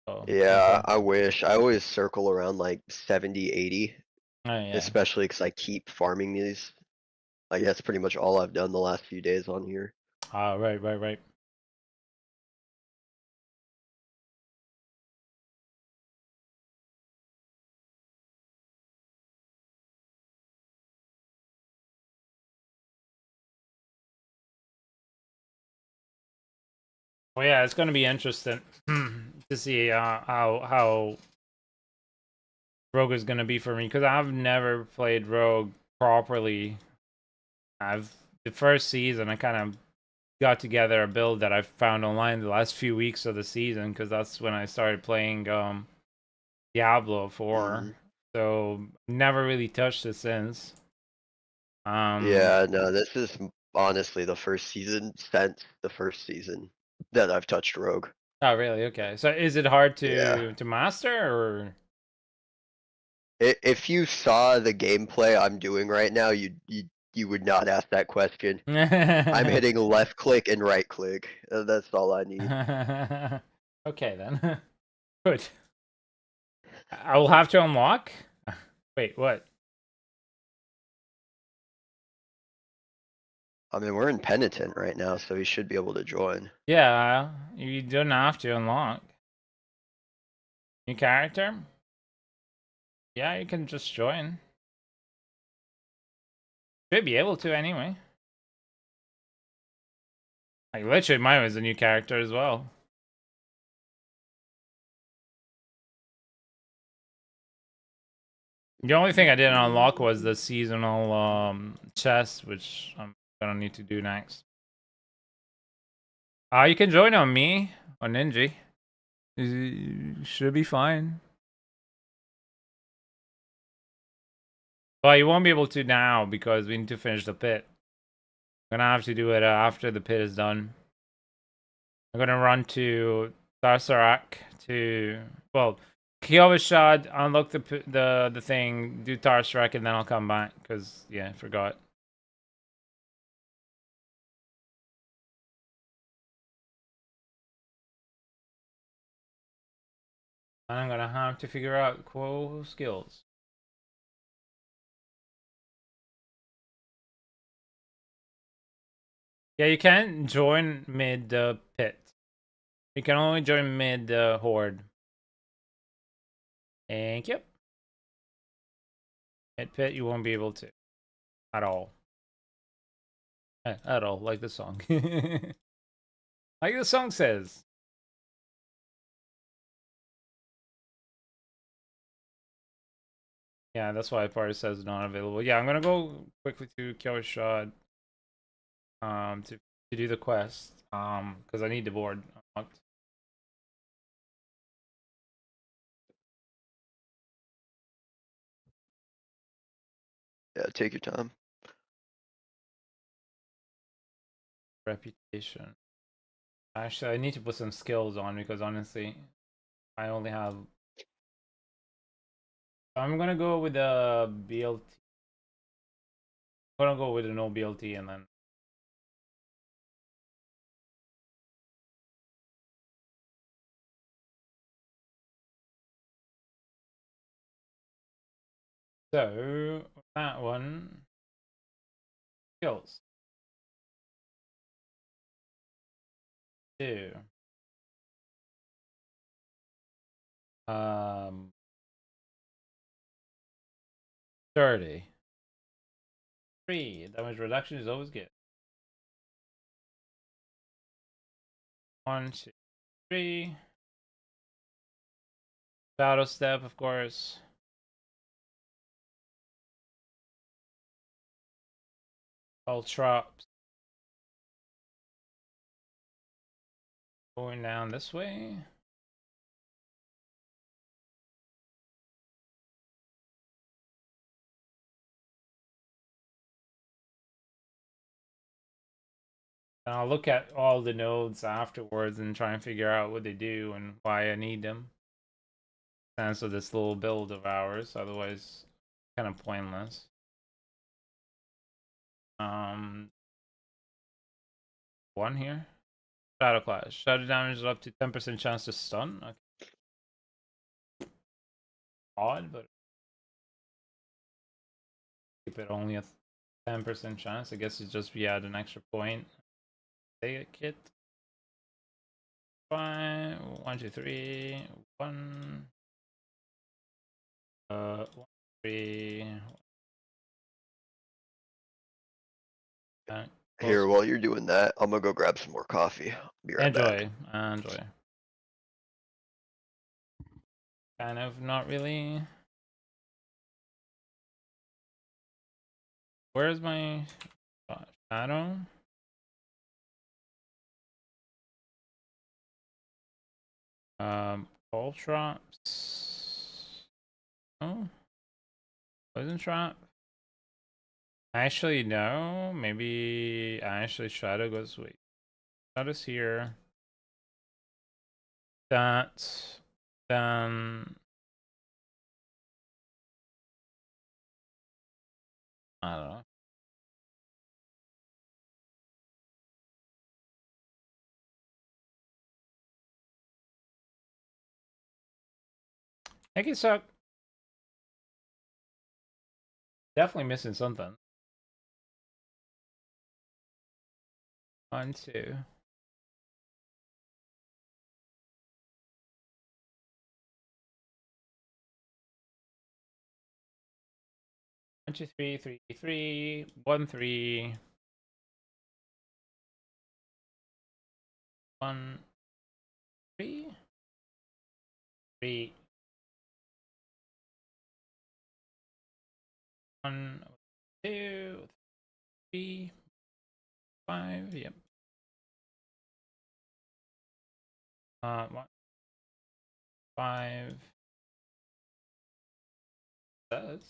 So same Yeah, thing. I wish. I always circle around like 70, 80, Oh yeah. especially because I keep farming these. Like that's pretty much all I've done the last few days on here. Right, right, right. Well, yeah, it's gonna be interesting to see how Rogue is gonna be for me because I've never played Rogue properly. I've the first season I kind of got together a build that I found online the last few weeks of the season because that's when I started playing Diablo 4. Hmm. So never really touched it since. Um, Yeah, no, this is honestly the first season since the first season that I've touched Rogue. oh really? Okay. So is it hard Yeah. to master or? If you saw the gameplay I'm doing right now, you would not ask that question. I'm hitting left click and right click. That's all I need. Okay then. Good. I will have to unlock. Wait, what? I mean, we're in Penitent right now, so he should be able to join. Yeah, you don't have to unlock. New character? Yeah, you can just join. Should be able to anyway. Like literally mine was a new character as well. The only thing I didn't unlock was the seasonal chest, which I'm gonna need to do next. You can join on me on Ninja. Should be fine. Well, you won't be able to now because we need to finish the pit. I'm gonna have to do it after the pit is done. I'm gonna run to Tarsarak to kill a shot, unlock the thing, do Tarsarak, and then I'll come back because I forgot. And I'm gonna have to figure out cool skills. Yeah, you can't join mid pit. You can only join mid horde. Thank you. Mid pit, you won't be able to at all. At all, like the song. Like the song says. Yeah, that's why party says not available. Yeah, I'm gonna go quickly to kill a shot. To do the quest. Because I need the board unlocked. Yeah, take your time. Reputation. Actually, I need to put some skills on because honestly, I only have. I'm gonna go with the BLT. I'm gonna go with a no BLT and then. So that one skills. 2. 30. 3. Damage reduction is always good. 1, 2, 3. Shadow step, of course. Ultra. Going down this way. And I'll look at all the nodes afterwards and try and figure out what they do and why I need them. Sense of this little build of ours, otherwise kind of pointless. One here. Shadow Clash. Shadow damage is up to 10% chance to stun. Okay. Odd, but keep it only a 10% chance. I guess it's just we add an extra point. Take a kit. 5, 1, 2, 3, 1. 1, 3. Here, while you're doing that, I'm gonna go grab some more coffee. Be right back. Enjoy. Kind of not really. Where's my shadow? Cold traps. Oh, poison trap. Actually, no. Maybe actually shadow goes. Wait, shadow's here. That. Then I don't know. Make it suck. Definitely missing something. 1, 2. 1, 2, 3, 3, 3. 1, 3. 1, 3. 3. 1, 2, 3, 5. Yep. 1, 5. Says.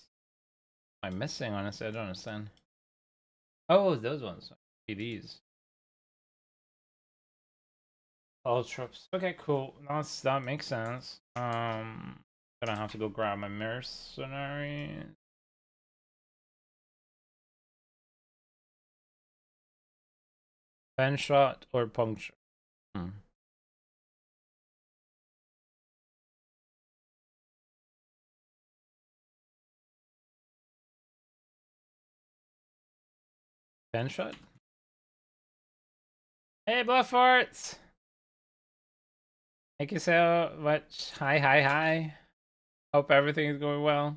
Am I missing? Honestly, I don't understand. Oh, those ones. These. All troops. Okay, cool. That makes sense. Gonna have to go grab my mercenary. Pen shot or puncture. Pen shot. Hey, Bluffforts! Thank you so much. Hi. Hope everything is going well.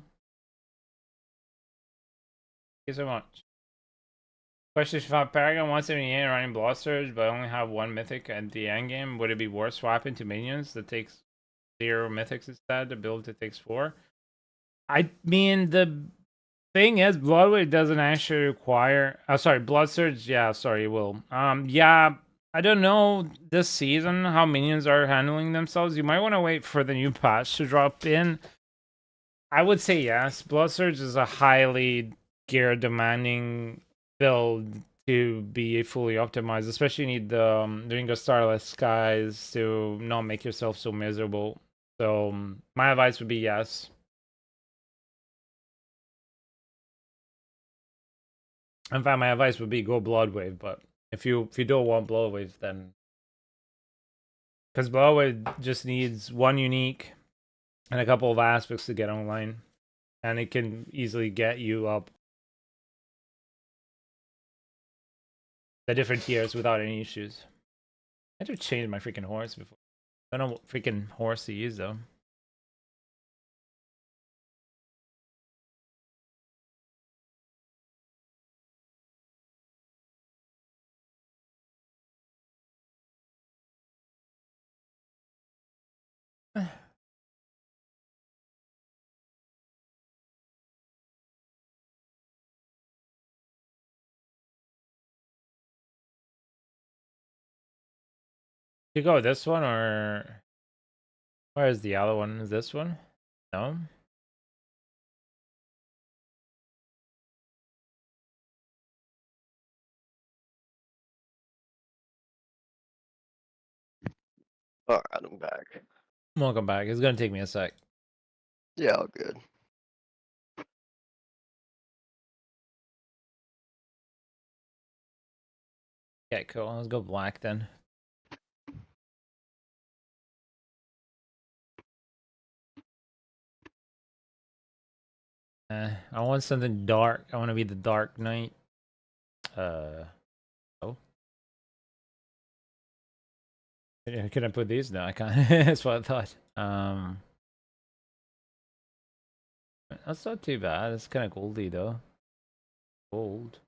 Thank you so much. Question: if Paragon 178 running Blood Surge, but only have 1 mythic at the end game, would it be worth swapping to minions that takes 0 mythics instead? The build that takes 4. I mean, the thing is, Bloodwave doesn't actually require. Oh, sorry, Blood Surge. Yeah, sorry, it will. Yeah, I don't know this season how minions are handling themselves. You might want to wait for the new patch to drop in. I would say yes. Blood Surge is a highly gear demanding build to be fully optimized. Especially you need the Ring of Starless Skies to not make yourself so miserable. So my advice would be yes. In fact, my advice would be go Bloodwave, but if you don't want Bloodwave, then because Bloodwave just needs 1 unique and a couple of aspects to get online, and it can easily get you up the different tiers without any issues. I had to change my freaking horse before. I don't know what freaking horse to use though. You go with this one, or where is the other one? Is this one? No. Alright, I'm back. Welcome back. It's gonna take me a sec. Yeah, all good. Okay, cool. Let's go black then. I want something dark. I want to be the Dark Knight. Oh. Can I put these? No, I can't. That's what I thought. That's not too bad. It's kind of goldy though. Gold.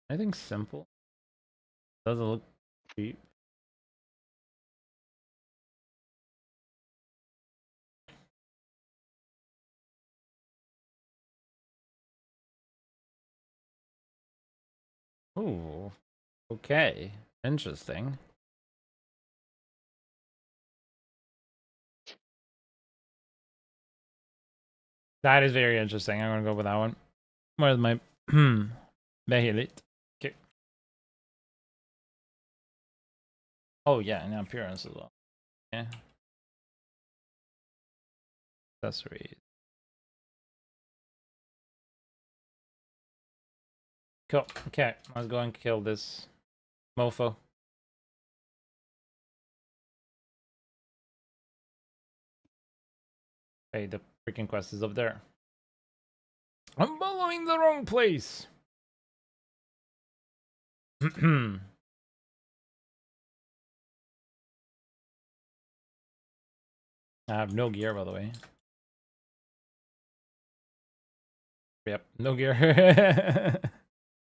I think simple. Doesn't look cheap. Ooh. Okay. Interesting. That is very interesting. I'm gonna go with that one. Where's my Behilit? Okay. Oh yeah, and appearance as well. Yeah. Accessories. Cool. Okay, let's go and kill this mofo. Hey, the freaking quest is up there. I'm following the wrong place. I have no gear, by the way. Yep, no gear.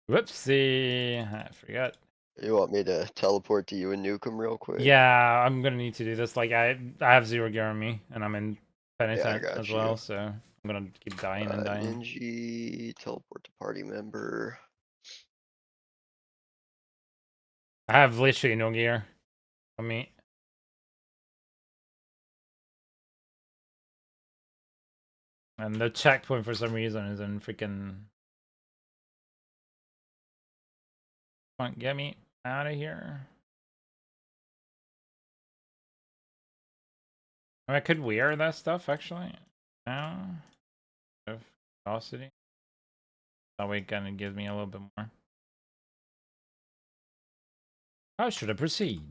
Whoopsie. I forgot. You want me to teleport to you and nuke him real quick? Yeah, I'm gonna need to do this. Like, I have 0 gear on me, and I'm in penitent got as you. well, so I'm gonna keep dying and dying. Ninja, teleport to party member. I have literally no gear on me. And the checkpoint for some reason is in freaking... Come on, get me out of here. I mean, I could wear that stuff actually. Now, of curiosity. That way, it kind of gives me a little bit more. How should I proceed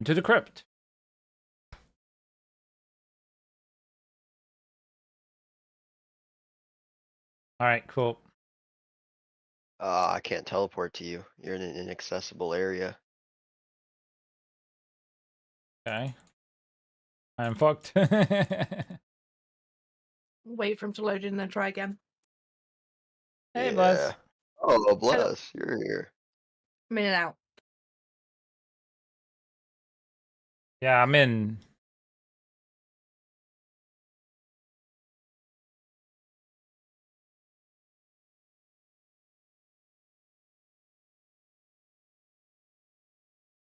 into the crypt? All right, cool. I can't teleport to you. You're in an inaccessible area. Okay, I'm fucked. Wait for him to load in and then try again. Hey, Yeah. Buzz. Oh, bless. You're here. I'm in and out. Yeah, I'm in.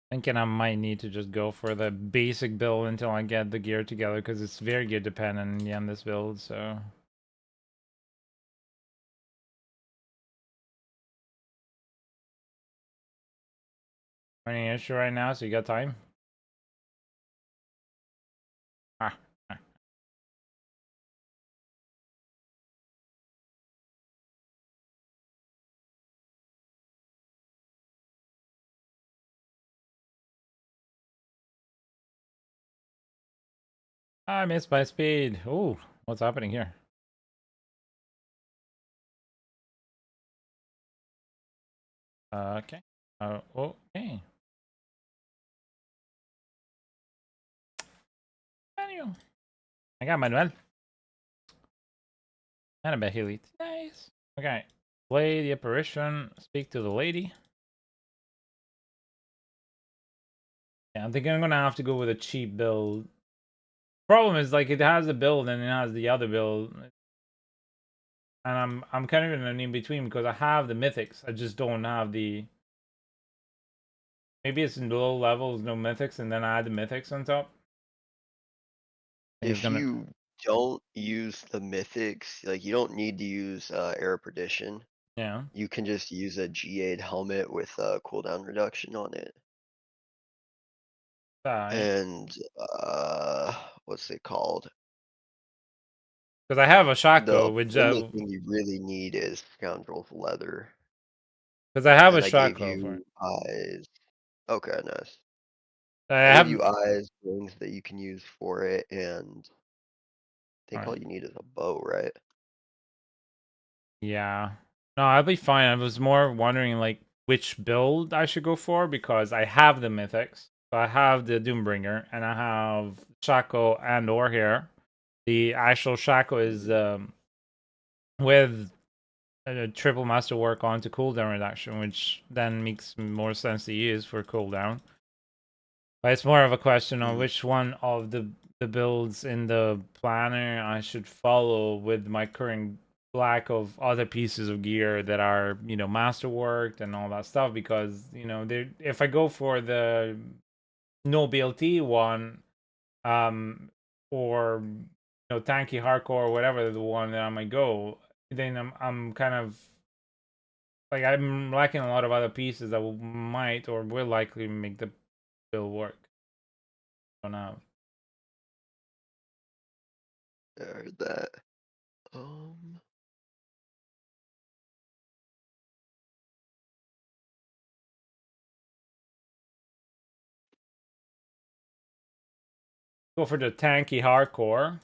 Thinking I might need to just go for the basic build until I get the gear together, because it's very gear dependent in the end, this build, so... Any issue right now, so you got time? Ah. I missed my speed. Oh, what's happening here? Okay. Okay. Manual. I got Manuel. And a bit elite. Nice. Okay. Play the apparition. Speak to the lady. Yeah, I think I'm gonna have to go with a cheap build. Problem is, like, it has the build and it has the other build. And I'm kind of in an in-between because I have the mythics. I just don't have the... Maybe it's in low levels, no mythics, and then I add the mythics on top. And it's If gonna... you don't use the mythics, like you don't need to use Air of Perdition. Yeah. You can just use a G8 helmet with cooldown reduction on it. And what's it called? Because I have a The Shaco, which... only thing you really need is Scoundrel's Leather. Because I have a And I gave Shaco for it. you eyes. Okay, nice. I I gave have... you eyes, wings that you can use for it, and I think all Alright. you need is a bow, right? Yeah. No, I'll be fine. I was more wondering, like, which build I should go for, because I have the mythics. So I have the Doombringer, and I have Shaco and or here. The actual Shaco is with a triple masterwork onto cooldown reduction, which then makes more sense to use for cooldown. But it's more of a question of which one of the builds in the planner I should follow with my current lack of other pieces of gear that are, you know, masterworked and all that stuff, because, you know, if I go for the no BLT one, or, you know, tanky hardcore or whatever the one that I might go, then I'm kind of like, I'm lacking a lot of other pieces that might or will likely make the build work. I don't know. I heard that. Go for the tanky hardcore.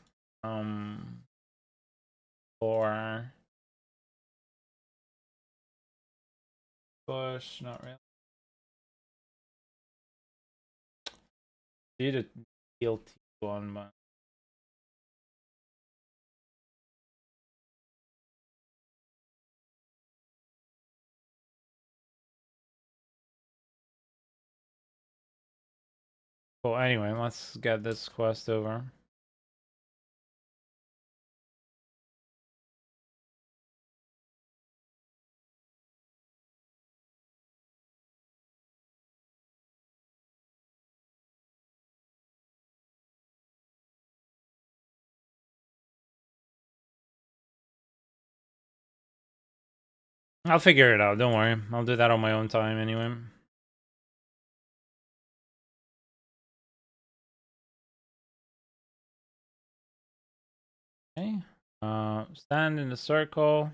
Or push, not really. Do the DLT one, but well, anyway, let's get this quest over. I'll figure it out. Don't worry. I'll do that on my own time anyway. Okay. Stand in the circle.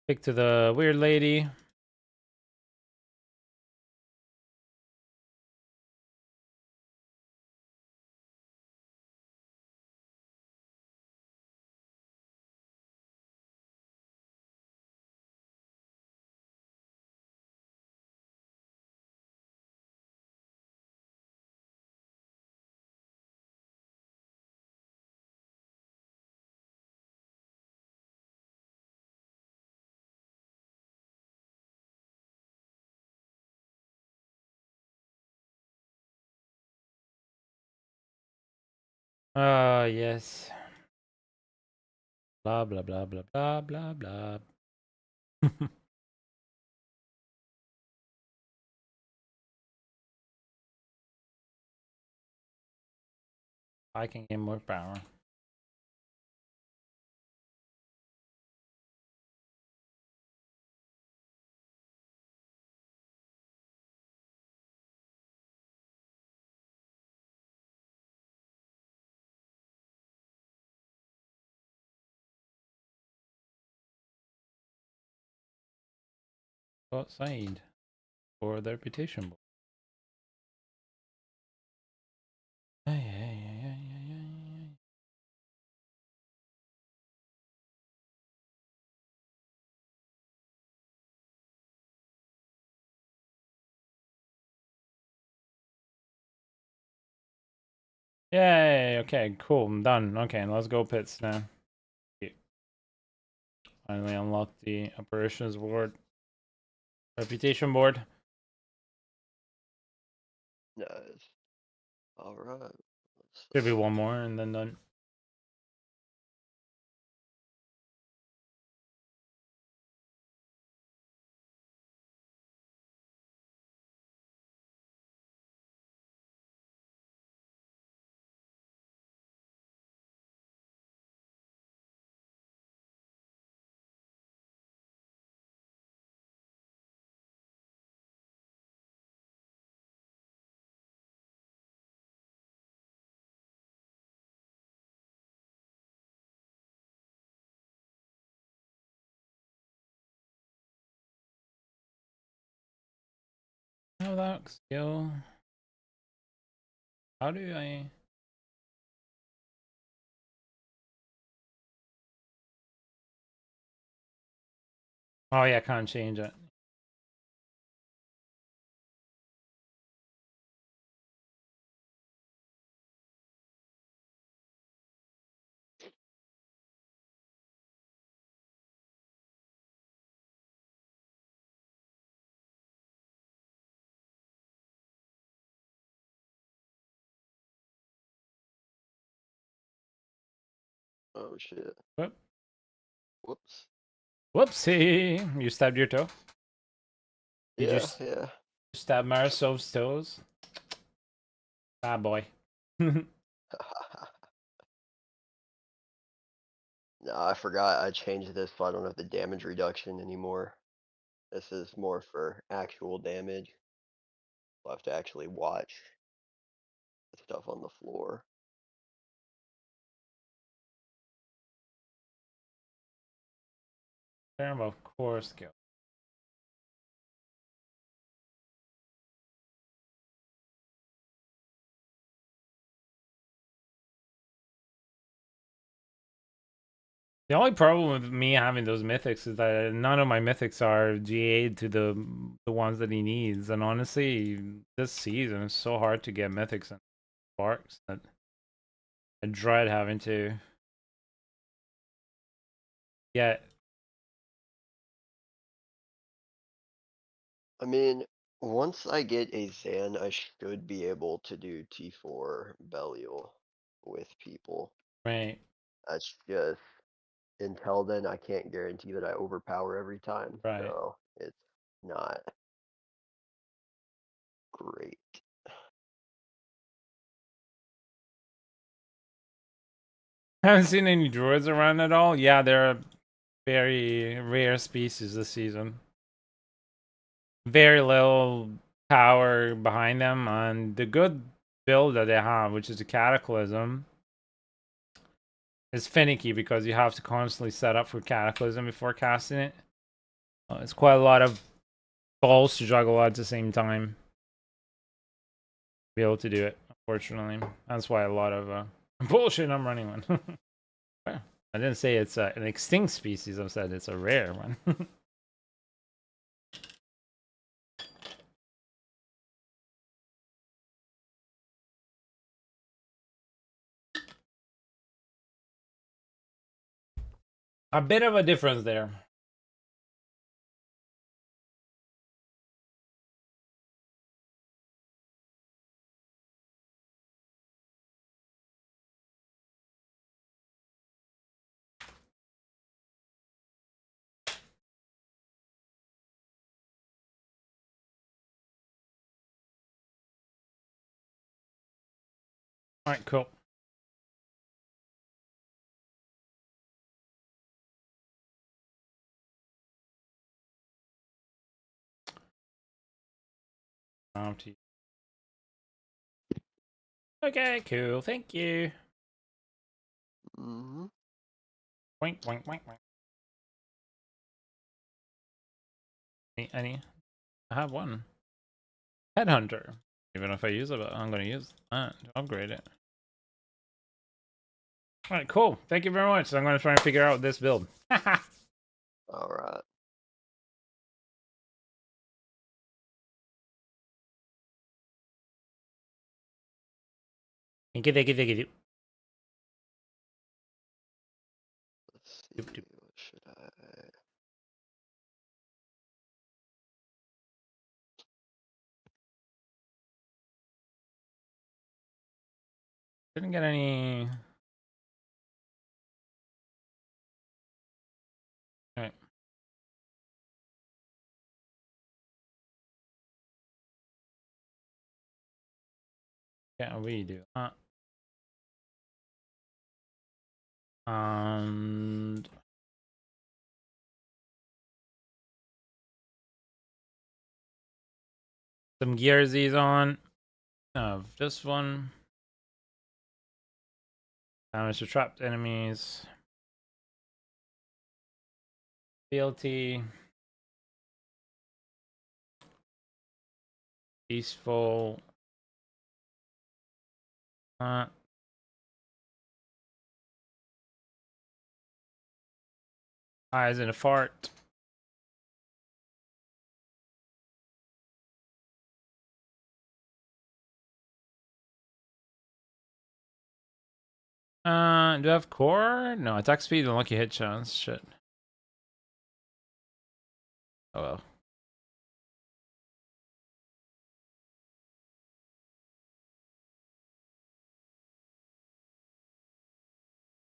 Speak to the weird lady. Yes. Blah blah blah blah blah blah blah. I can gain more power. Outside for the reputation. Yay! Okay, cool. I'm done. Okay, let's go pits now. Finally unlock the operations board. Reputation board. Nice. All right. Should be one more and then done. How that skill? How do I? Oh yeah, I can't change it. Oh shit. Whoop. Whoops. Whoopsie! You stabbed your toe. Did you Yeah. stab Marisov's toes? Ah, boy. No, I forgot I changed this so I don't have the damage reduction anymore. This is more for actual damage. I'll have to actually watch the stuff on the floor. Term of core skill. The only problem with me having those mythics is that none of my mythics are GA'd to the ones that he needs. And honestly, this season is so hard to get mythics and sparks that I dread having to get. I mean, once I get a Zan, I should be able to do T4 Belial with people. Right. That's just until then, I can't guarantee that I overpower every time. Right. So it's not great. Haven't seen any droids around at all. Yeah, they're a very rare species this season. Very little power behind them, and the good build that they have, which is a Cataclysm, is finicky because you have to constantly set up for Cataclysm before casting it. It's quite a lot of balls to juggle at the same time. Be able to do it, unfortunately. That's why a lot of bullshit I'm running one. I didn't say it's an extinct species, I said it's a rare one. A bit of a difference there. Alright, cool. Okay, cool. Thank you. Mm-hmm. Wink, wink, wink, wink. Any? I have one. Headhunter. Even if I use it, I'm going to use that to upgrade it. Alright, cool. Thank you very much. So I'm going to try and figure out this build. All right. Thank you, thank you, thank you. Let's see. What should I? Didn't get any. Alright. Yeah, we do that. And some gearsies on. This one. Damage to trapped enemies. BLT. Peaceful. Eyes in a fart. Do I have core? No, attack speed and lucky hit chance. Shit. Oh well.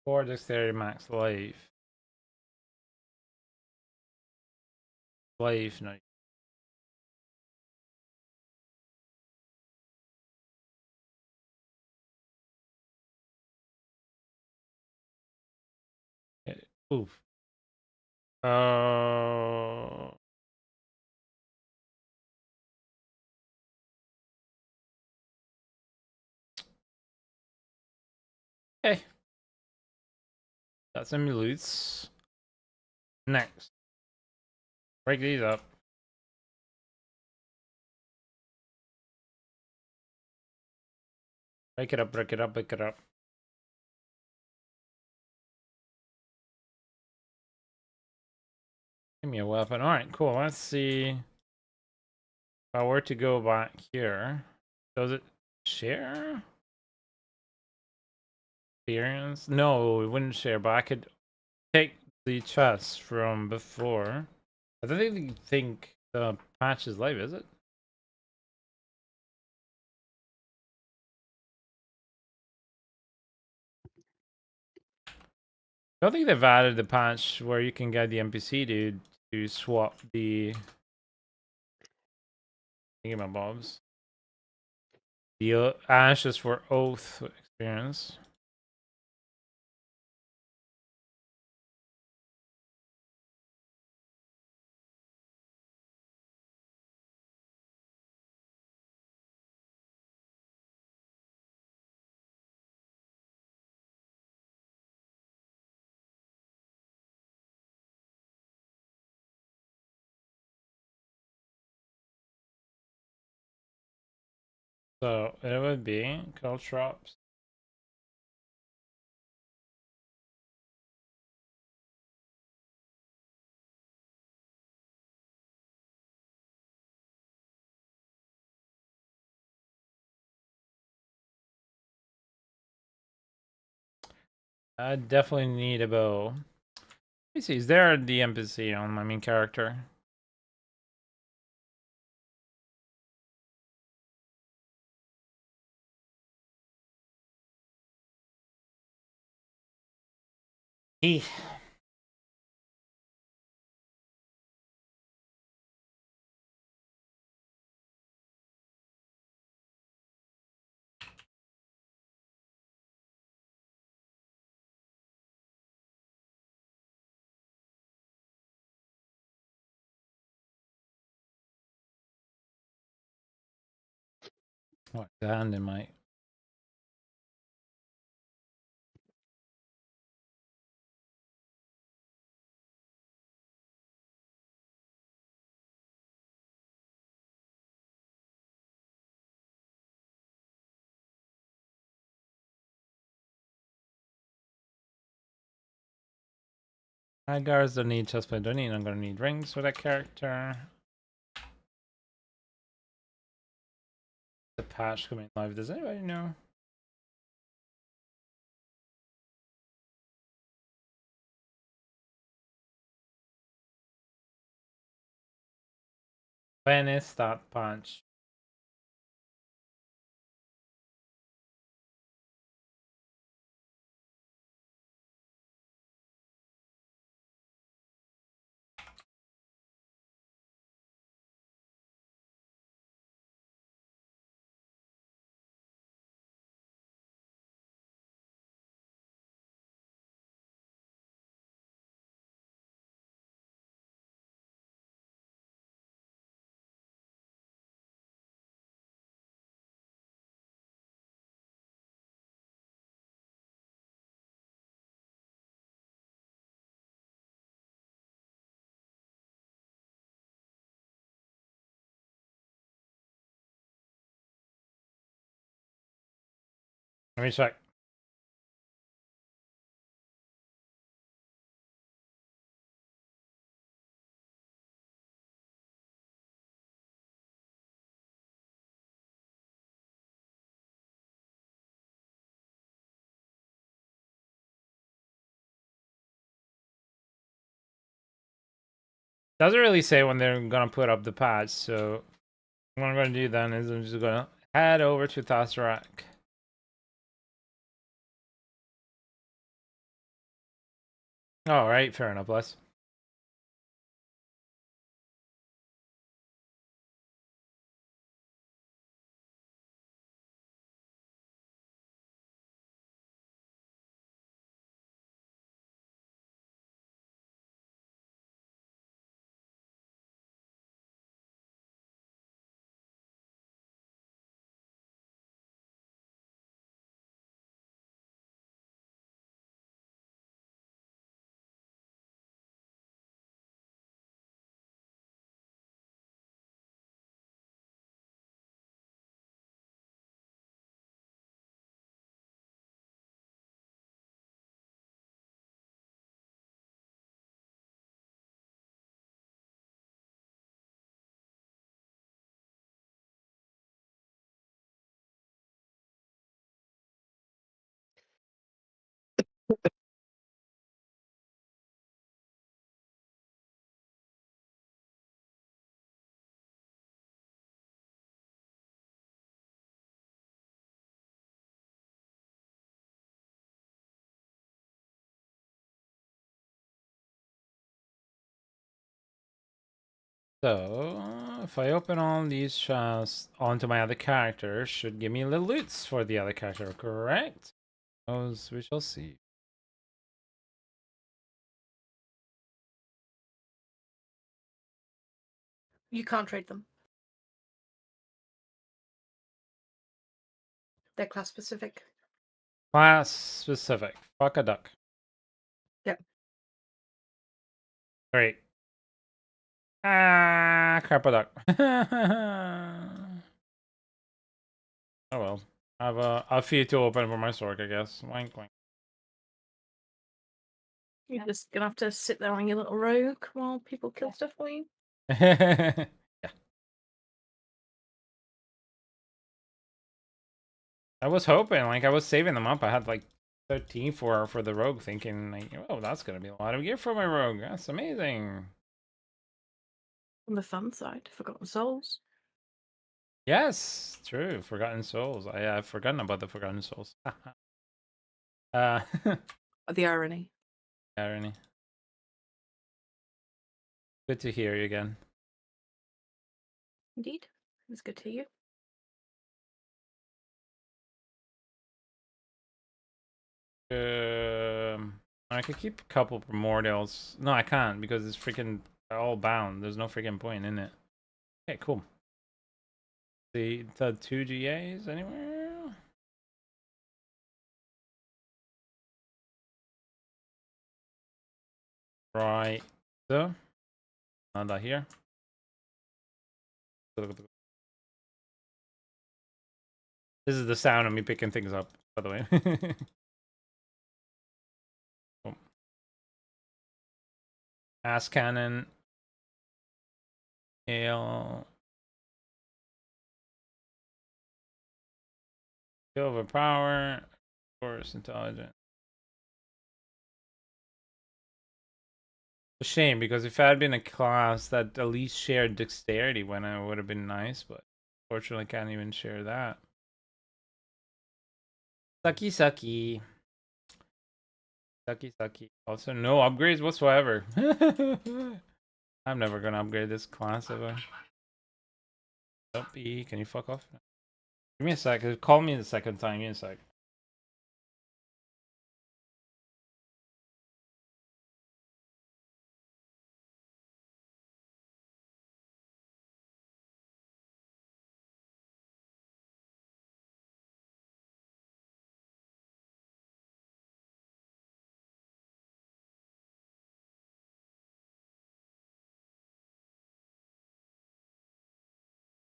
Core dexterity max life. Life, no. Oof. Uh, okay. Got some loots. Next. Break these up. Break it up, break it up, break it up. Give me a weapon. Alright, cool. Let's see. If I were to go back here, does it share? Experience? No, it wouldn't share, but I could take the chest from before. I don't even think the patch is live, is it? I don't think they've added the patch where you can get the NPC dude to swap the thingamabobs. The ashes for oath experience. So it would be caltrops. I definitely need a bow. Let me see, is there the NPC on my main character? He. What, the hand in my... Guards don't need chestplate, don't need. I'm gonna need rings for that character. The patch coming live. Does anybody know? When is that patch? Let me check. Doesn't really say when they're gonna put up the patch, so what I'm gonna do then is I'm just gonna head over to Thasarak. Alright, fair enough, Les. So, if I open all these chests onto my other character, should give me little loots for the other character, correct? Those we shall see. You can't trade them. They're class specific. Class specific. Fuck a duck. Yep. Great. Ah, crap a duck. Oh well. I have a few to open for my sword, I guess. Wink, wink. You're just gonna have to sit there on your little rogue while people kill stuff for you. Yeah. I was hoping, like, I was saving them up. I had like 13 for the rogue, thinking, like, oh, that's gonna be a lot of gear for my rogue. That's amazing. On the fun side, Forgotten Souls. Yes, true. Forgotten Souls. I've forgotten about the Forgotten Souls. The irony. Irony. Good to hear you again. Indeed. It's good to hear you. I could keep a couple primordials. No, I can't because it's freaking all bound. There's no freaking point in it. Okay, cool. The 2 GAs anywhere? Right. So, nada here. This is the sound of me picking things up, by the way. Cool. Ass cannon. Hail. Overpower. Of course, intelligent. A shame, because if I had been a class that at least shared dexterity when I would have been nice, but fortunately can't even share that. Sucky, sucky. Sucky, sucky. Also, no upgrades whatsoever. I'm never gonna upgrade this class ever. Nope, E, can you fuck off? Give me a sec. Call me the second time. Give me a sec.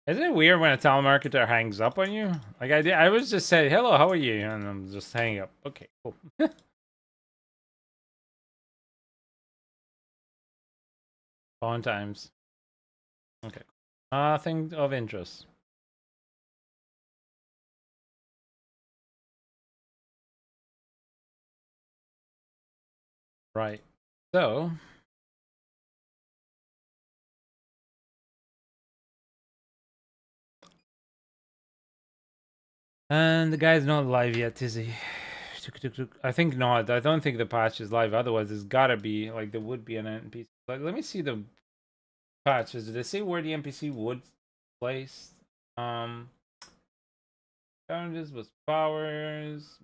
Isn't it weird when a telemarketer hangs up on you? Like I was just saying, hello, how are you? And I'm just hanging up. Okay, cool. Phone times. Okay. Nothing of interest. Right. So. And the guy's not live yet, is he? I think not. I don't think the patch is live. Otherwise, it's gotta be like there would be an NPC. Like, let me see the patches. Did they say where the NPC would place? Challenges was powers.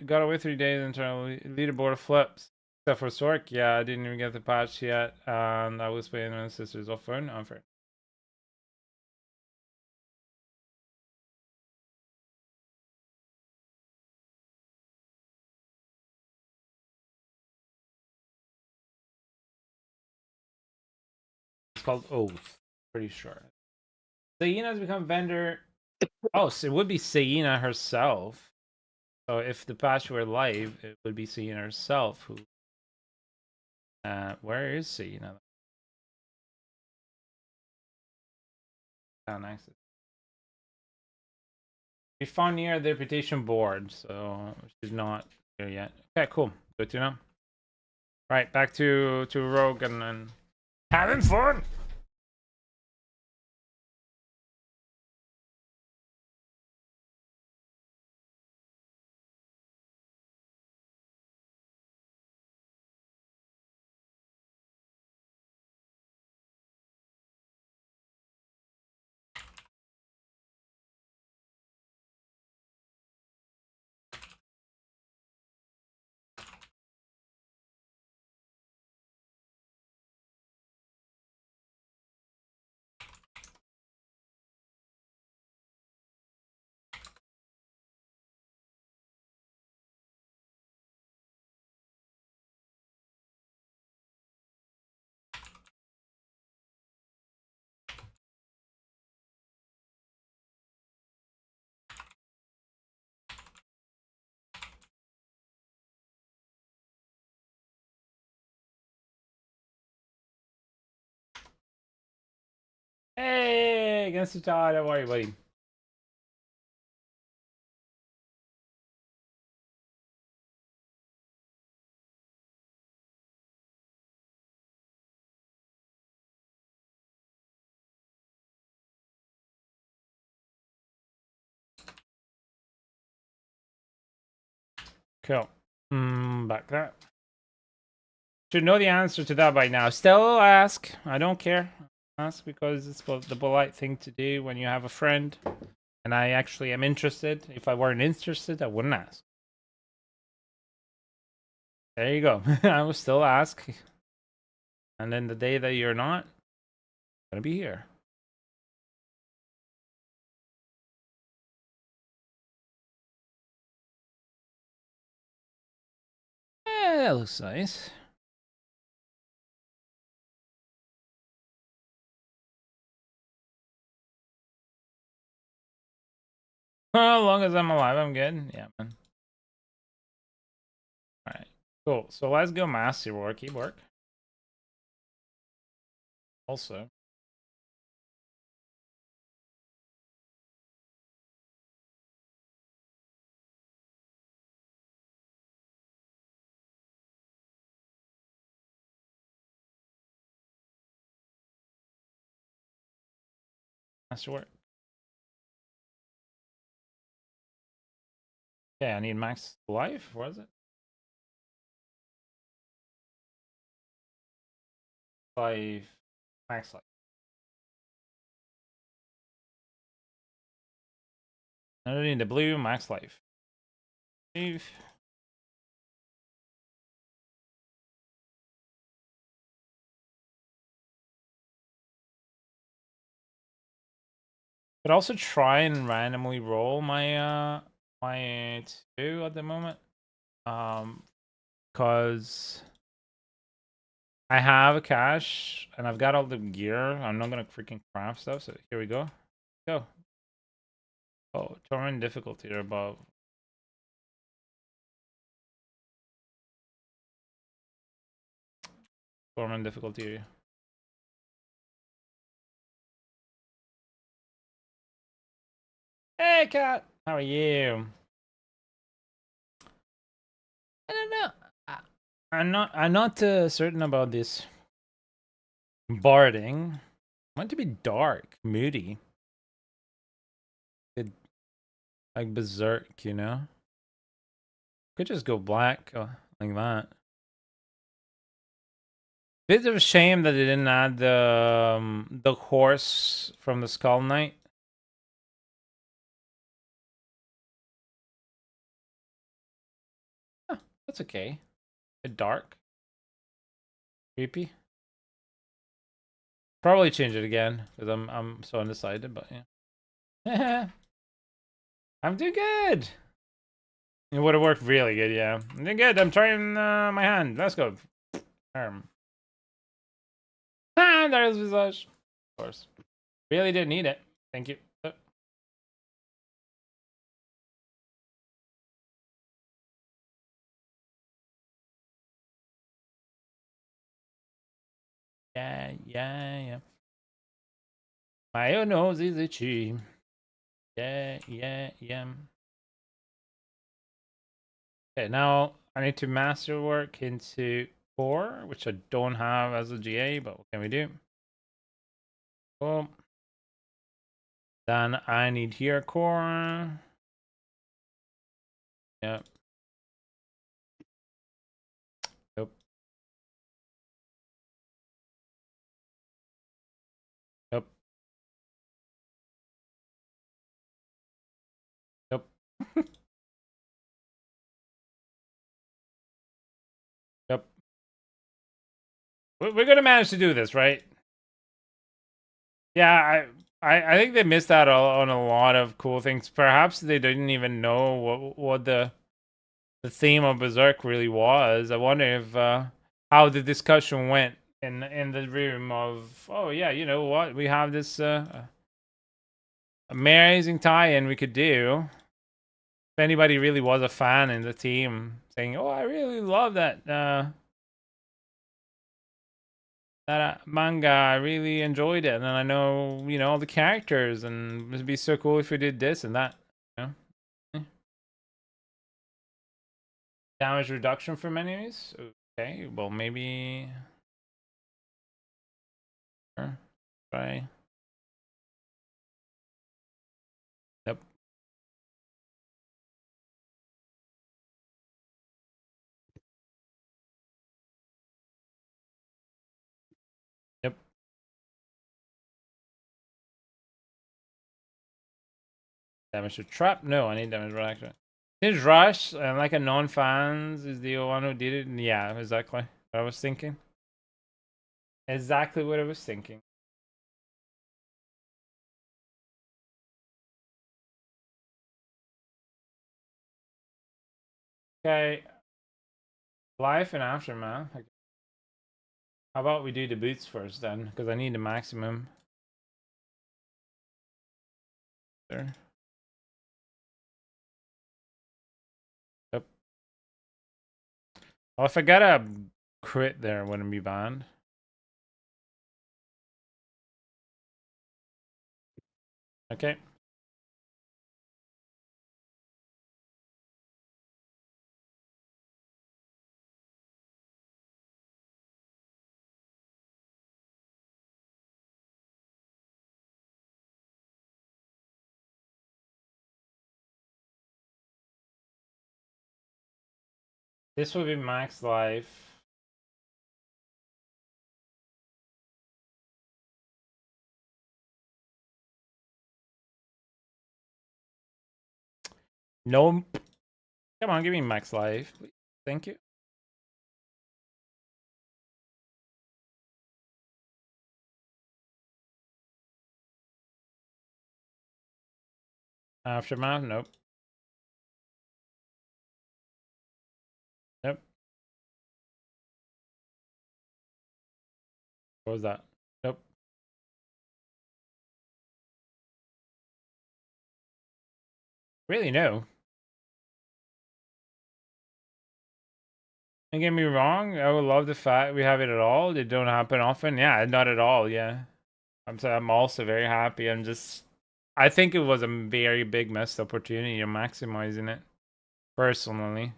Got away 3 days until leaderboard flips. Except for Sork, yeah, I didn't even get the patch yet, and I was playing my sister's off phone. Unfair. It's called Oath. Pretty sure. Sayena's become vendor. Oh, so it would be Sayena herself. So if the patch were live, it would be Sayena herself who. Where is Sayena? Oh, nice. We found near the reputation board, so she's not here yet. Okay, cool. Good to know. Right, back to Rogue and having fun. against the child. Don't worry, buddy. Cool. Back that. Should know the answer to that by now. Still ask. I don't care. Ask because it's the polite thing to do when you have a friend. And I actually am interested. If I weren't interested, I wouldn't ask. There you go. I will still ask. And then the day that you're not, I'm gonna be here. Yeah, that looks nice. As long as I'm alive, I'm good. Yeah, man. Alright, cool. So let's go masterwork, keywork. Also. Masterwork. Okay, I need max life. What is it? 5 max life. I don't need the blue max life. Could also try and randomly roll my my 2 at the moment. Because I have a cache and I've got all the gear. I'm not gonna freaking craft stuff. So here we go. Go. Oh, torrent difficulty are above. Torrent difficulty. Hey, cat. How are you? I don't know. I'm not certain about this barding. I want it to be dark, moody. It, like berserk, you know? Could just go black like that. Bit of a shame that they didn't add the horse from the Skull Knight. Huh, that's okay. A bit dark. Creepy. Probably change it again because I'm so undecided, but yeah. I'm doing good. It would have worked really good, yeah. I'm doing good. I'm trying my hand. Let's go. There's Visage. Of course. Really didn't need it. Thank you. Yeah. My own nose is itchy. Yeah. Okay, now I need to masterwork into core, which I don't have as a GA, but what can we do? Cool. Then I need here core. Yep. Yep. Yep. Yep. Yep. We're gonna manage to do this, right? Yeah, I think they missed out on a lot of cool things. Perhaps they didn't even know what the theme of Berserk really was. I wonder if how the discussion went in the room of, oh yeah, you know what, we have this amazing tie-in we could do. If anybody really was a fan in the team saying, oh, I really love that that manga. I really enjoyed it, and then I know all the characters, and it'd be so cool if we did this and that. You know? Damage reduction from enemies. Okay, well maybe. Try. Yep. Yep. Damage to trap? No, I need damage reduction. Is Rush and like a non-fans is the one who did it? Yeah, exactly what I was thinking. Exactly what I was thinking. Okay. Life and aftermath. Okay. How about we do the boots first then? Because I need the maximum. There. Yep. Well, if I got a crit there, it wouldn't be banned. Okay. This will be max life. Nope. Come on, give me max life, please. Thank you. Aftermath, nope. Nope. What was that? Nope. Really, no. Don't get me wrong, I would love the fact we have it at all. It don't happen often. Yeah, not at all, yeah. I'm also very happy. I think it was a very big missed opportunity. You're maximizing it. Personally,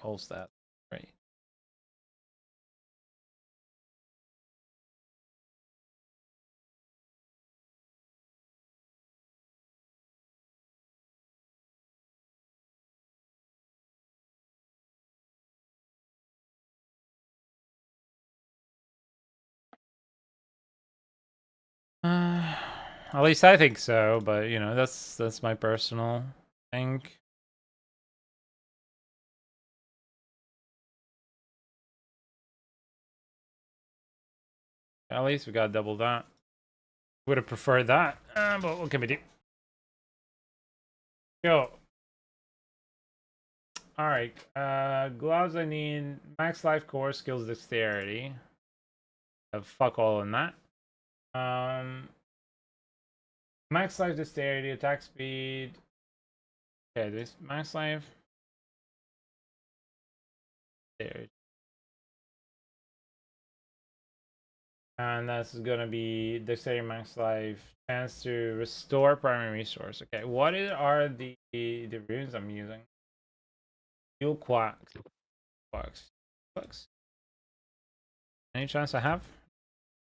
All stat. Right. At least I think so, but that's my personal thing. At least we got double that. Would have preferred that, but what can we do? Go. All right. Gloves. I need max life, core, skills, dexterity. Fuck all in that. Max life, dexterity, attack speed. Okay, this max life. There. And that's gonna be dexterity, max life, chance to restore primary resource. Okay, what are the runes I'm using? Fuel quacks. Quacks. Any chance I have?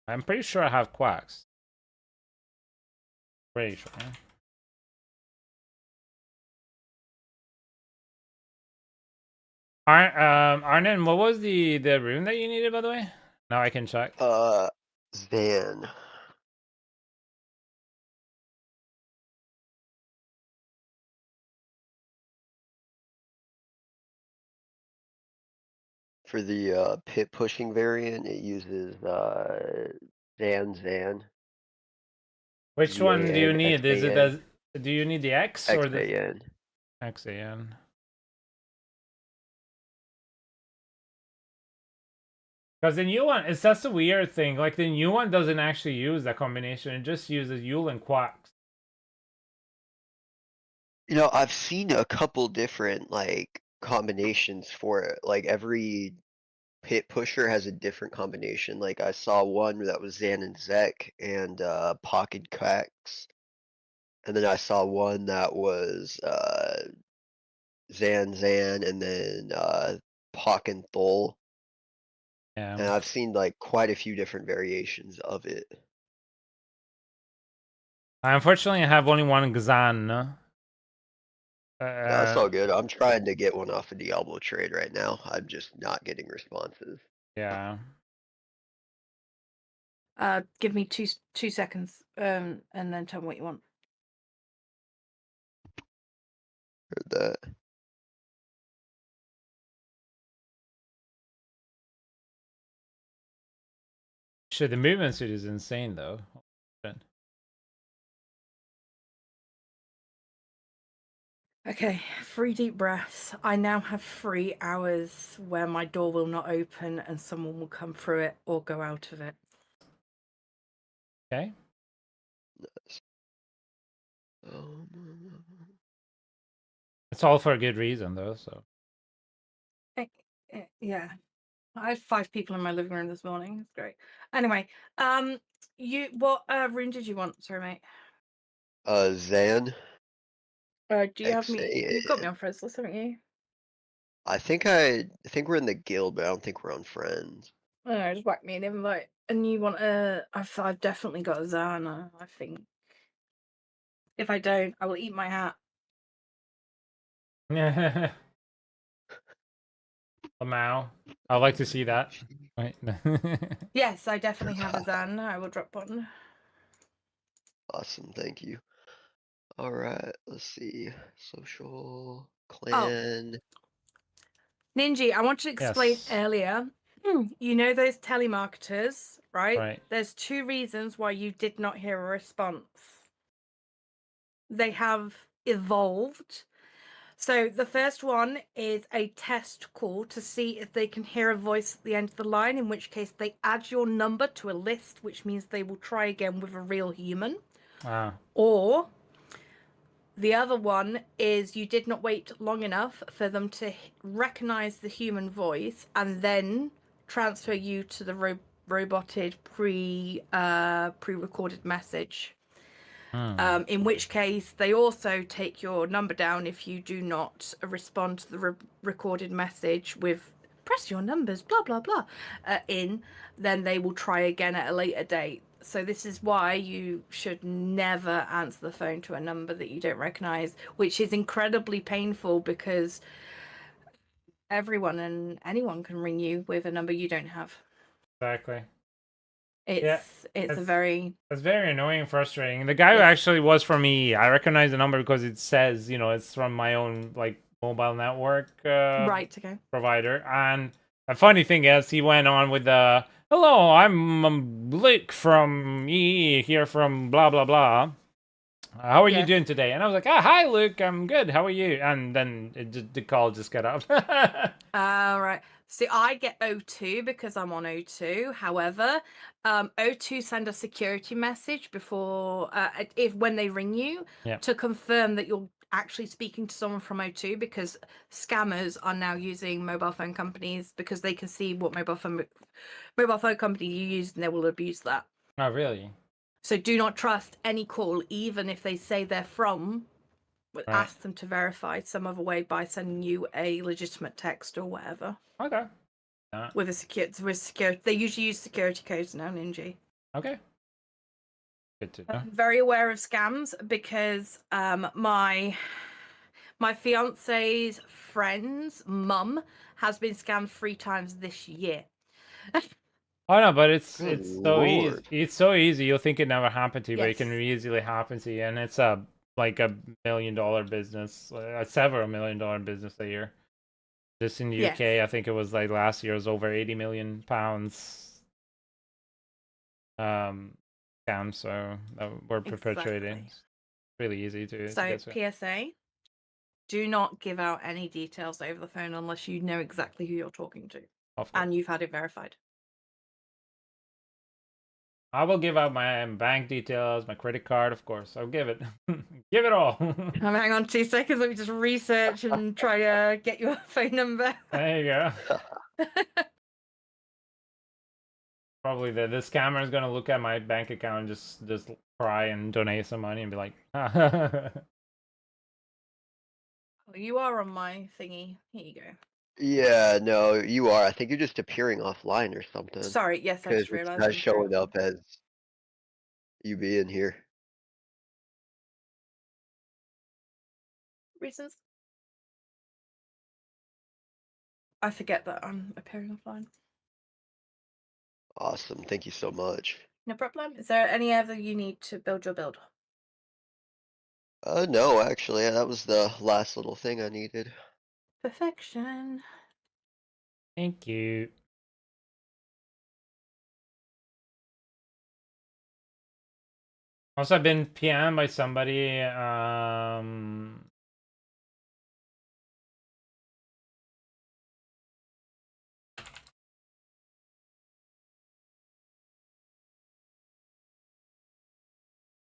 I'm pretty sure I have quacks. Pretty sure. Arnon, what was the rune that you needed, by the way? Now I can check. Zan. For the pit pushing variant, it uses Zan. Which one do you need? Is it XAN. do you need the X or the XAN. XAN? Because the new one, that's the weird thing. Like the new one doesn't actually use that combination; it just uses Yule and Quacks. I've seen a couple different like combinations for it. Like every pit pusher has a different combination. Like I saw one that was Zan and Zek and Pocket Cax, and then I saw one that was Zan, and then Pock and Thol. Yeah. And I've seen like quite a few different variations of it. I unfortunately have only one Xan. That's all good. I'm trying to get one off a Diablo trade right now. I'm just not getting responses. Yeah. Give me 2 seconds. And then tell me what you want. Heard that. Shit, the movement suit is insane though. Okay, 3 deep breaths. I now have 3 hours where my door will not open and someone will come through it or go out of it. Okay. It's all for a good reason though, so. Yeah. I had 5 people in my living room this morning. It's great. Anyway, what room did you want? Sorry, mate. Zan. Do you have me? You've got me XAN. on friends list, haven't you? I think we're in the guild, but I don't think we're on friends. I don't know, just whack me an invite. And you want I've definitely got a Zana, I think. If I don't, I will eat my hat. Lamau. I'd like to see that. Right. Yes, I definitely have a Zana. I will drop one. Awesome, thank you. All right, let's see. Social clan. Ninja, I wanted to explain Yes. earlier. You know those telemarketers, right? Right. There's 2 reasons why you did not hear a response. They have evolved. So the first one is a test call to see if they can hear a voice at the end of the line, in which case they add your number to a list, which means they will try again with a real human. Ah. Or the other one is you did not wait long enough for them to recognize the human voice and then transfer you to the roboted pre-recorded message. In which case they also take your number down if you do not respond to the recorded message with press your numbers blah blah blah then they will try again at a later date. So this is why you should never answer the phone to a number that you don't recognize, which is incredibly painful because everyone and anyone can ring you with a number you don't have. Exactly. It's a very It's very annoying and frustrating. The guy who actually was from me, I recognize the number because it says, it's from my own like mobile network right to go. provider. And the funny thing is, he went on with the hello, I'm Luke from here from blah blah blah. How are you doing today? And I was like, hi Luke, I'm good. How are you? And then the call just got off. Right. See, I get O2 because I'm on O2. However, O2 send a security message before when they ring you to confirm that you're actually speaking to someone from O2, because scammers are now using mobile phone companies because they can see what mobile phone company you use and they will abuse that. Oh, really? So do not trust any call, even if they say they're from. Ask them to verify some other way by sending you a legitimate text or whatever. Okay. With security, they usually use security codes now, Ninja. Okay. Good to know. I'm very aware of scams because my fiance's friend's mum has been scammed 3 times this year. Oh no, but it's Good so easy. lord. It's so easy. You'll think it never happened to you, but it Yes. can easily happen to you, and it's a $1 million business, several $1 million business a year. Just in the Yes. UK, I think it was like last year was over 80 million pounds. Scam, so that we're perpetuating. Exactly. It's really easy to So get to. PSA: do not give out any details over the phone unless you know exactly who you're talking to Of course. and you've had it verified. I will give out my bank details, my credit card, of course. I'll give it. Give it all. Hang on 2 seconds. Let me just research and try to get your phone number. There you go. Probably this camera is gonna look at my bank account and just cry and donate some money and be like, You are on my thingy. Here you go. Yeah, no, you are. I think you're just appearing offline or something. Sorry, yes, I Because just it's realised. not showing up as you being here. Reasons? I forget that I'm appearing offline. Awesome. Thank you so much. No problem. Is there any other you need to build your build? No, actually, that was the last little thing I needed. Perfection. Thank you. Also, I've been PM'd by somebody. I've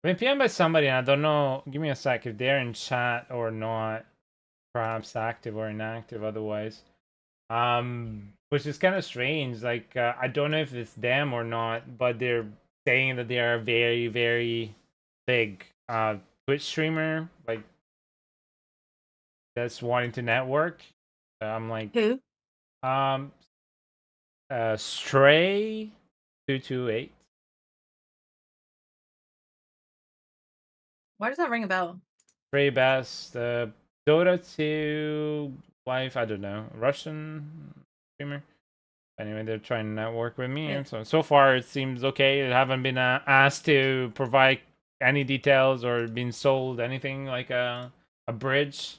been PM'd by somebody, and I don't know. Give me a sec if they're in chat or not. Perhaps active or inactive. Otherwise, which is kind of strange. Like, I don't know if it's them or not, but they're saying that they are a very, very big Twitch streamer. Like, that's wanting to network. I'm like, Who? Stray 228. Why does that ring a bell? Stray Best, Dota 2 wife, I don't know, Russian streamer. Anyway, they're trying to network with me, Yeah. and so far it seems okay. I haven't been asked to provide any details or been sold anything like a bridge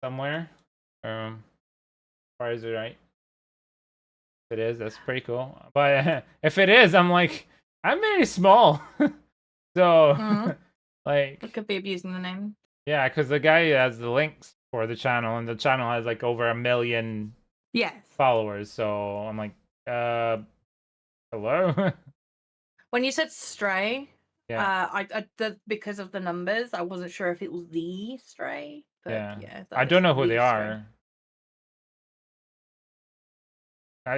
somewhere. As far as it right. If it is, that's pretty cool. But if it is, I'm like, I'm very small. So, like, It could be abusing the name. yeah, because the guy has the links for the channel, and the channel has like over 1 million Yes. followers. So I'm like, hello? When you said Stray, Yeah. because of the numbers, I wasn't sure if it was the Stray. But Yeah. that I is don't know who the they Stray. are.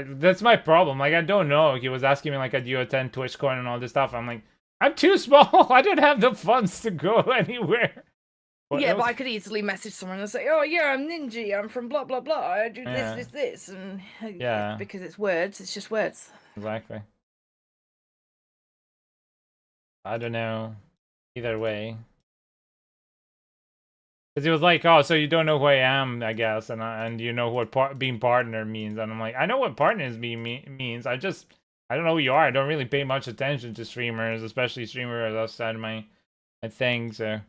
That's my problem. Like, I don't know. He was asking me, like, do you attend TwitchCon and all this stuff? I'm like, I'm too small. I don't have the funds to go anywhere. What Yeah, else? but I could easily message someone and say, "Oh yeah, I'm Ninja. I'm from blah blah blah. I do Yeah. this," and Yeah. because it's words, it's just words. Exactly. I don't know. Either way. Because he was like, oh, so you don't know who I am, I guess, and you know what being partner means. And I'm like, I know what partners means. I don't know who you are. I don't really pay much attention to streamers, especially streamers outside my thing. So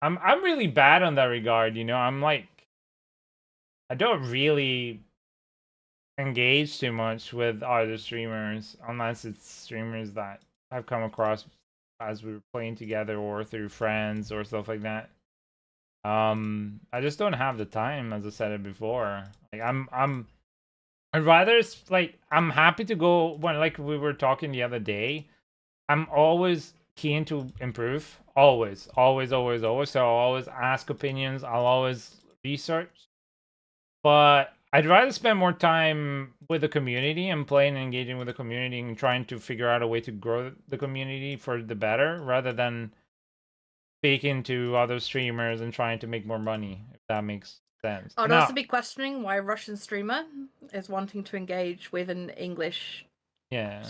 I'm really bad on that regard, you know. I'm like, I don't really engage too much with other streamers unless it's streamers that I've come across as we were playing together or through friends or stuff like that. I just don't have the time, as I said it before. Like, I'd rather like, I'm happy to go when, like we were talking the other day. I'm always keen to improve. Always, always, always, always. So I'll always ask opinions. I'll always research. But I'd rather spend more time with the community and playing and engaging with the community and trying to figure out a way to grow the community for the better, rather than speaking to other streamers and trying to make more money, if that makes sense. I'd Now, also be questioning why a Russian streamer is wanting to engage with an English, yeah,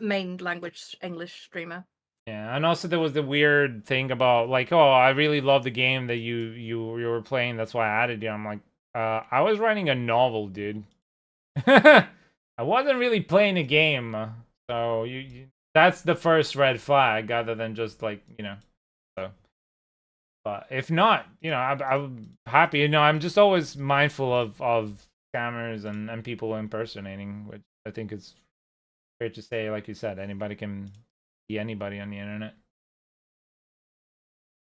main language English streamer. yeah, and also there was the weird thing about, like, oh, I really love the game that you were playing, that's why I added you. I'm like, I was writing a novel, dude. I wasn't really playing a game, so that's the first red flag, other than just, like, you know. So, but if not, you know, I'm happy. You know, I'm just always mindful of scammers and people impersonating, which I think is fair to say. Like you said, anybody can be anybody on the internet.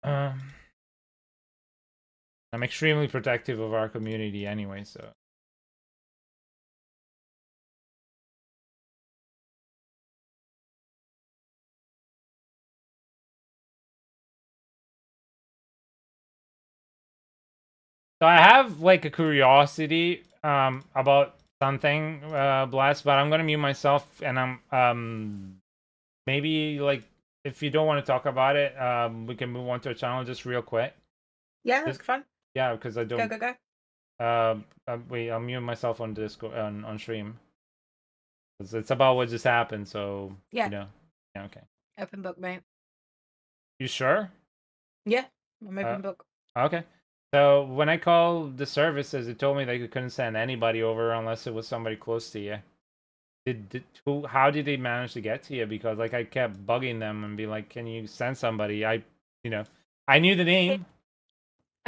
I'm extremely protective of our community anyway, so. So I have like a curiosity about something, Blast, but I'm gonna mute myself, and I'm maybe like if you don't want to talk about it, we can move on to a channel just real quick. Yeah, that's Just fine. yeah, because I Go, don't. go, go. Wait, I'll mute myself on Discord on stream. It's about what just happened, so Yeah. you know. Yeah, okay. Open book, mate. You sure? Yeah, I'm open book. Okay. So when I called the services, it told me they couldn't send anybody over unless it was somebody close to you. How did they manage to get to you? Because like I kept bugging them and be like, "Can you send somebody?" I knew the name.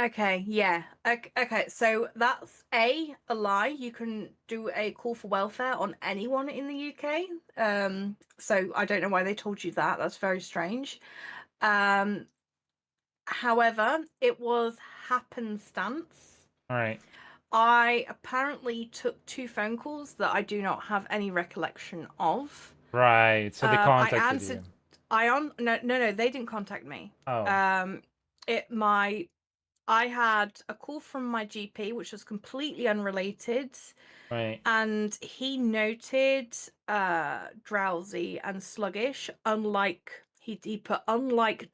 Okay, yeah. Okay, so that's a lie. You can do a call for welfare on anyone in the UK. So I don't know why they told you that. That's very strange. However, it was happenstance. All right. I apparently took 2 phone calls that I do not have any recollection of. Right. So they I contacted answered. you. No, they didn't contact me. Oh. I had a call from my GP, which was completely unrelated, Right. and he noted drowsy and sluggish, unlike he put unlike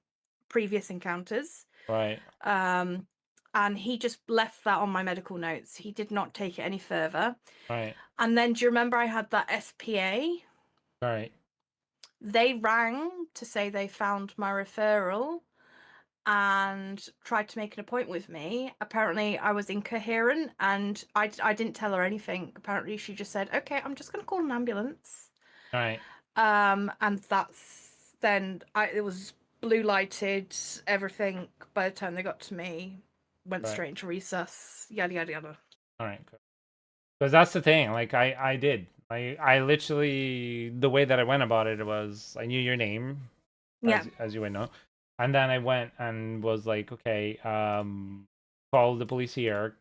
previous encounters. Right. And he just left that on my medical notes. He did not take it any further. Right. And then, do you remember I had that SPA? Right. They rang to say they found my referral and tried to make an appointment with me. Apparently, I was incoherent and I didn't tell her anything. Apparently, she just said, "Okay, I'm just going to call an ambulance." Right. And that's then it was blue lighted, everything. By the time they got to me, went Right. straight into resus, yada yada yada. All right. Because that's the thing. Like I did. I literally the way that I went about it was I knew your name, Yeah. as you would know, and then I went and was like, okay, called the police here,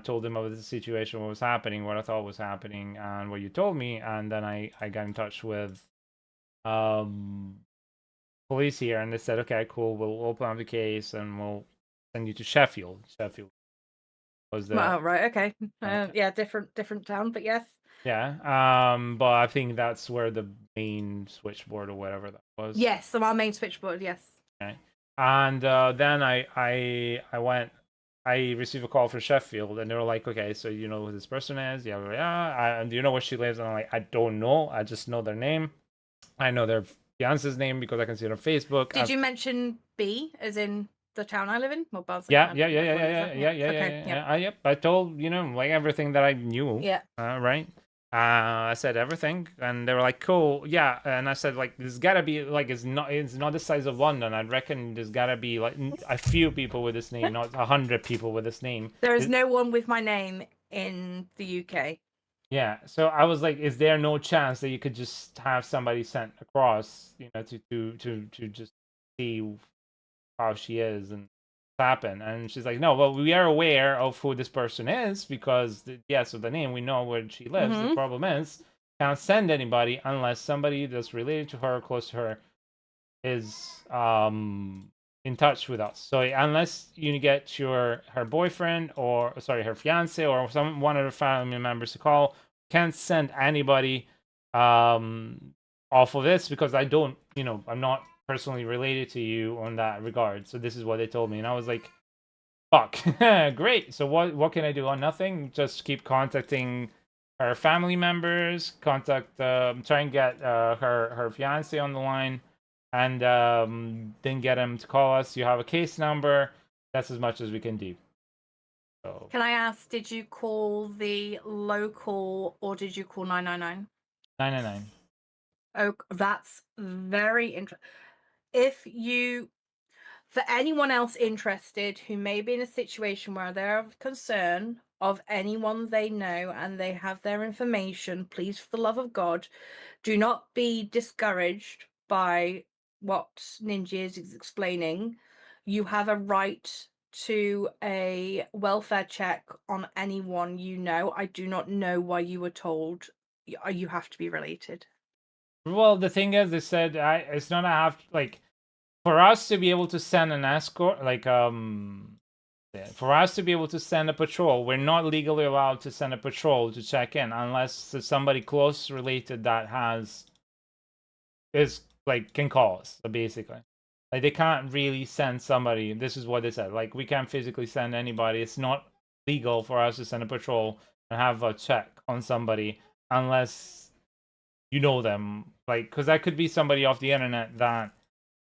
told them about the situation, what was happening, what I thought was happening, and what you told me, and then I got in touch with police here, and they said, okay, cool, we'll open up the case and we'll send you to Sheffield. Sheffield was the Oh, right. Okay. okay. Yeah. Different town, but yes. Yeah. But I think that's where the main switchboard or whatever that was. Yes. So our main switchboard. Yes. Okay. And then I went. I received a call from Sheffield, and they were like, "Okay, so you know who this person is? Yeah, yeah. And do you know where she lives?" And I'm like, "I don't know. I just know their name. I know their fiance's name because I can see it on Facebook." Did you mention B, as in the town I live in? Well, Barnsley. Yeah, I yeah, don't yeah, know yeah, what it is, yeah, yeah, yeah, Okay. yeah. Yep. I told like everything that I knew. Yeah. Right. I said everything, and they were like, "Cool, yeah." And I said, "Like, there's gotta be like, it's not the size of London. I reckon there's gotta be like a few people with this name, not 100 people with this name." There is no one with my name in the UK. Yeah. So I was like, "Is there no chance that you could just have somebody sent across, to just see how she is and happen?" And she's like, "No, well, we are aware of who this person is because so the name, we know where she lives. The problem is can't send anybody unless somebody that's related to her or close to her is in touch with us. So unless you get her boyfriend, or sorry, her fiance, or one of her family members to call, can't send anybody off of this because I don't, I'm not personally related to you on that regard." So this is what they told me, and I was like, fuck. Great. So what can I do? On nothing. Just keep contacting her family members, try and get her fiance on the line, and then get him to call us. You have a case number. That's as much as we can do. So Can I ask, did you call the local or did you call 999? 999. Oh, that's very interesting. For anyone else interested who may be in a situation where they're of concern of anyone they know and they have their information, please, for the love of God, do not be discouraged by what Ninja is explaining. You have a right to a welfare check on anyone you know. I do not know why you were told you have to be related. Well, the thing is, they said it's not a have like for us to be able to send an escort, like For us to be able to send a patrol, we're not legally allowed to send a patrol to check in unless it's somebody close related that is like can call us. So basically, like they can't really send somebody. This is what they said. Like we can't physically send anybody. It's not legal for us to send a patrol and have a check on somebody unless you know them. Like, because that could be somebody off the internet that,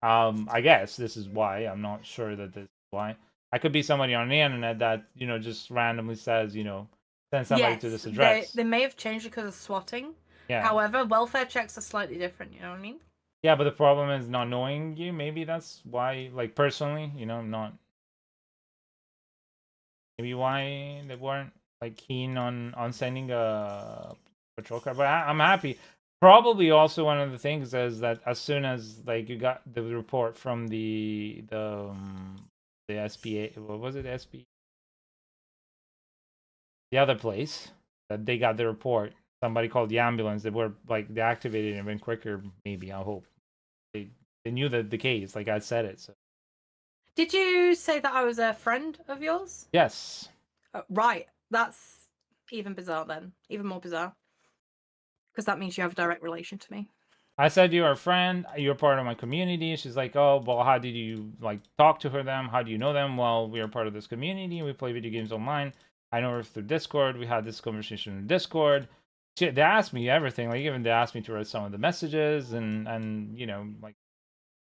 I guess this is why. I'm not sure that this is why. I could be somebody on the internet that, just randomly says, send somebody to this address. They may have changed because of swatting. Yeah. However, welfare checks are slightly different, you know what I mean? Yeah, but the problem is not knowing you. Maybe that's why, like, personally, not. Maybe why they weren't, like, keen on sending a patrol car. But I'm happy. Probably also one of the things is that as soon as, like, you got the report from the SPA, what was it, SP? The other place, that they got the report. Somebody called the ambulance. They were, like, they activated it even quicker, maybe, I hope. They knew the case, like I said it, so. Did you say that I was a friend of yours? Yes. Right. That's even bizarre then. Even more bizarre. Because that means you have a direct relation to me. I said you're a friend, you're part of my community. She's like, oh, well, how did you, like, talk to them? How do you know them? Well, we are part of this community. We play video games online. I know her through Discord. We had this conversation in Discord. They asked me everything. Like, even they asked me to write some of the messages and like,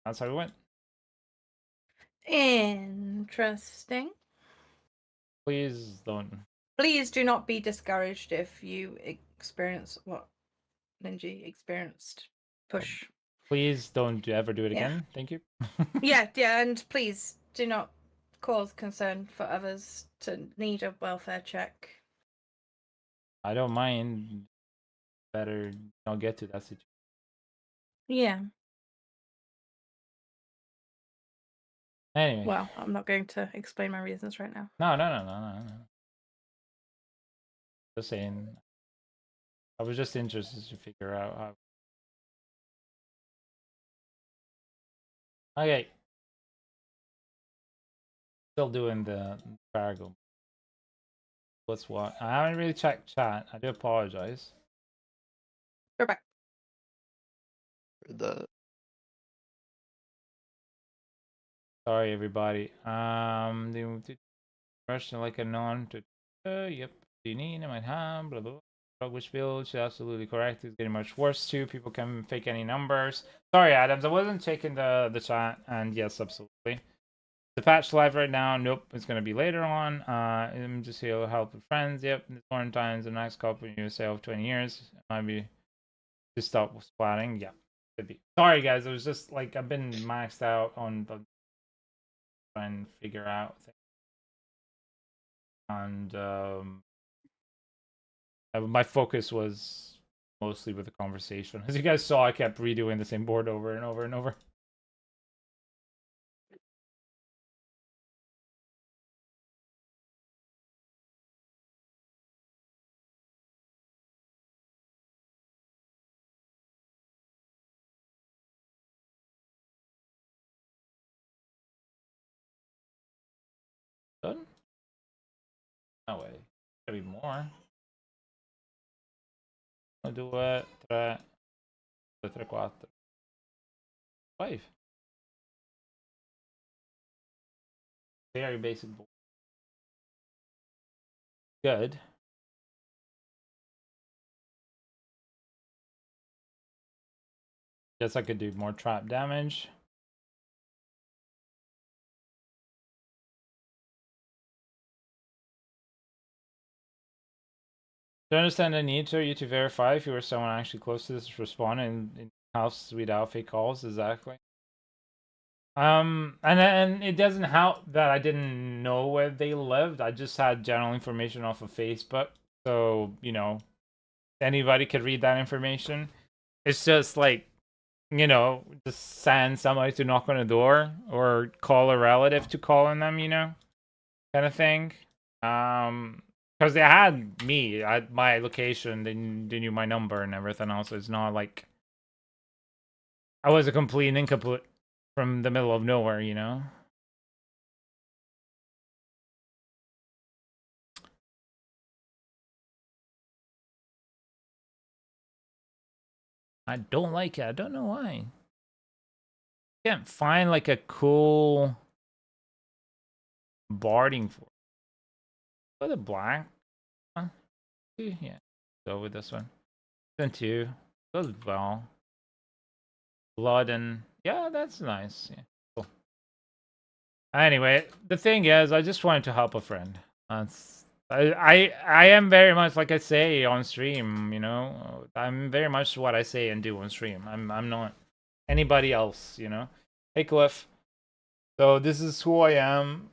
that's how it went. Interesting. Please don't. Please do not be discouraged if you experience what Ninja experienced. Push. Please don't ever do it again. Thank you. yeah, and please do not cause concern for others to need a welfare check. I don't mind. Better not get to that situation. Yeah. Anyway. Well, I'm not going to explain my reasons right now. No. Just saying. I was just interested to figure out how. Okay. Still doing the cargo. What's what? I haven't really checked chat. I do apologize. Go back. Sorry, everybody. They moved to question like a non to. Yep. Do you need? I might have. Blah blah. Which build? She's absolutely correct. It's getting much worse too. People can fake any numbers. Sorry, Adams. I wasn't checking the chat. And yes, absolutely. The patch live right now. Nope, it's gonna be later on. I'm just here to help with friends. Yep, in the foreign times, the next couple of years, say of 20 years, might be to stop splatting. Yeah, could be. Sorry guys, it was just like I've been maxed out on the trying to figure out things. And my focus was mostly with the conversation. As you guys saw, I kept redoing the same board over and over and over. Done? No way. Gotta be more. I'll do it. 3, 4. 5. Very basic board. Good. Guess I could do more trap damage. To understand the need for you to verify if you were someone actually close to this respond in house without fake calls, exactly. And it doesn't help that I didn't know where they lived. I just had general information off of Facebook, so anybody could read that information. It's just like just send somebody to knock on the door or call a relative to call on them, kind of thing. Because they had me at my location, they knew my number and everything else. So it's not like I was a complete nincompoop from the middle of nowhere, I don't like it. I don't know why. Can't find like a cool barding for. What the black? Huh? Yeah. Go with this one. Then 2 goes well. Blood and yeah, that's nice. Yeah. Cool. Anyway, the thing is, I just wanted to help a friend. That's I am very much like I say on stream. You know, I'm very much what I say and do on stream. I'm not anybody else. You know. Hey Cliff. So this is who I am.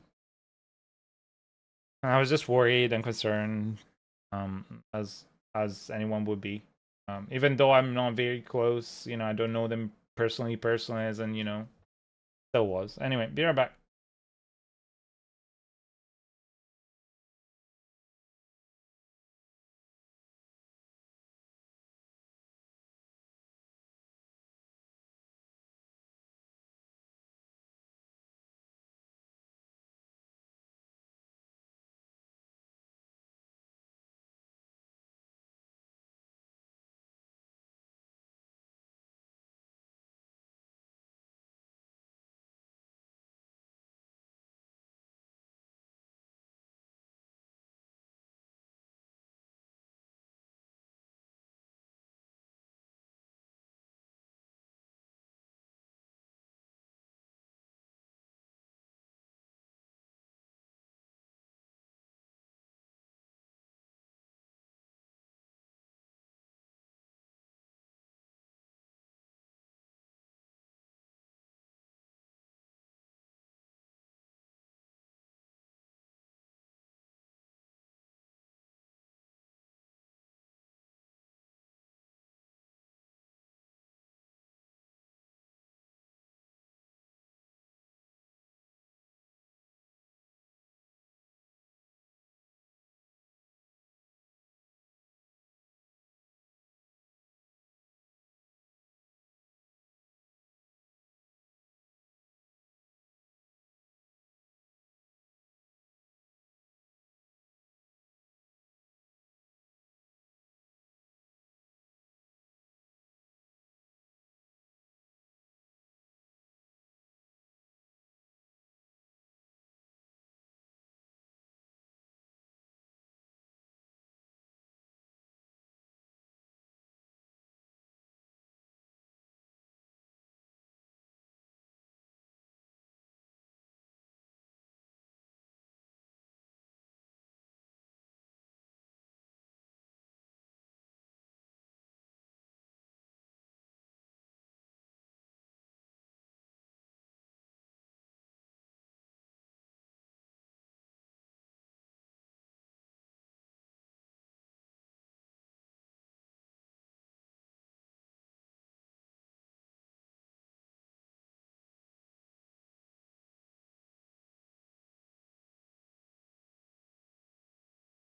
I was just worried and concerned, as anyone would be. Even though I'm not very close, you know, I don't know them personally, as and you know, still was. Anyway, be right back.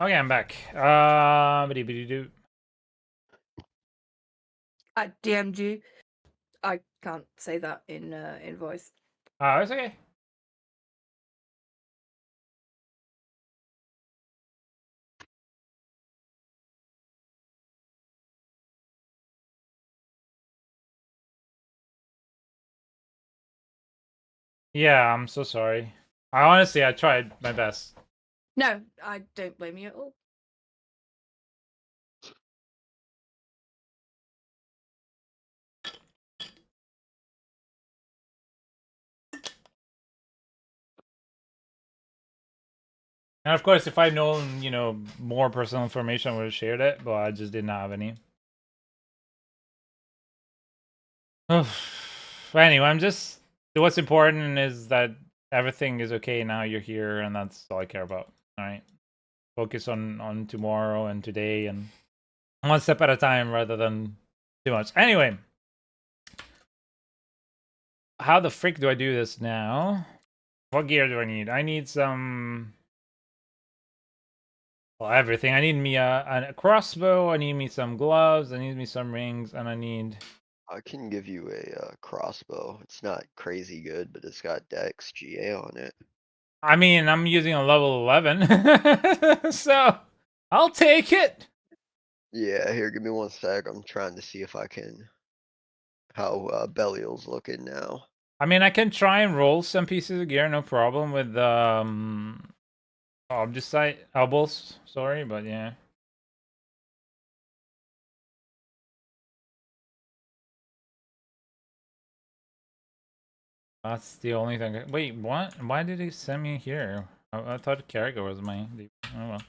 Okay, I'm back. Biddy-biddy-doo. I DM'd you. I can't say that in voice. Oh, it's okay. Yeah, I'm so sorry. I tried my best. No, I don't blame you at all. And of course, if I'd known, you know, more personal information, I would have shared it, but I just didn't have any. Anyway, I'm just what's important is that everything is okay now. You're here, and that's all I care about. All right, focus on tomorrow and today, and one step at a time rather than too much. Anyway, how the frick do I do this now? What gear do I need? I need some. Well, everything. I need me a crossbow. I need me some gloves. I need me some rings, and I need. I can give you a crossbow. It's not crazy good, but it's got Dex GA on it. I mean, I'm using a level 11, so I'll take it. Yeah, here, give me one sec. I'm trying to see if I can how Belial's looking now. I mean, I can try and roll some pieces of gear, no problem with just site elbows. Sorry, but yeah. That's the only thing. Wait, what? Why did he send me here? I thought Carragher was my. Oh well.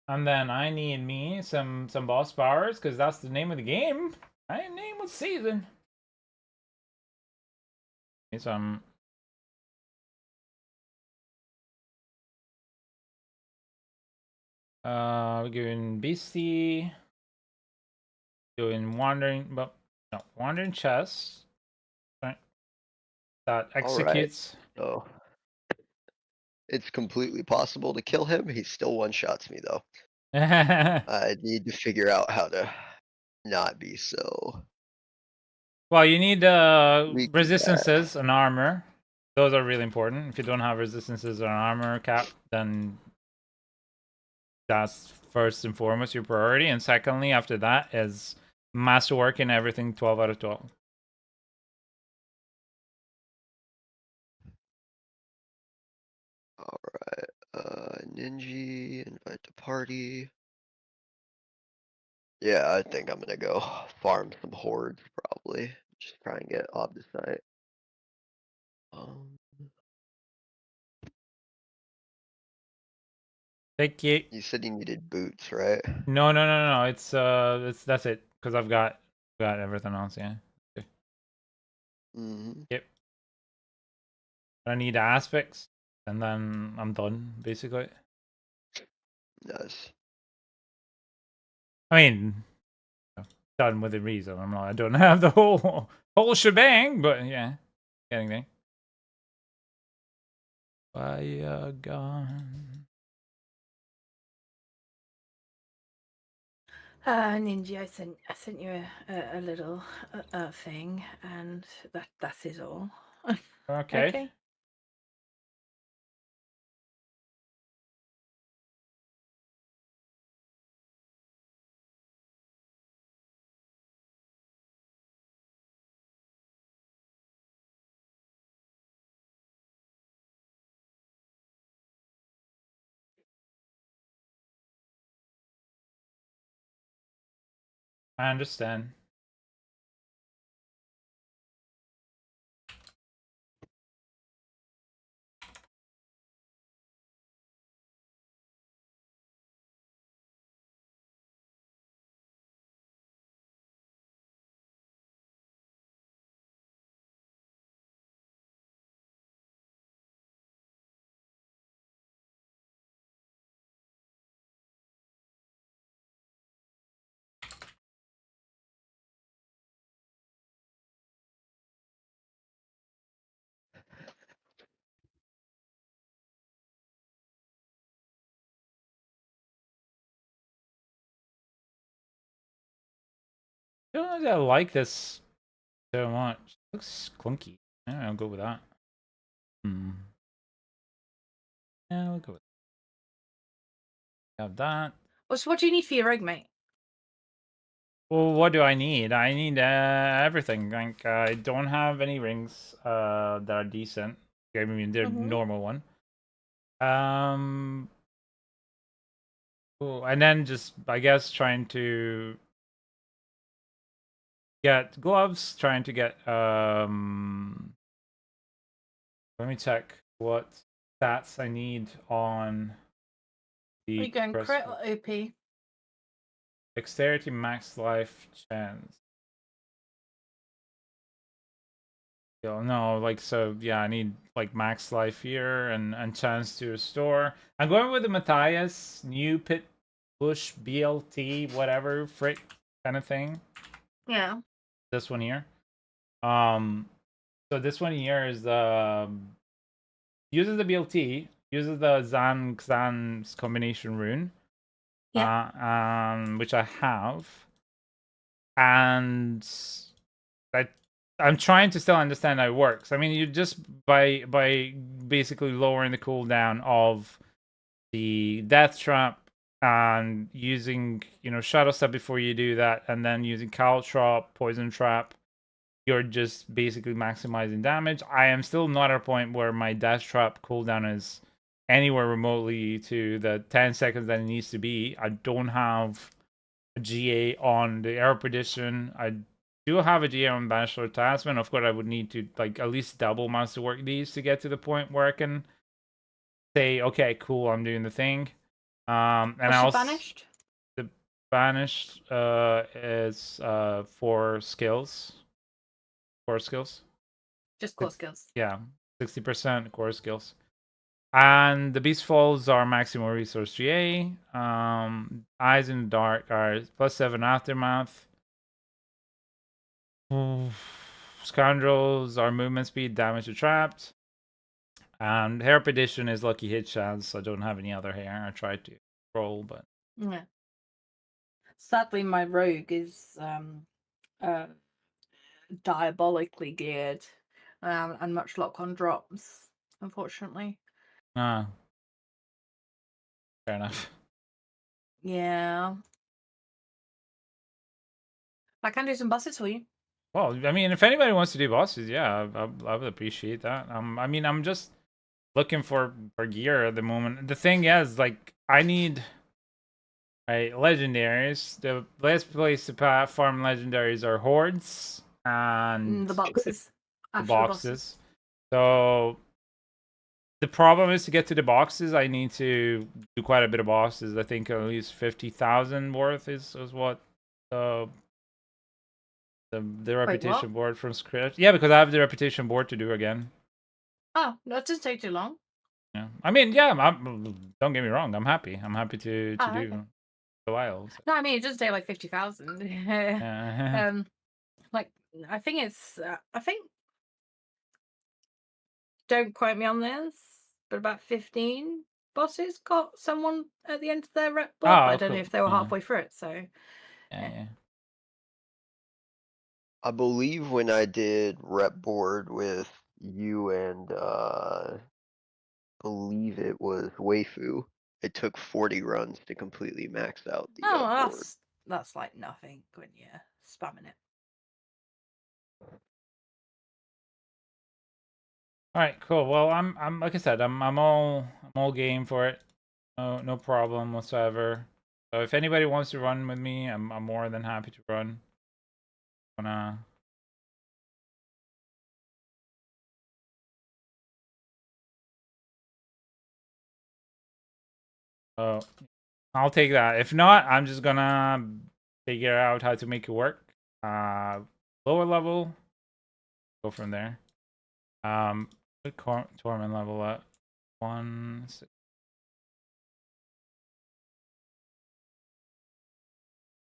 And then I need me some boss powers because that's the name of the game. I name was season. Need some. We're doing beastie. Doing wandering, but no wandering chess. That executes. So it's completely possible to kill him. He still one-shots me though. I need to figure out how to not be so. Well, you need Weak to resistances and armor. Those are really important. If you don't have resistances or armor cap, then that's first and foremost your priority. And secondly, after that is masterwork and everything 12 out of 12. Alright, Ninja, invite to party. Yeah, I think I'm gonna go farm some hordes probably. Just try and get Obdicite. Thank you. You said you needed boots, right? No. It's that's it because I've got everything else. Yeah. Okay. Yep. I need aspects, and then I'm done basically. Nice. I mean, done with the reason. I don't have the whole shebang, but yeah, getting there. Fire gun. Ninja, I sent you a little thing, and that is all. Okay. Okay. I understand. I don't know that I like this so much. It looks clunky. Yeah, I'll go with that. Yeah, we'll go with that. Have that. So what do you need for your egg, mate? Well, what do I need? I need everything. Like, I don't have any rings that are decent. I mean, they're normal one. And then just, I guess, trying to get gloves, trying to get, let me check what stats I need on the... Are you going crit or OP? Dexterity, max life, chance. No, like, so yeah, I need like max life here and chance to restore. I'm going with the Matthias new pit push BLT whatever frick kind of thing. Yeah. This one here. So this one here is uses the BLT, uses the Xan's combination rune. Yeah. Which I have. And I'm trying to still understand how it works. I mean, you just by basically lowering the cooldown of the death trap and using, Shadow Step before you do that, and then using Caltrop, Poison Trap, you're just basically maximizing damage. I am still not at a point where my Dash Trap cooldown is anywhere remotely to the 10 seconds that it needs to be. I don't have a GA on the Air Perdition. I do have a GA on Bachelor Tasman. Of course, I would need to at least double Masterwork these to get to the point where I can say, okay, cool, I'm doing the thing. And What's I your also banished? the banished is 4 skills. 4 skills. Just core skills. Yeah, 60% core skills. And the Beast Falls are maximum resource GA. Eyes in the Dark are +7 aftermath. Scoundrels are movement speed, damage to trapped. And Hair Perdition is lucky hit chance. I don't have any other hair. I tried to roll, but Yeah. Sadly, my rogue is diabolically geared, and much luck on drops, unfortunately. fair enough. Yeah. I can do some bosses for you. Well, I mean, if anybody wants to do bosses, yeah, I would appreciate that. I mean, I'm just looking for gear at the moment. The thing is, I need legendaries. The best place to farm legendaries are hordes and The boxes. the After the bosses. boxes. So the problem is to get to the boxes. I need to do quite a bit of bosses. I think at least 50,000 worth is what the reputation board from Scratch. Yeah, because I have the reputation board to do again. Oh, that doesn't take too long. Yeah, I mean, yeah. Don't get me wrong. I'm happy. I'm happy to do Okay. the wild. So. No, I mean it does take like 50,000. Yeah. I think it's. I think. Don't quote me on this, but about 15 bosses got someone at the end of their rep board. Oh, I don't cool. know if they were Yeah. halfway through it. So. Yeah. I believe when I did rep board with you and believe it was Waifu, it took 40 runs to completely max out the board. That's like nothing when you're spamming it. All right, cool. Well, I'm like I said, I'm all game for it. No problem whatsoever. So if anybody wants to run with me, I'm more than happy to run. Oh, I'll take that. If not, I'm just gonna figure out how to make it work. Lower level, go from there. Torment level at 1.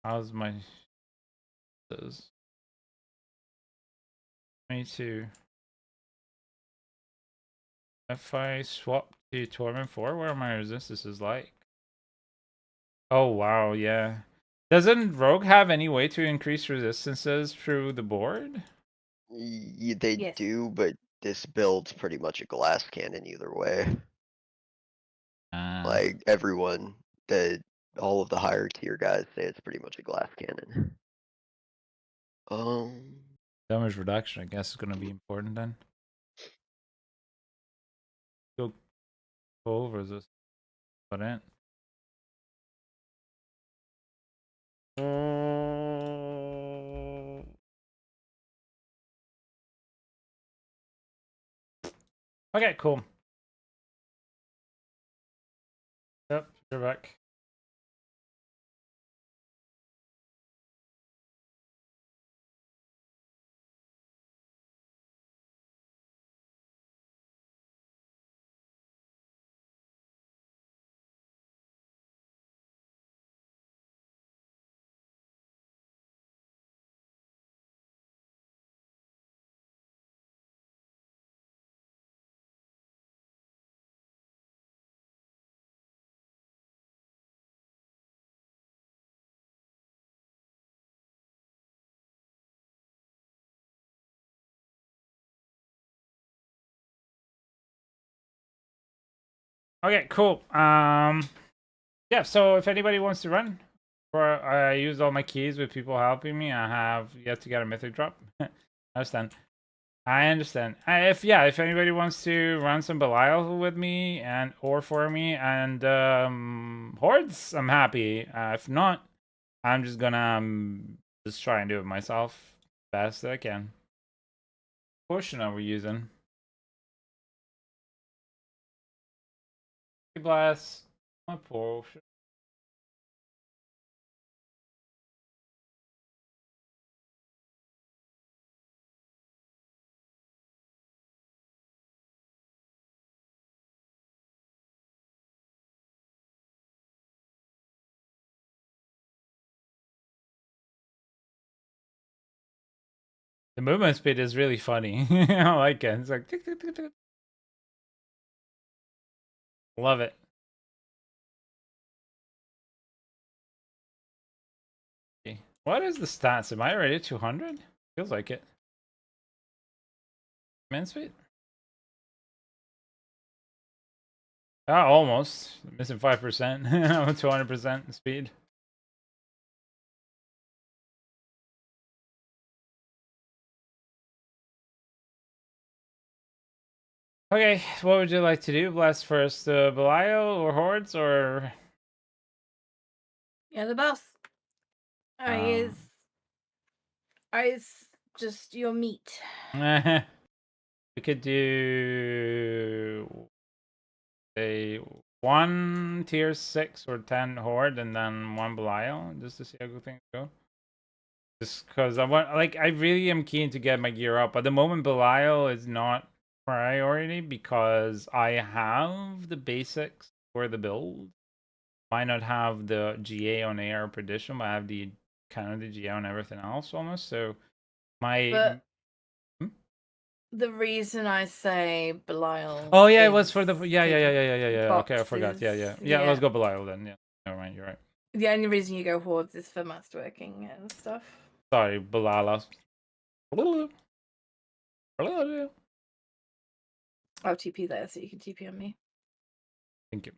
How's my 22? If I swap to Torment 4, what are my resistances like? Oh wow, yeah. Doesn't Rogue have any way to increase resistances through the board? They do, but this build's pretty much a glass cannon either way. Like everyone, all of the higher tier guys say it's pretty much a glass cannon. Damage reduction, I guess, is gonna be important then. Go over this. Put in. Okay, cool. Yep, you're back. Okay, cool. yeah, so if anybody wants to run, or I used all my keys with people helping me, I have yet to get a mythic drop. I understand. I understand. If anybody wants to run some Belial with me and or for me and hordes, I'm happy. If not, I'm just gonna just try and do it myself best that I can. Potion are we using? Blast my potion. The movement speed is really funny. I like it. It's like tick, tick, tick, tick. Love it. What is the stats? Am I already 200? Feels like it. Man speed? Ah, almost. Missing 5%. I'm 200% speed. Okay, what would you like to do? Blast first Belial or Hordes or... Yeah, the boss. I is just your meat. we could do a 1 tier 6 or 10 Horde and then 1 Belial just to see how good things go. Just because I want, like, I really am keen to get my gear up. At the moment, Belial is not priority because I have the basics for the build. Might not have the GA on AR Perdition, but I have the kind of the GA on everything else almost. So But hmm? the reason I say Belial. Oh yeah, it was for the yeah. Okay, I forgot. Boxes, Yeah. Let's go Belial then. Yeah, never mind. You're right. The only reason you go Hordes is for masterworking and stuff. Sorry, Belial. I'll TP there so you can TP on me. Thank you.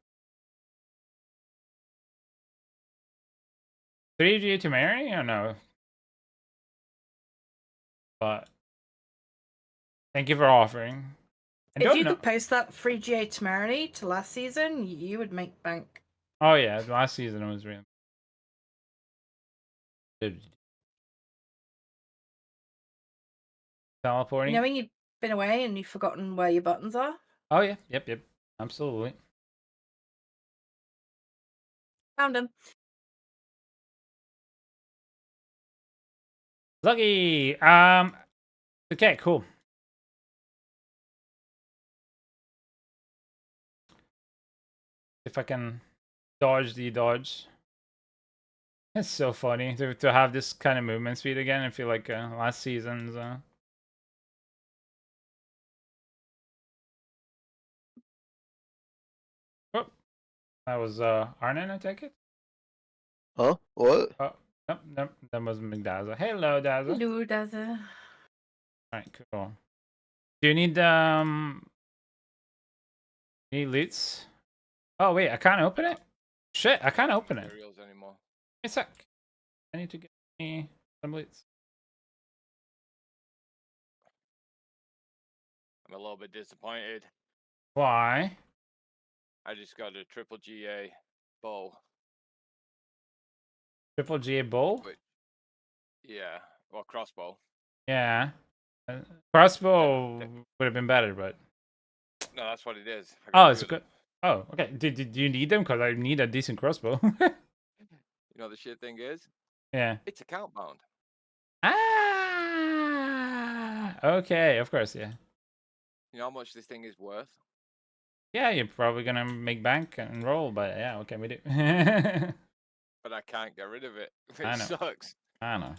3G to marry or no? But thank you for offering. If you could post that free GA temerity to last season, you would make bank. Oh yeah, last season was real. Teleporting. You know when you've been away and you've forgotten where your buttons are? Oh yeah, yep. Absolutely. Found them. Lucky. Okay, cool. If I can dodge the dodge. It's so funny to have this kind of movement speed again. I feel like last season's. Oh, that was Arnon, I take it. Huh? What? Oh, nope, that was McDazza. Hello, Dazza. Hello, Dazza. All right, cool. Do you need loots? Oh wait, I can't open it. Shit, I can't open it. Anymore. Wait a sec. I need to get me some loots. I'm a little bit disappointed. Why? I just got a triple GA bow. Triple GA bow? Yeah, well, crossbow. Yeah. Crossbow would have been better, but... No, that's what it is. Oh, it's good. Oh, okay. Do you need them? Because I need a decent crossbow. You know the shit thing is? Yeah. It's account bound. Ah! Okay, of course, yeah. You know how much this thing is worth? Yeah, you're probably gonna make bank and roll, but yeah, okay, we do. But I can't get rid of it. I It know. sucks. I know.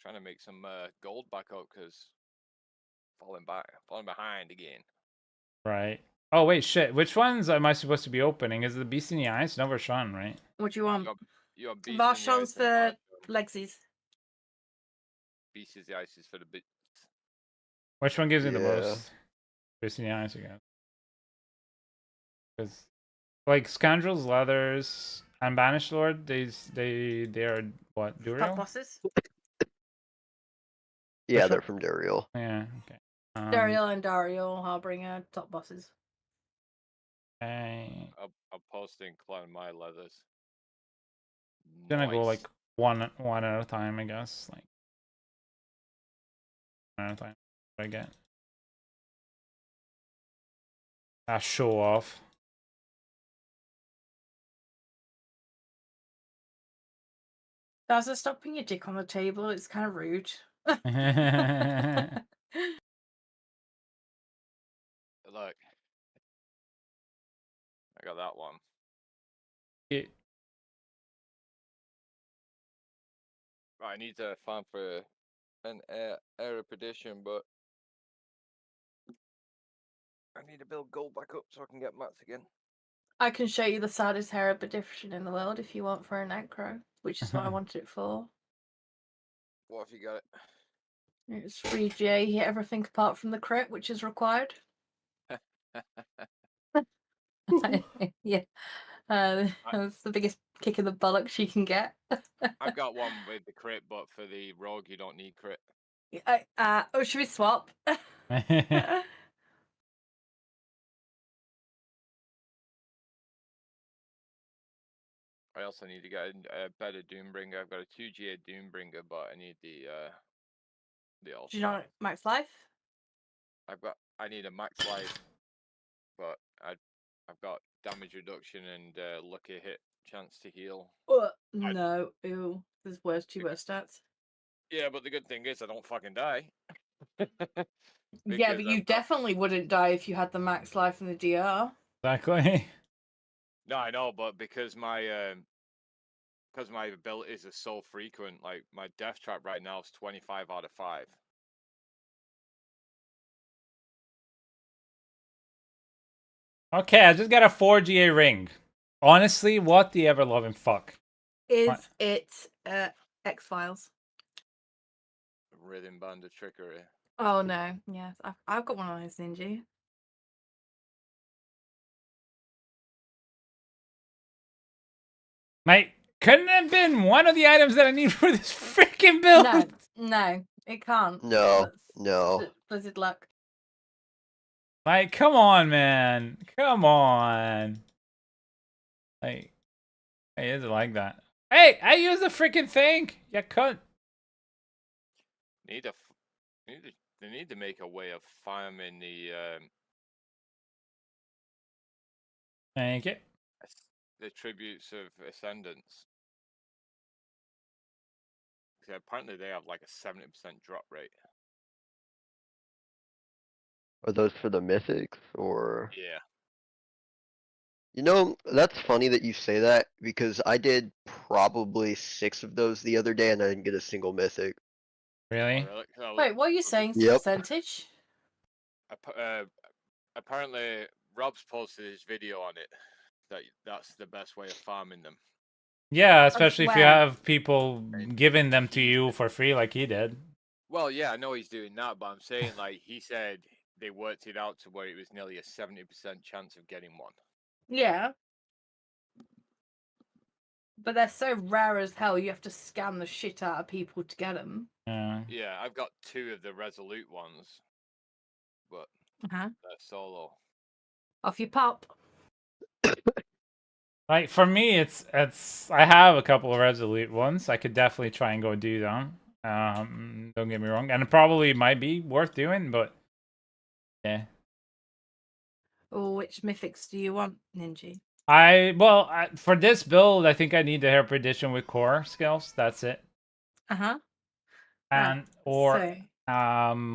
Trying to make some gold back up because falling behind again. Right. Oh wait, shit. Which ones am I supposed to be opening? Is it the Beast in the Ice? No, Vershawn, right? What do you want? You want Beast Varshon's in the Ice for Legsies. Beast is the Ice is for the bits. Which one gives me the Yeah. most? Twisting the eyes again. Because like Scoundrels, Leathers, and Banished Lord, they are what, Top Duriel? bosses. Yeah, Which they're one? from Duriel. Yeah, okay. Dariel and Dario, Harbinger, top bosses. Okay. I'm posting Clan My Leathers. Gonna go like Nice. one at a time, I guess. Like one at a time. What I get. Show off. Dazza, stop putting your dick on the table. It's kind of rude. Look, I got that one. It, Right, I need to farm for an air of perdition, but I need to build gold back up so I can get mats again. I can show you the saddest hair edition in the world if you want for an necro, which is what I wanted it for. What if you got it? It's free GA, hit everything apart from the crit, which is required. Yeah. That's the biggest kick in the bollocks you can get. I've got one with the crit, but for the rogue, you don't need crit. Oh, should we swap? I also need to get a better Doombringer. I've got a 2GA Doombringer, but I need the all. Do you know max life? I need a max life, but I've got damage reduction and lucky hit chance to heal. No, ew. There's two worse stats. Yeah, but the good thing is I don't fucking die. Yeah, but you definitely wouldn't die if you had the max life in the DR. exactly. No, I know, but because my abilities are so frequent, like my death trap right now is 25 out of 5. Okay, I just got a 4GA ring. Honestly, what the ever loving fuck? Is What? it X-Files? Rhythm band of trickery. Oh no, yes, I've got one of those, Ninja. Mate, couldn't have been one of the items that I need for this freaking build. No, it can't. No, no. Blizzard luck. Like, come on, man. Come on. Like, hey, is it like that? Hey, I use the freaking thing. You cunt. They need to make a way of farming Thank you. the tributes of ascendants. Yeah, apparently they have like a 70% drop rate. Are those for the mythics or? Yeah. You know, that's funny that you say that because I did probably 6 of those the other day and I didn't get a single mythic. Really? Oh, really? Oh, Wait, what are you saying? Yep. Percentage? Apparently, Rob's posted his video on it. That's the best way of farming them. Yeah, especially if you where? have people giving them to you for free like he did. Well, yeah, I know he's doing that, but I'm saying like he said they worked it out to where it was nearly a 70% chance of getting one. Yeah. But they're so rare as hell, you have to scam the shit out of people to get them. Yeah. Yeah, I've got 2 of the Resolute ones, but they're solo. Off you pop. Like for me, it's I have a couple of Resolute ones. I could definitely try and go do them. Don't get me wrong, and it probably might be worth doing, but yeah. Oh, which mythics do you want, Ninja? For this build, I think I need the Hair Perdition with core skills. That's it. And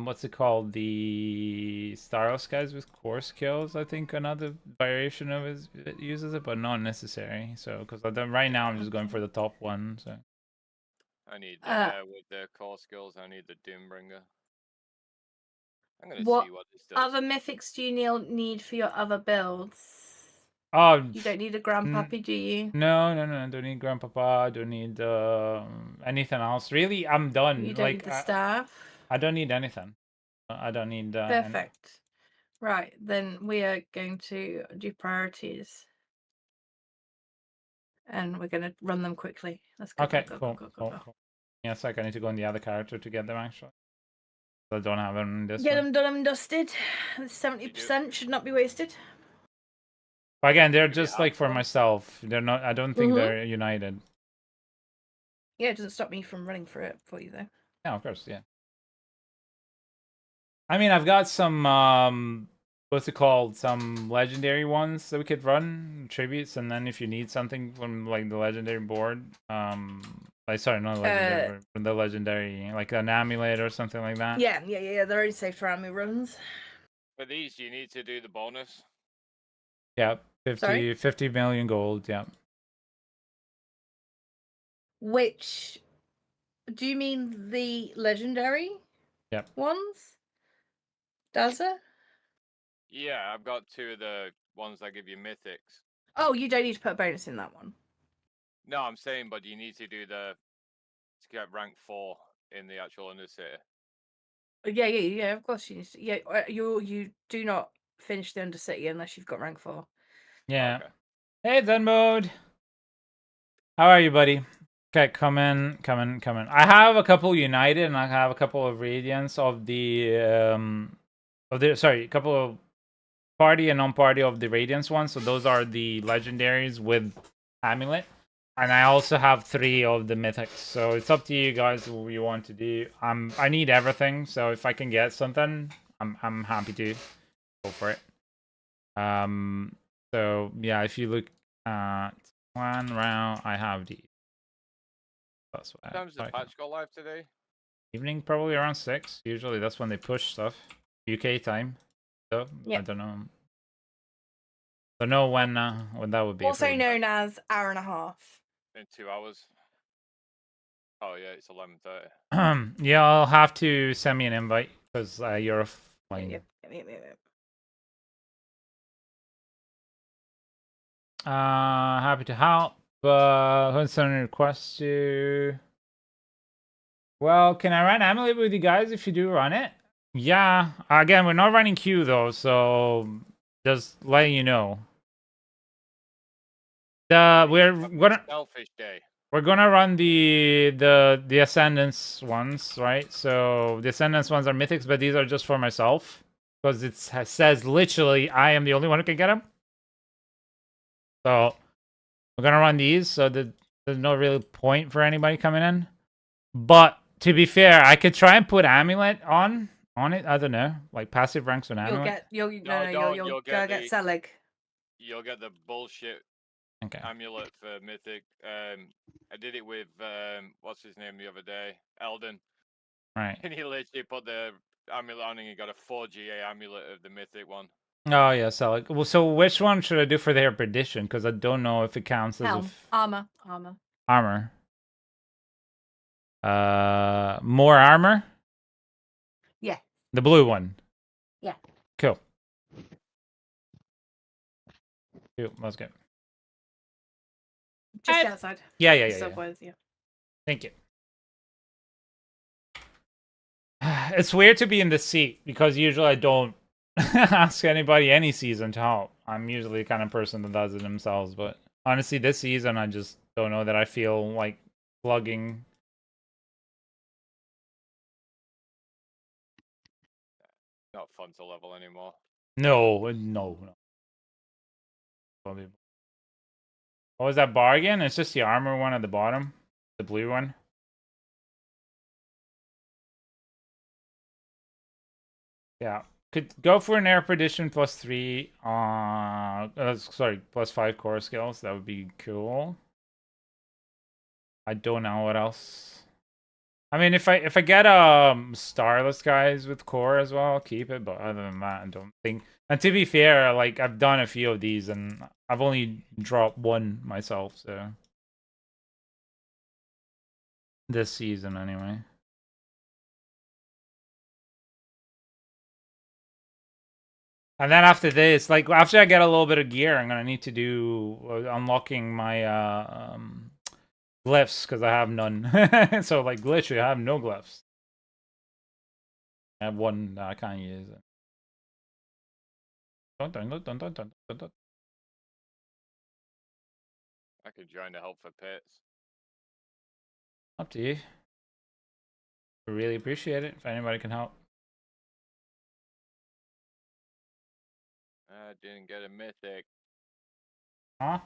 what's it called? The Staros guys with core skills. I think another variation of it uses it, but not necessary. So because right now I'm just going for the top one. So I need the with the core skills. I need the Doombringer. I'm gonna see what this does. Other mythics do you need for your other builds? Oh, you don't need a grandpappy, do you? No. I don't need grandpapa. I don't need anything else. Really, I'm done. You don't need the staff. I don't need anything. I don't need. Perfect. Right, then we are going to do priorities. And we're going to run them quickly. Let's go. Okay, go, cool, go, go, cool, go. cool. Yeah, a sec. I need to go on the other character to get them actually. I don't have them in this Get one. them done and dusted. 70% should not be wasted. But again, they're Give you just like for Axon. myself. They're not. I don't think they're united. Yeah, it doesn't stop me from running for it for you though. Yeah, of course. Yeah. I mean, I've got some what's it called? Some legendary ones that we could run tributes, and then if you need something from like the legendary board, like sorry, not legendary, but from the legendary, like an amulet or something like that. Yeah. They're only safe to army runs. For these, you need to do the bonus. Yeah, Sorry? 50 million gold. Yeah. Which do you mean the legendary? Yep. Ones? Does it? Yeah, I've got 2 of the ones that give you mythics. Oh, you don't need to put a bonus in that one. No, I'm saying, but you need to do to get rank 4 in the actual Undercity. Yeah. Of course you need to. Yeah, you do not finish the Undercity unless you've got rank 4. Yeah. Okay. Hey, Zen Mode. How are you, buddy? Okay, come in. I have a couple United and I have a couple of Radiants of the a couple of party and non-party of the Radiance ones. So those are the legendaries with amulet. And I also have 3 of the mythics. So it's up to you guys what you want to do. I need everything, so if I can get something, I'm happy to go for it. So yeah, if you look at one round, I have the. That's what What time's the patch go live today? Evening, probably around 6. Usually that's when they push stuff. UK time. So Yep. I don't know. Don't know when that would be. Also known as hour and a half. In 2 hours. Oh yeah, it's 11:30. Yeah, I'll have to send me an invite because you're offline. Yep. Happy to help. Who's sending a request to? Well, can I run Amulet with you guys if you do run it? Yeah. Again, we're not running Q though, so just letting you know. We're gonna Selfish day. We're gonna run the Ascendance ones, right? So the Ascendance ones are mythics, but these are just for myself because it says literally I am the only one who can get them. So we're gonna run these, so there's no real point for anybody coming in. But to be fair, I could try and put Amulet on it. I don't know, like passive ranks on Amulet. You'll get Selig. You'll get the bullshit Okay. amulet for mythic. I did it with what's his name the other day, Eldon. Right. And he literally put the amulet on and he got a 4 GA amulet of the mythic one. Oh yeah, so like, well, so which one should I do for their perdition? Because I don't know if it counts as armor. Armor. More armor? Yeah. The blue one. Yeah. Cool. Let's go. Just outside. Yeah. Subways, yeah. Thank you. It's weird to be in the seat because usually I don't ask anybody any season to help. I'm usually the kind of person that does it themselves, but honestly, this season I just don't know that I feel like plugging. Not fun to level anymore. No. What was that bargain? It's just the armor one at the bottom, the blue one. Yeah, could go for an air perdition +3. Sorry, +5 core skills. That would be cool. I don't know what else. I mean, if I get starless guys with core as well, I'll keep it. But other than that, I don't think. And to be fair, like I've done a few of these, and I've only dropped one myself. So this season, anyway. And then after this, like after I get a little bit of gear, I'm gonna need to do unlocking my glyphs because I have none. So like literally, I have no glyphs. I have one that I can't use. Dun, dun, dun, dun, dun, dun, dun, dun. I could join the Help for Pets. Up to you. We really appreciate it if anybody can help. I didn't get a mythic. Huh?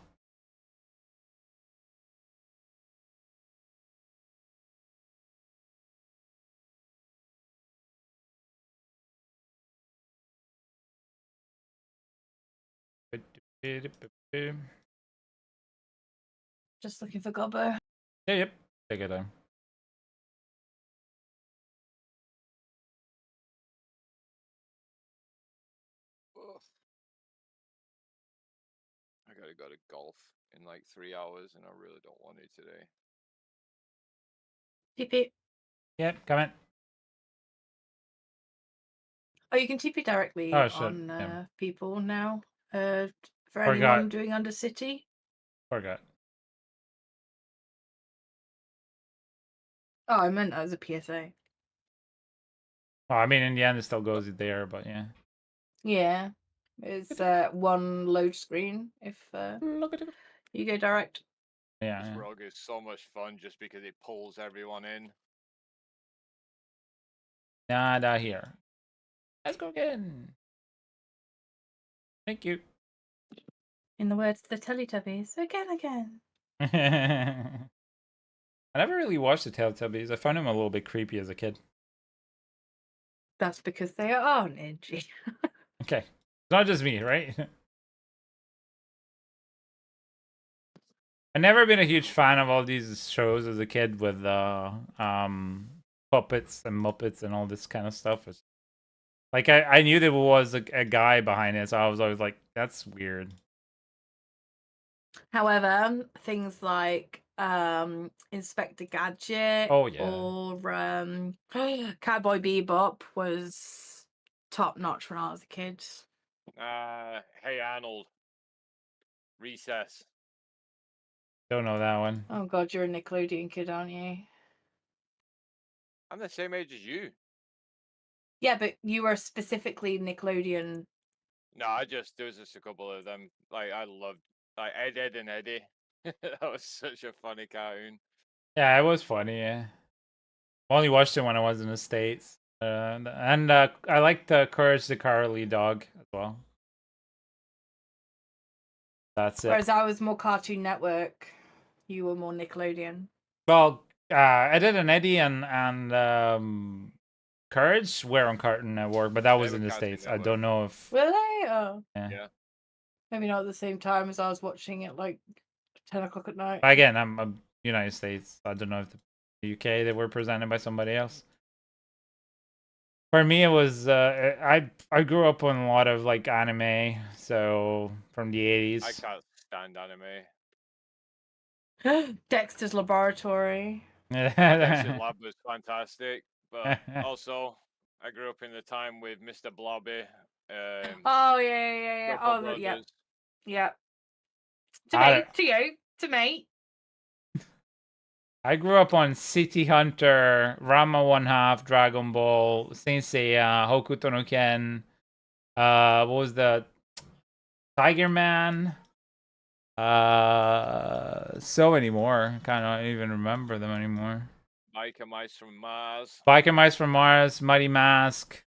Just looking for Gobbo. Yeah, yep. Take it down. Ugh. I gotta go to golf in like 3 hours, and I really don't want to today. TP. Yep, come in. Oh, you can TP directly Oh, shit. on Yeah. people now. For Forgot. anyone doing Undercity. Forgot. Oh, I meant as a PSA. Well, I mean, in the end, it still goes there, but yeah. Yeah, it's one load screen if Look at it. you go direct. Yeah, This yeah. rug is so much fun just because it pulls everyone in. Nada here. Let's go again. Thank you. In the words of the Teletubbies, again. I never really watched the Teletubbies. I found them a little bit creepy as a kid. That's because they are edgy. Okay. It's not just me, right? I've never been a huge fan of all these shows as a kid with puppets and Muppets and all this kind of stuff. It's, like I knew there was a guy behind it, so I was always like, that's weird. However, things like Inspector Gadget Oh, yeah. or Cowboy Bebop was top notch when I was a kid. Hey Arnold. Recess. Don't know that one. Oh god, you're a Nickelodeon kid, aren't you? I'm the same age as you. Yeah, but you were specifically Nickelodeon. No, there was just a couple of them. Like I loved like Ed and Eddie. That was such a funny cartoon. Yeah, it was funny, yeah. I only watched it when I was in the States. And I liked Courage the Cowardly Dog as well. That's it. Whereas I was more Cartoon Network. You were more Nickelodeon. Well, Ed and Eddie and Courage were on Cartoon Network, but that was in the Cartoon States. I Network. don't know if... Were they? Oh. Yeah. Maybe not at the same time as I was watching it, like 10 o'clock at night. But again, I'm United States. I don't know if the UK they were presented by somebody else. For me, it was I grew up on a lot of like anime, so from the 80s. I can't stand anime. Dexter's Laboratory. Dexter's Lab was fantastic, but also I grew up in the time with Mr. Blobby. Oh yeah. Cocoa Oh Brothers. yeah. I To you, to me. I grew up on City Hunter, Rama 1/2, Dragon Ball, Saint Seiya, Hokuto no Ken. What was the Tiger Man? So many more. Kind of don't even remember them anymore. Biker Mice from Mars. Biker Mice from Mars, Mighty Mask,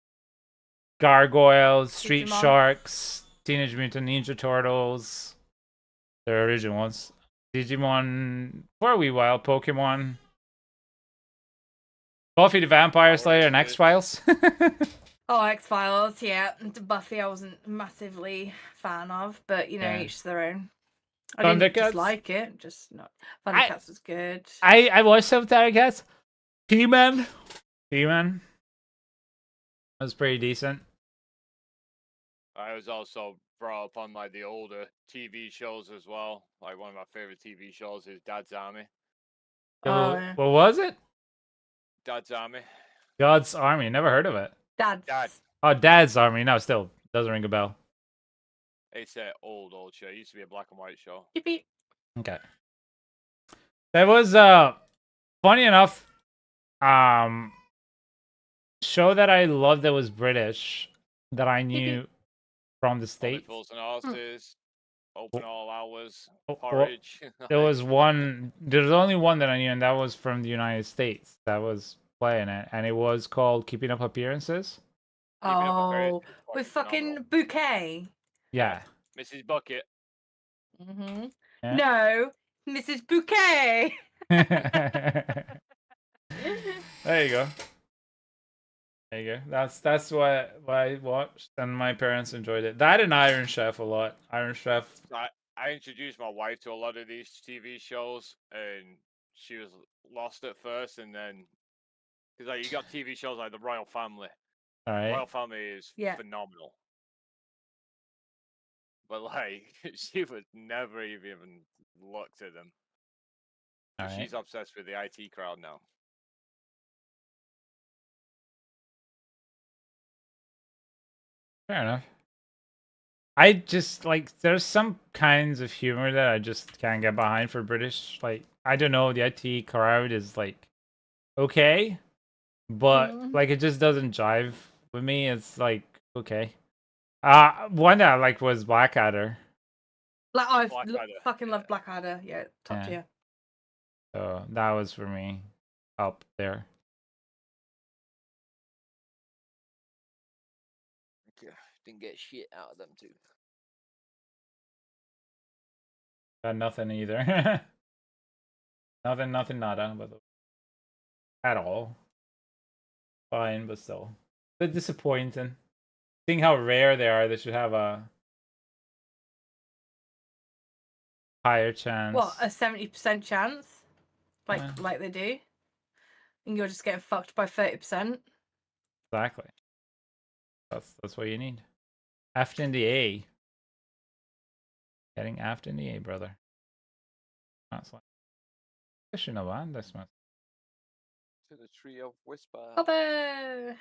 Gargoyles, Street Digimon. Sharks, Teenage Mutant Ninja Turtles. The original ones. Digimon, for a wee while, Pokemon. Buffy the Vampire Power Slayer and Rangers. X-Files. Oh, X-Files, yeah. Buffy I wasn't massively fan of, but you know, Yeah. each their own. I didn't Thundercats? dislike it, just not. Thundercats was good. I watched some Thundercats. He-Man. He-Man. Was pretty decent. I was also brought up on like the older TV shows as well. Like one of my favorite TV shows is Dad's Army. Oh, yeah. What was it? Dad's Army. God's Army. Never heard of it. Dad. Oh, Dad's Army. No, still doesn't ring a bell. It's an old show. It used to be a black and white show. Yippee. Okay. That was funny enough. Show that I loved that was British that I knew from the Only States. Fools and Horses, Open All Hours, Well, Porridge. there was one. There's only one that I knew, and that was from the United States. That was playing it, and it was called Keeping Up Appearances. Keeping Up Oh, Appearances is with fucking fucking phenomenal. Bouquet. Yeah. Mrs. Bucket. Mm-hmm. Yeah. No, Mrs. Bouquet. There you go. There you go. That's what I watched, and my parents enjoyed it. That and Iron Chef a lot. Iron Chef. I introduced my wife to a lot of these TV shows, and she was lost at first, and then because like you got TV shows like The Royal Family. All right. Royal Family is phenomenal, but like she would never even looked at them. All She's obsessed with the IT crowd now. Fair enough. I just like there's some kinds of humor that I just can't get behind for British. Like I don't know, the IT crowd is like okay, but like it just doesn't jive with me. It's like okay. One that I liked was Blackadder. I Blackadder, fucking love Blackadder. Yeah, top tier. So that was for me up there. Didn't get shit out of them too. Got nothing either. nothing, nada, but at all. Fine, but still, a bit disappointing. Seeing how rare they are, they should have a higher chance. What, a 70% chance? Like they do? And you're just getting fucked by 30%? Exactly. That's what you need. Aft in the A. Getting aft in the A, brother. That's like fishing a land, this man. To the Tree of Whisper. Gobbo!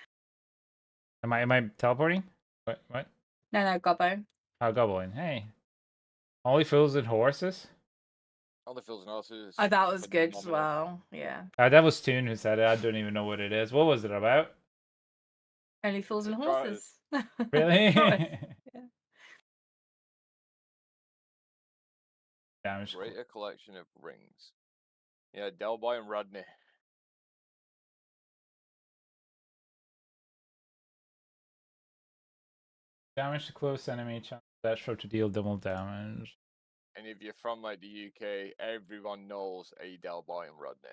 Am I teleporting? What? No, Gobbo. Oh, gobbling. Hey. Only Fools and Horses? Only Fools and Horses. Oh, that was good as well. Yeah. That was Toon who said it. I don't even know what it is. What was it about? Only Fools and Horses. Really? Yeah. Damage. Greater collection of rings. Yeah, Del Boy and Rodney. Damage to close enemy. Chance that short to deal double damage. And if you're from like the UK, everyone knows a Del Boy and Rodney.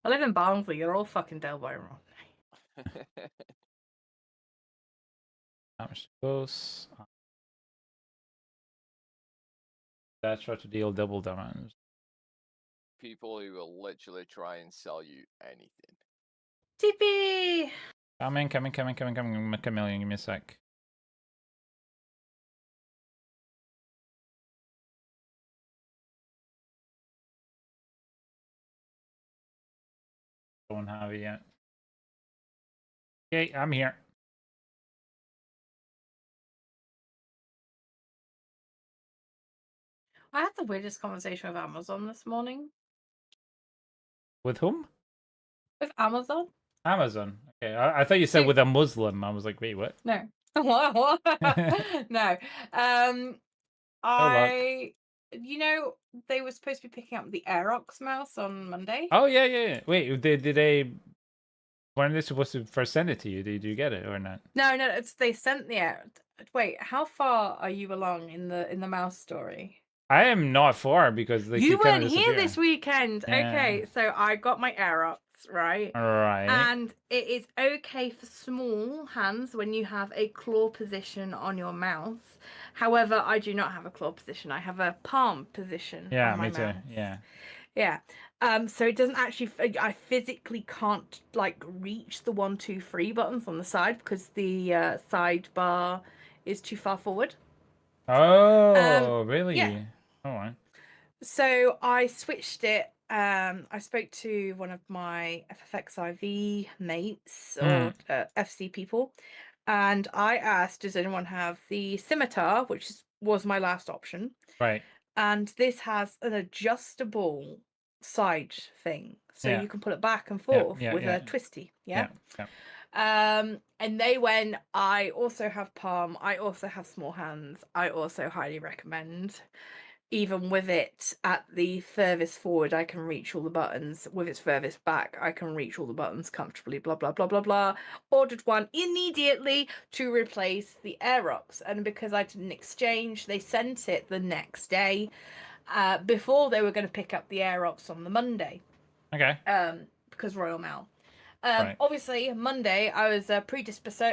I live in Barnsley. You're all fucking Del Boy and Rodney. Damage to close. That short to deal double damage. People who will literally try and sell you anything. TP! Coming. Chameleon, give me a sec. Don't have it yet. Okay, I'm here. I had the weirdest conversation with Amazon this morning. With whom? With Amazon? Amazon. Okay, I thought you said with a Muslim. I was like, wait, what? No. What? No. You know, they were supposed to be picking up the Aerox mouse on Monday. Oh yeah. Wait, did they? When are they supposed to first send it to you? Did you get it or not? No. They sent the Air. Wait, how far are you along in the mouse story? I am not far because they You keep weren't here this weekend. Yeah. Okay, so I got my Aerox, right? Right. And it is okay for small hands when you have a claw position on your mouse. However, I do not have a claw position. I have a palm position on my me too. mouse. Yeah. So it doesn't actually. I physically can't like reach the 1, 2, 3 buttons on the side because the sidebar is too far forward. Oh, really? Yeah. Oh, right. So I switched it. I spoke to one of my FFXIV mates or FC people, and I asked, does anyone have the scimitar, which was my last option. Right. And this has an adjustable side thing, so you can put it back and forth with a twisty. Yeah. And they went, I also have palm, I also have small hands, I also highly recommend. Even with it at the furthest forward, I can reach all the buttons. With its furthest back, I can reach all the buttons comfortably, blah, blah, blah, blah, blah. Ordered one immediately to replace the Aerox. And because I didn't exchange, they sent it the next day before they were going to pick up the Aerox on the Monday. Okay. Because Royal Mail. Right. Obviously, Monday, I was predisposed.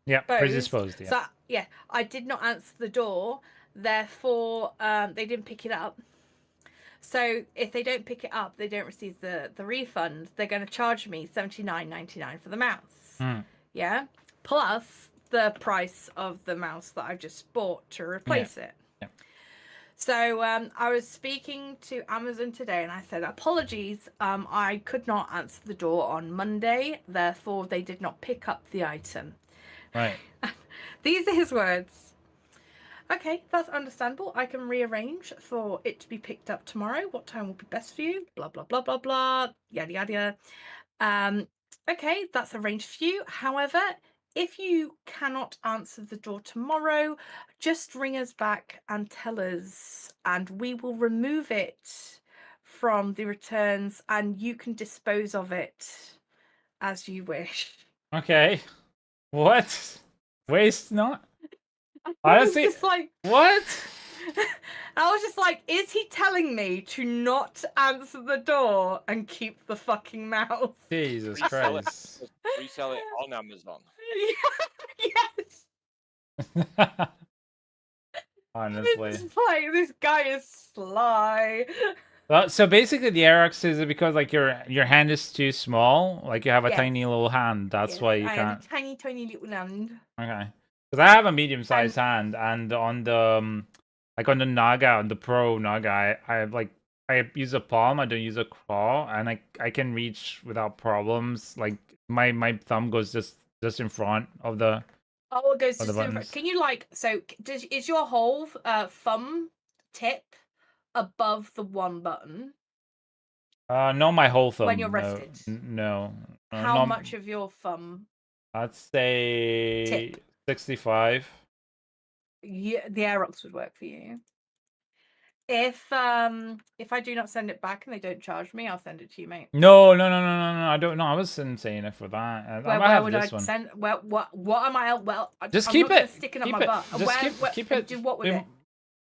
Yeah, predisposed. Yeah. So yeah, I did not answer the door. Therefore, they didn't pick it up. So if they don't pick it up, they don't receive the refund. They're going to charge me $79.99 for the mouse. Yeah, plus the price of the mouse that I just bought to replace it. Yeah. So I was speaking to Amazon today and I said, apologies, I could not answer the door on Monday. Therefore, they did not pick up the item. Right. These are his words. Okay, that's understandable. I can rearrange for it to be picked up tomorrow. What time will be best for you? Blah, blah, blah, blah, blah. Yada, yada. Okay, that's arranged for you. However, if you cannot answer the door tomorrow, just ring us back and tell us, and we will remove it from the returns and you can dispose of it as you wish. Okay. What? Waste not? I Honestly, was just like, what? I was just like, is he telling me to not answer the door and keep the fucking mouse? Jesus Resell it. Christ. Resell it on Amazon. Yes. Honestly. It's like, this guy is sly. Well, so basically the Aerox is because like your hand is too small, like you have a Yes. tiny little hand. That's Yes, why you I can't. have a tiny, tiny little hand. Okay. Because I have a medium-sized hand, and on the like on the Naga, on the Pro Naga, I use a palm. I don't use a claw, and I can reach without problems. Like my thumb goes just in front of the. Oh, it goes Or the just in front. buttons. Can you like, so is your whole thumb tip above the one button No, my whole thumb. when you're No, rested? no. How much of your thumb? I'd say Tip. 65. Yeah, the Aerox would work for you. If I do not send it back and they don't charge me, I'll send it to you, mate. No. I don't know. I wasn't saying it for that. Where would I send? Well, what am I? Well, just I'm keep not it. Sticking up Keep my it. butt. Just keep it. Do what with it?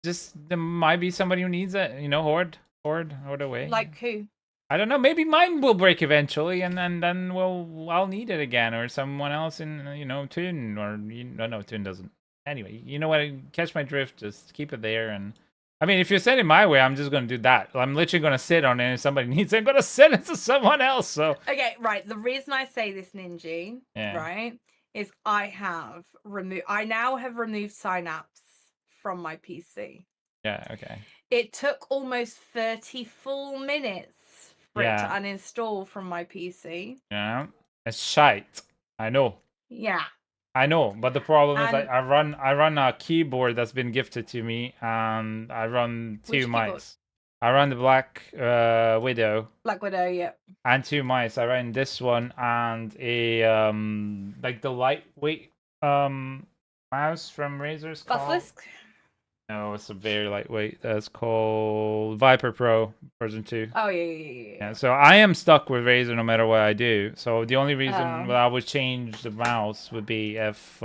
Just there might be somebody who needs it. You know, hoard away. Like who? I don't know. Maybe mine will break eventually, and then I'll need it again, or someone else in Toon, or no, Toon doesn't. Anyway, you know what? Catch my drift. Just keep it there, and I mean, if you send it my way, I'm just gonna do that. I'm literally gonna sit on it. And if somebody needs it, I'm gonna send it to someone else. So okay, right. The reason I say this, Ninja, right, is I now have removed Synapse from my PC. Yeah. Okay. It took almost 30 full minutes for it to uninstall from my PC. Yeah, it's shite. I know. Yeah. I know, but the problem is I run a keyboard that's been gifted to me, and I run two mice. I run the Black Widow. Black Widow, yeah. And two mice. I run this one and a like the lightweight mouse from Razer's called. Basilisk? No, it's a very lightweight. That's called Viper Pro version 2. Oh yeah. So I am stuck with Razer no matter what I do. So the only reason that I would change the mouse would be if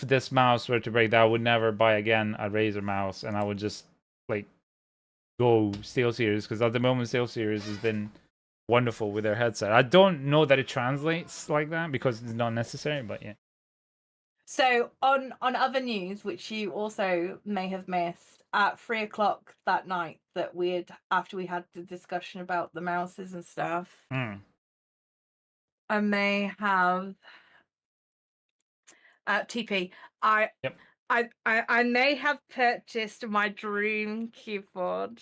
this mouse were to break, that I would never buy again a Razer mouse, and I would just like go SteelSeries, because at the moment SteelSeries has been wonderful with their headset. I don't know that it translates like that because it's not necessary, but yeah. So on other news, which you also may have missed, at 3:00 that night that after we had the discussion about the mouses and stuff, I may have TP. I may have purchased my dream keyboard.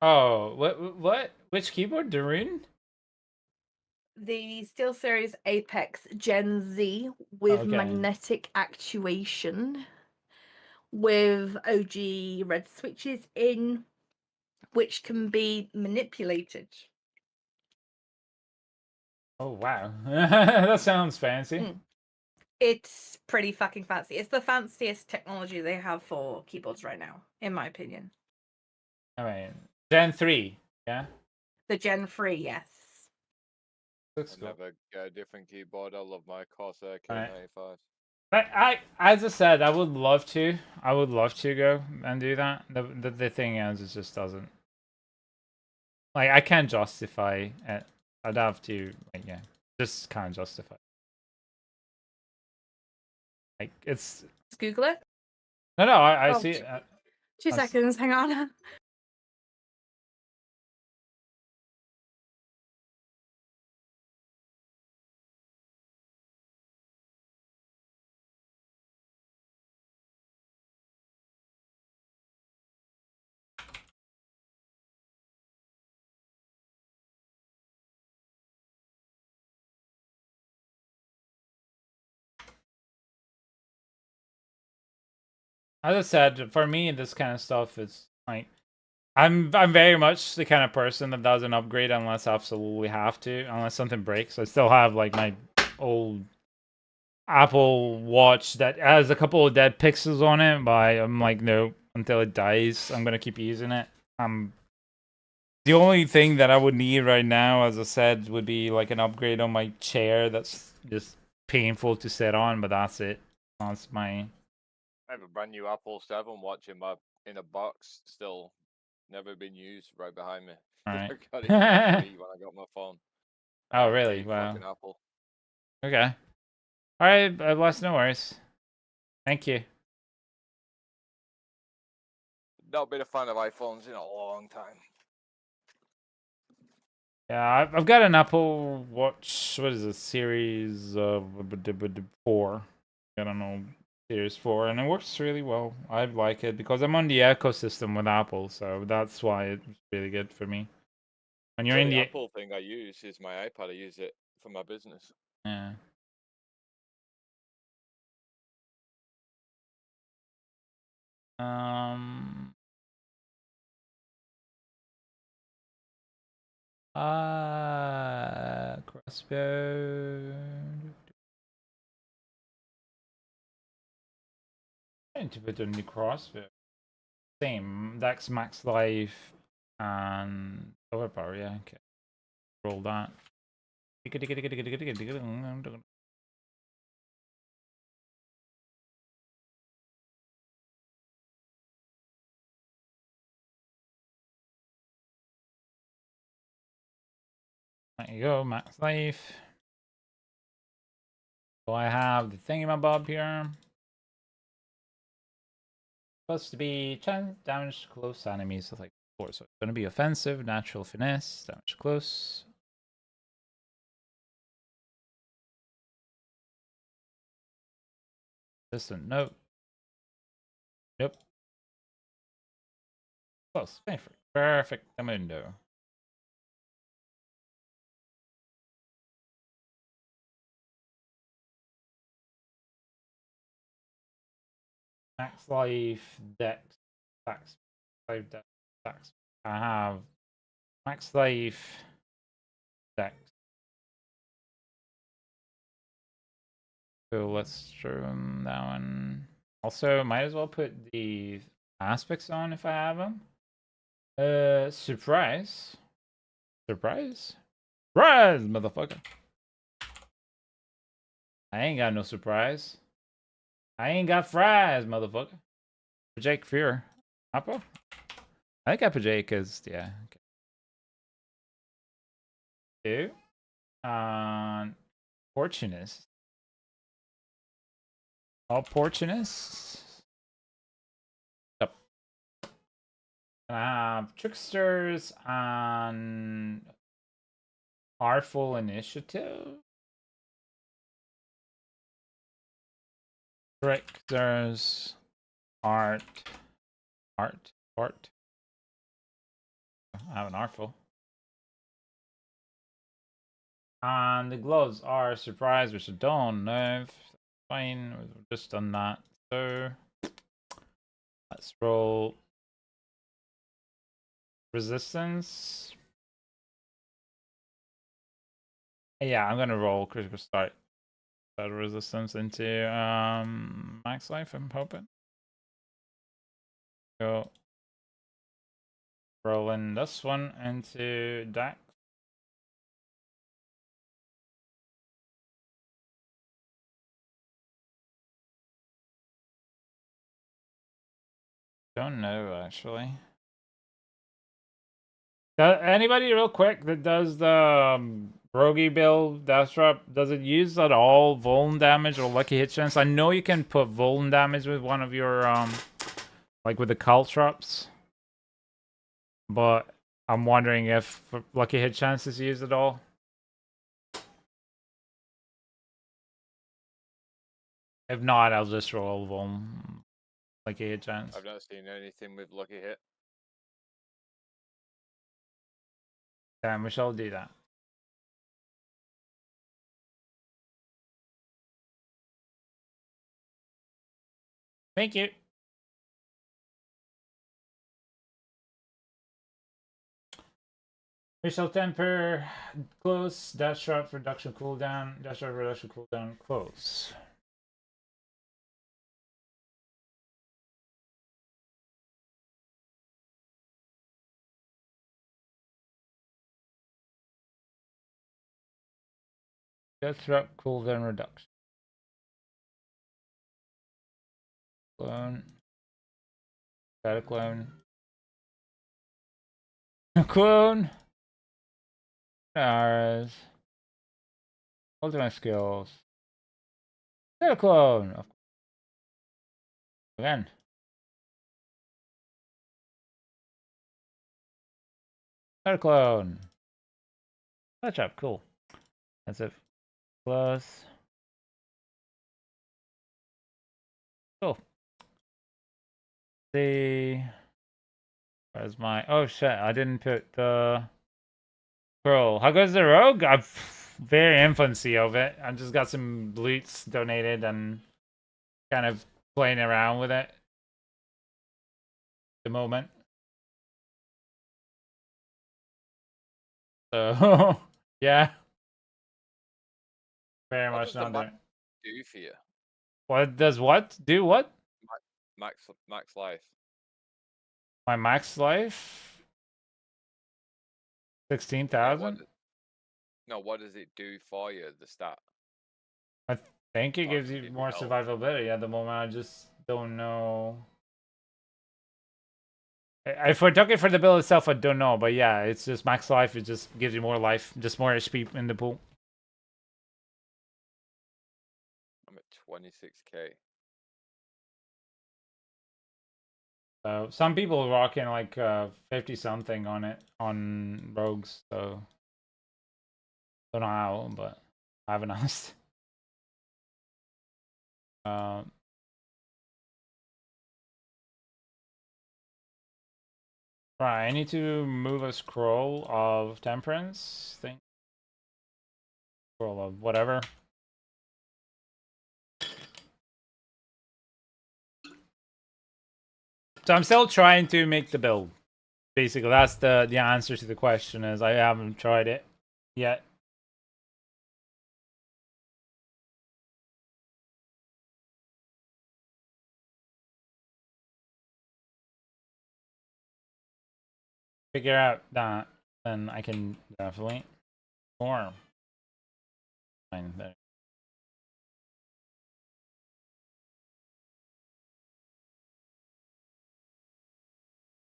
Oh, what? Which keyboard? Darun? The SteelSeries Apex Gen Z with magnetic actuation, with OG red switches in, which can be manipulated. Oh wow, that sounds fancy. It's pretty fucking fancy. It's the fanciest technology they have for keyboards right now, in my opinion. I mean, Gen 3, yeah. The Gen 3, yes. Looks I cool. never get a different keyboard. I love my Corsair Alright. K95. As I said, I would love to. I would love to go and do that. The thing is, it just doesn't. Like, I can't justify it. I'd have to, like, yeah, just can't justify. Like, it's. Let's Google it. No, I Oh, see it. 2 seconds, hang on. As I said, for me, this kind of stuff is like. I'm very much the kind of person that doesn't upgrade unless I absolutely have to, unless something breaks. I still have like my old Apple Watch that has a couple of dead pixels on it, but I'm like, no, until it dies, I'm gonna keep using it. The only thing that I would need right now, as I said, would be like an upgrade on my chair. That's just painful to sit on, but that's it. That's my. I have a brand new Apple 7 watch in a box, still never been used, right behind me. All I right. got it for free when I got my phone. Oh, I really? hate Wow. fucking Apple. Okay. All right, bless, no worries. Thank you. Not been a fan of iPhones in a long time. Yeah, I've got an Apple Watch. What is it? Series 4. I don't know, Series 4, and it works really well. I like it because I'm on the ecosystem with Apple, so that's why it's really good for me. When you're The in only the Apple thing I use is my iPad. I use it for my business. yeah. Um. Crossbow. I need to put on the crossbow. Same. Dex Max Life and Overpower. Yeah. Okay. Roll that. There you go, max life. So I have the thingamabob here. Supposed to be chance damage to close enemies, so like before. So it's gonna be offensive, natural finesse, damage close. Distant, nope. Nope. Close. Perfect. Perfect. Mundo. Max life, dex, dex, life, dex. I have max life, dex. So let's throw that one. Also, might as well put the aspects on if I have them. Surprise. Surprise? Surprise, motherfucker. I ain't got no surprise. I ain't got fries, motherfucker. Jake Fear. Apple? I think Apple Jake is, yeah. Okay. Two. Portunist. All Portunists. Yep. And I have Tricksters and Artful Initiative. Tricksters. Art. I have an Artful. And the gloves are Surprise, which I don't know if fine. We've just done that. So let's roll resistance. Yeah, I'm gonna roll critical start resistance into max life. I'm hoping. Go rolling this one into Dex. Don't know actually. Anybody real quick that does the Rogie build Death Drop, does it use at all Vuln damage or Lucky Hit Chance? I know you can put Vuln damage with one of your like with the Caltrops, but I'm wondering if Lucky Hit Chance is used at all. If not, I'll just roll Vuln Lucky Hit Chance. I've not seen anything with Lucky Hit. Damn, we shall do that. Thank you. We shall temper close, dash sharp reduction cooldown, dash sharp reduction cooldown close. Death Drop cooldown reduction. Clone. Got a clone. Clone. Stars. Ultimate skills. Got a clone. Again. Got a clone. Touch up. Cool. That's it. Plus. Cool. See. Where's my... Oh shit, I didn't put the... Scroll. How goes the rogue? I'm very infancy of it. I just got some loots donated and kind of playing around with it at the moment. So, yeah. Very What much does the not max there. do for you? What does what? Do what? Max life. My max life? Yeah, 16,000? No, what does it do for you, the stat? I think it Oh, gives to you give you more health. survivability at the moment. I just don't know. If I took it for the build itself, I don't know. But yeah, it's just max life. It just gives you more life, just more HP in the pool. I'm at 26k. So some people are rocking like 50 something on it on rogues. So don't know how, but I haven't asked. Right, I need to move a scroll of temperance thing. Scroll of whatever. So I'm still trying to make the build. Basically, that's the answer to the question is I haven't tried it yet. Figure out that, then I can definitely form. Fine, there.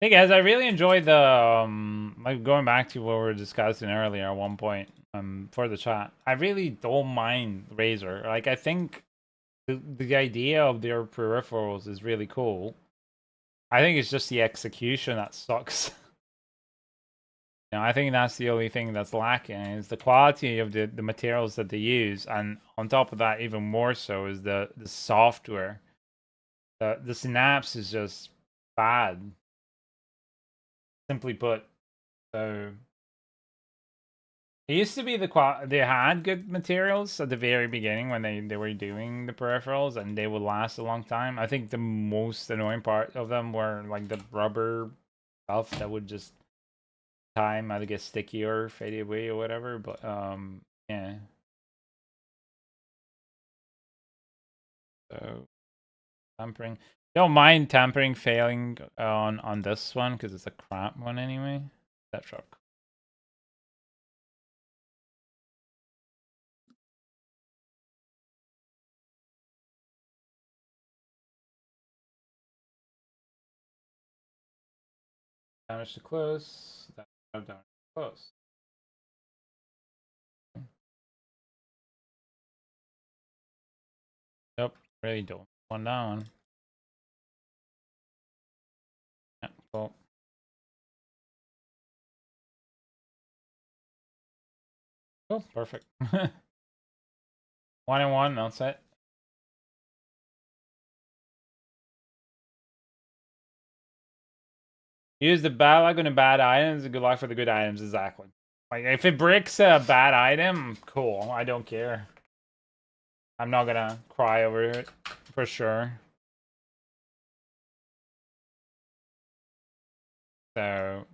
Hey guys, I really enjoyed the like going back to what we were discussing earlier at one point for the chat. I really don't mind Razer. Like I think the idea of their peripherals is really cool. I think it's just the execution that sucks. I think that's the only thing that's lacking is the quality of the materials that they use, and on top of that, even more so is the software. The synapse is just bad. Simply put. So it used to be they had good materials at the very beginning when they were doing the peripherals, and they would last a long time. I think the most annoying part of them were like the rubber stuff that would just time either get sticky or fade away or whatever. But Yeah. So tampering. Don't mind tampering failing on this one because it's a crap one anyway. That truck. Damage to close. Damage to close. Nope, really don't want that one. Yeah, cool. Oh, perfect. 1 and 1, that's it. Use the bad luck on the bad items and good luck for the good items, exactly. Like, if it breaks a bad item, cool, I don't care. I'm not gonna cry over it, for sure. So...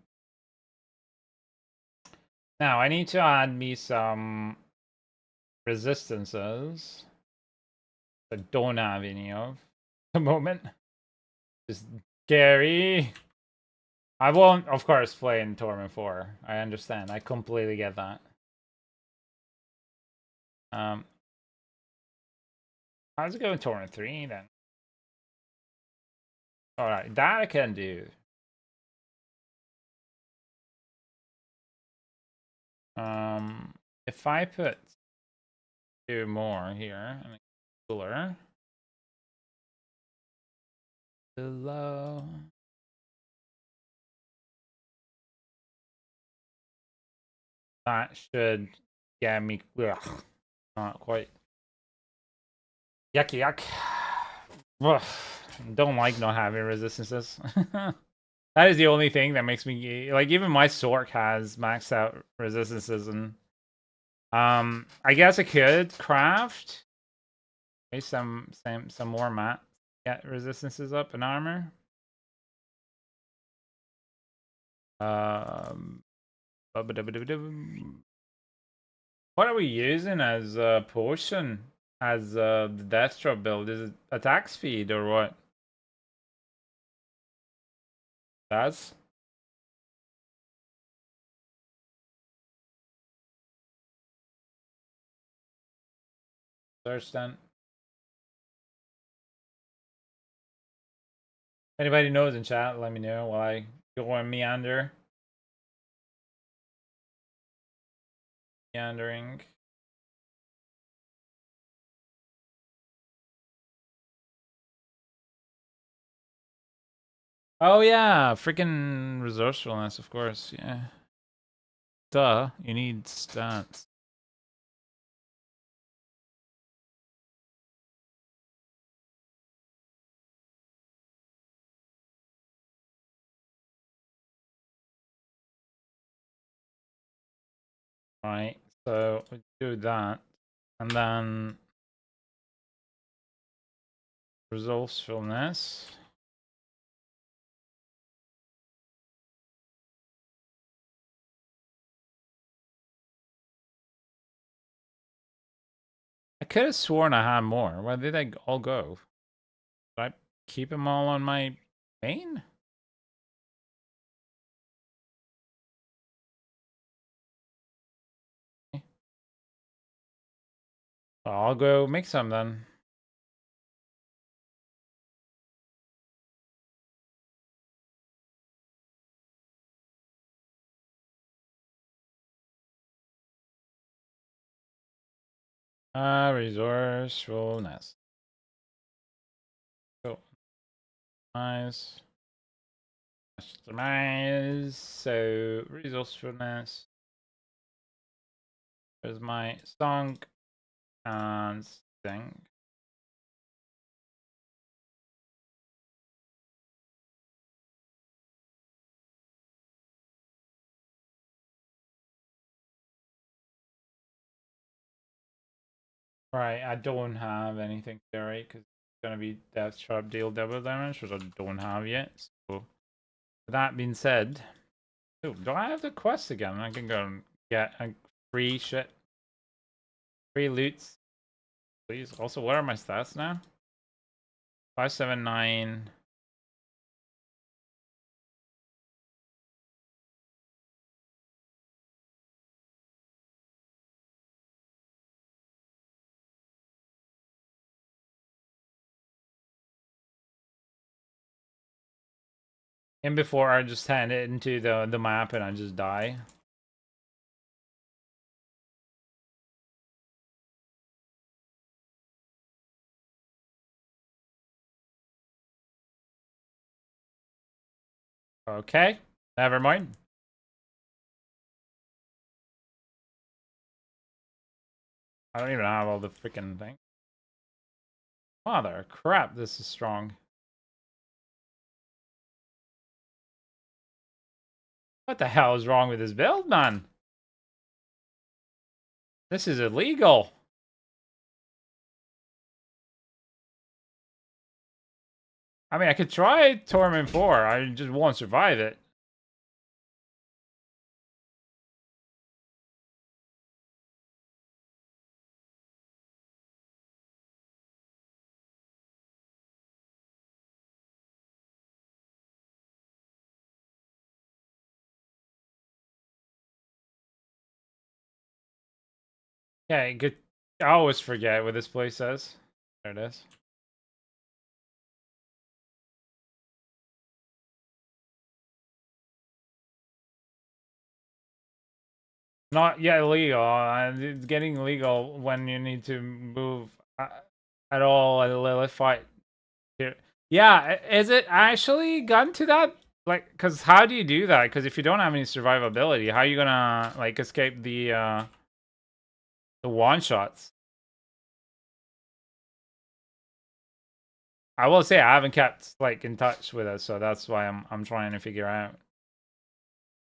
now, I need to add me some resistances. I don't have any of at the moment. Just scary. I won't, of course, play in Torment 4. I understand. I completely get that. How's it go in Torment 3 then? Alright, that I can do. If I put 2 more here and a cooler below. That should get me. Ugh, not quite. Yucky yuck. Ugh, don't like not having resistances. That is the only thing that makes me like. Even my Sork has maxed out resistances, and I guess I could craft maybe some more mat. Get resistances up and armor. What are we using as a potion? As the death drop build? Is it attack speed or what? That's search then. Anybody knows in chat, let me know while I go on meandering. Oh yeah, freaking resourcefulness, of course, yeah. Duh, you need stats. Right, so we do that, and then resourcefulness. I could have sworn I had more. Where did they all go? Did I keep them all on my main? I'll go make some then. Resourcefulness. Cool. Nice. Customize. So resourcefulness. There's my song and sing. Right, I don't have anything there, right? Because it's gonna be death sharp deal double damage, which I don't have yet. So with that being said, oh, do I have the quest again? I can go and get a free shit. Free loots, please. Also, what are my stats now? 579. And before I just hand it into the map and I just die. Okay, never mind. I don't even have all the freaking things. Mother crap, this is strong. What the hell is wrong with this build, man? This is illegal. I mean, I could try Torment 4. I just won't survive it. Yeah, good. I always forget what this place says. There it is. Not yet illegal. It's getting illegal when you need to move at all at a Lilith fight. Here. Yeah, is it actually gotten to that? Like, because how do you do that? Because if you don't have any survivability, how are you gonna like escape the one shots? I will say I haven't kept like in touch with it, so that's why I'm trying to figure out.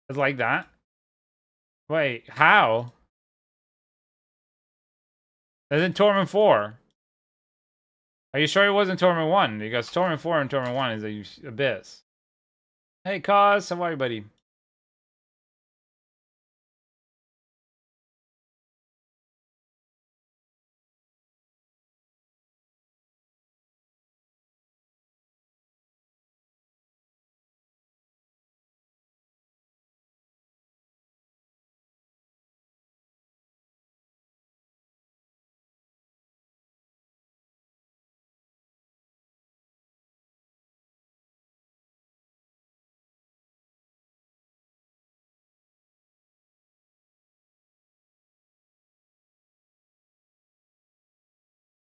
It's like that. Wait, how? It's in Torment 4. Are you sure it wasn't Torment 1? Because Torment 4 and Torment 1 is a abyss. Hey, Cause, how are you, buddy?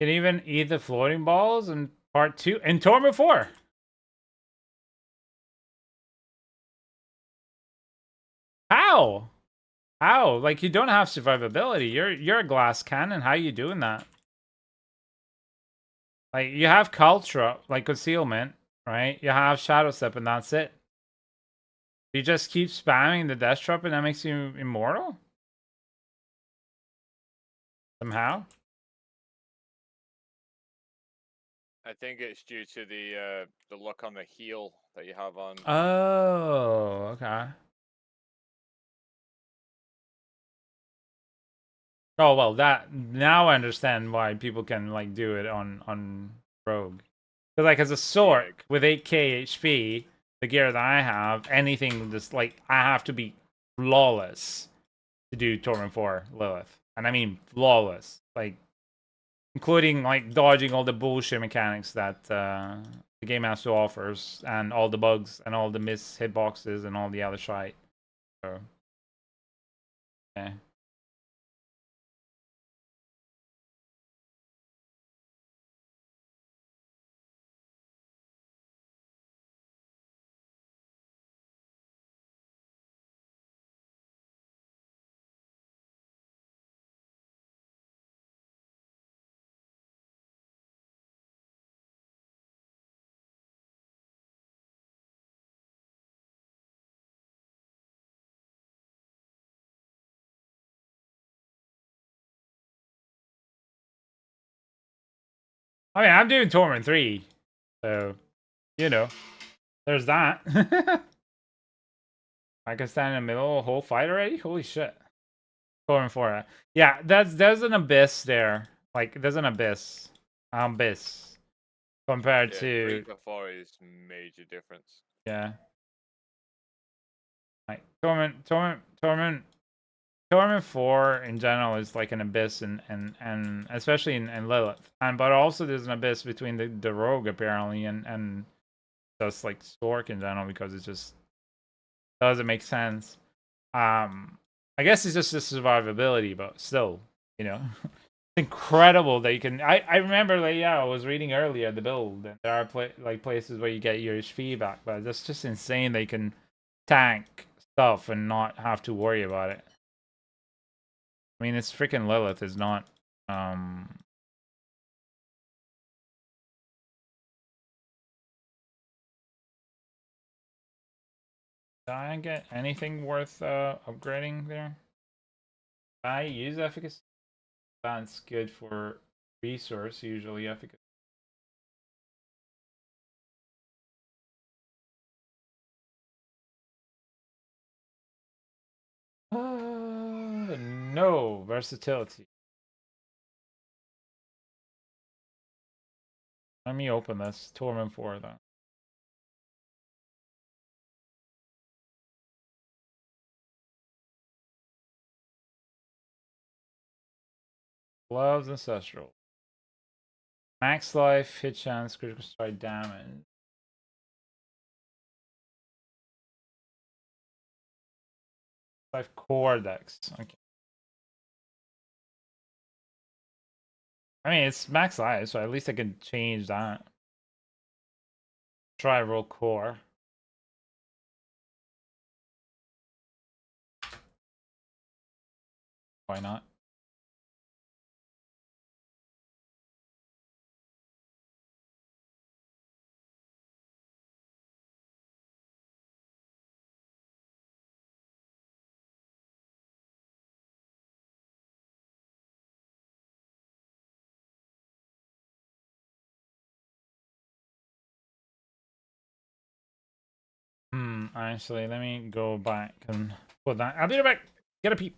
Can even eat the floating balls in part 2 in Torment 4. How? How? Like you don't have survivability. You're a glass cannon. How are you doing that? Like you have culture, like concealment, right? You have shadow step, and that's it. You just keep spamming the death trap, and that makes you immortal. Somehow. I think it's due to the look on the heel that you have on. Oh, okay. Oh well, that now I understand why people can like do it on Rogue. Because like as a Sork with 8k HP, the gear that I have, anything just like I have to be flawless to do Torment 4 Lilith, and I mean flawless, like including like dodging all the bullshit mechanics that the Game Master offers, and all the bugs and all the miss hitboxes and all the other shite. So, yeah. I mean, I'm doing Torment 3, so, you know, there's that. I can stand in the middle of a whole fight already? Holy shit. Going for it. Yeah, there's an abyss there. Like there's an abyss compared Yeah, to 3 to 4 is major difference. yeah. Like Torment 4 in general is like an abyss and especially in Lilith. And but also there's an abyss between the rogue apparently and just like Stork in general because it just doesn't make sense. I guess it's just the survivability, but still, you know. It's incredible that you can I remember like yeah, I was reading earlier the build and there are like places where you get your HP back, but that's just insane they can tank stuff and not have to worry about it. I mean, it's freaking Lilith is not did I get anything worth upgrading there? I use efficacy. That's good for resource usually efficacy. No versatility. Let me open this Torment 4 then. Gloves Ancestral. Max life, hit chance, critical strike damage. 5 core dex. Okay. I mean, it's max life, so at least I can change that. Try roll core. Why not? Actually, let me go back and put that. I'll be right back. Get a peep.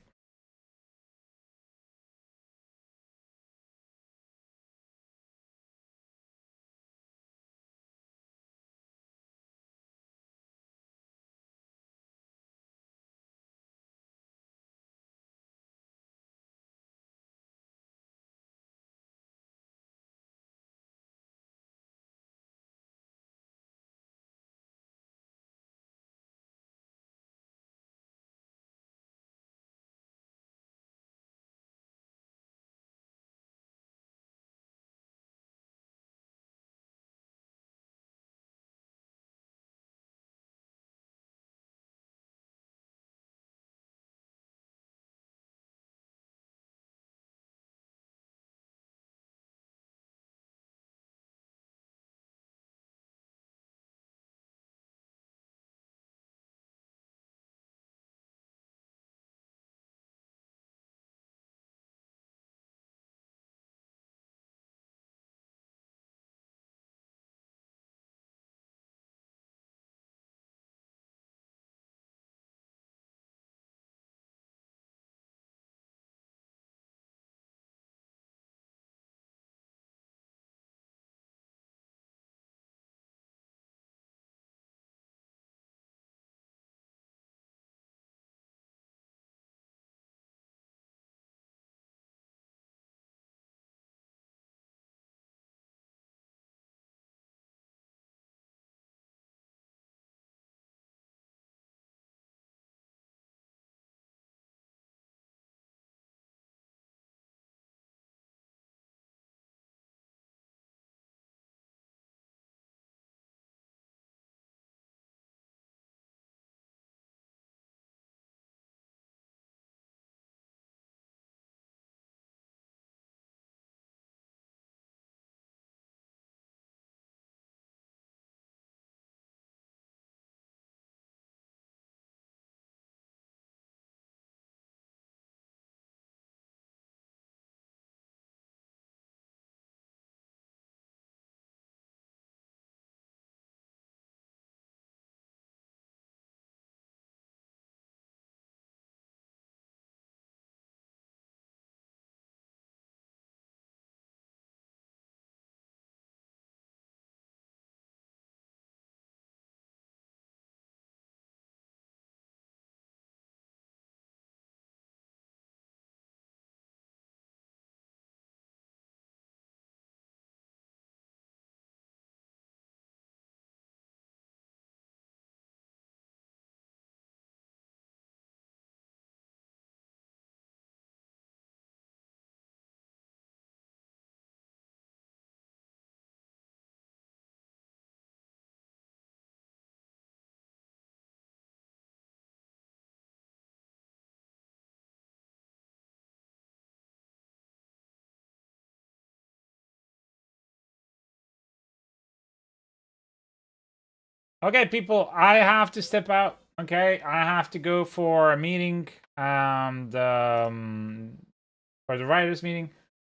Okay, people, I have to step out. Okay, I have to go for a meeting and for the writers meeting.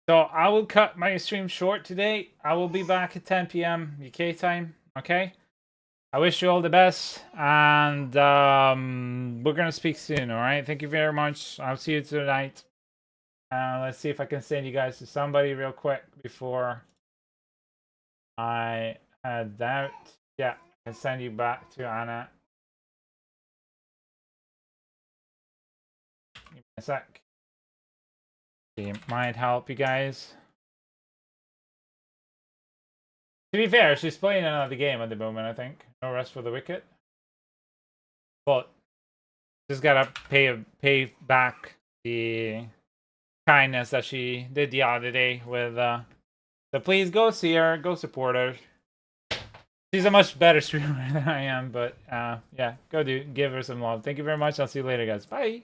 So I will cut my stream short today. I will be back at 10 p.m. UK time. Okay. I wish you all the best, and we're gonna speak soon. All right. Thank you very much. I'll see you tonight. Let's see if I can send you guys to somebody real quick before I head out. Yeah, I can send you back to Anna. Give me a sec. It might help you guys. To be fair, she's playing another game at the moment, I think. No Rest for the Wicked. But just gotta pay back the kindness that she did the other day with so please go see her, go support her. She's a much better streamer than I am, but yeah, give her some love. Thank you very much. I'll see you later, guys. Bye.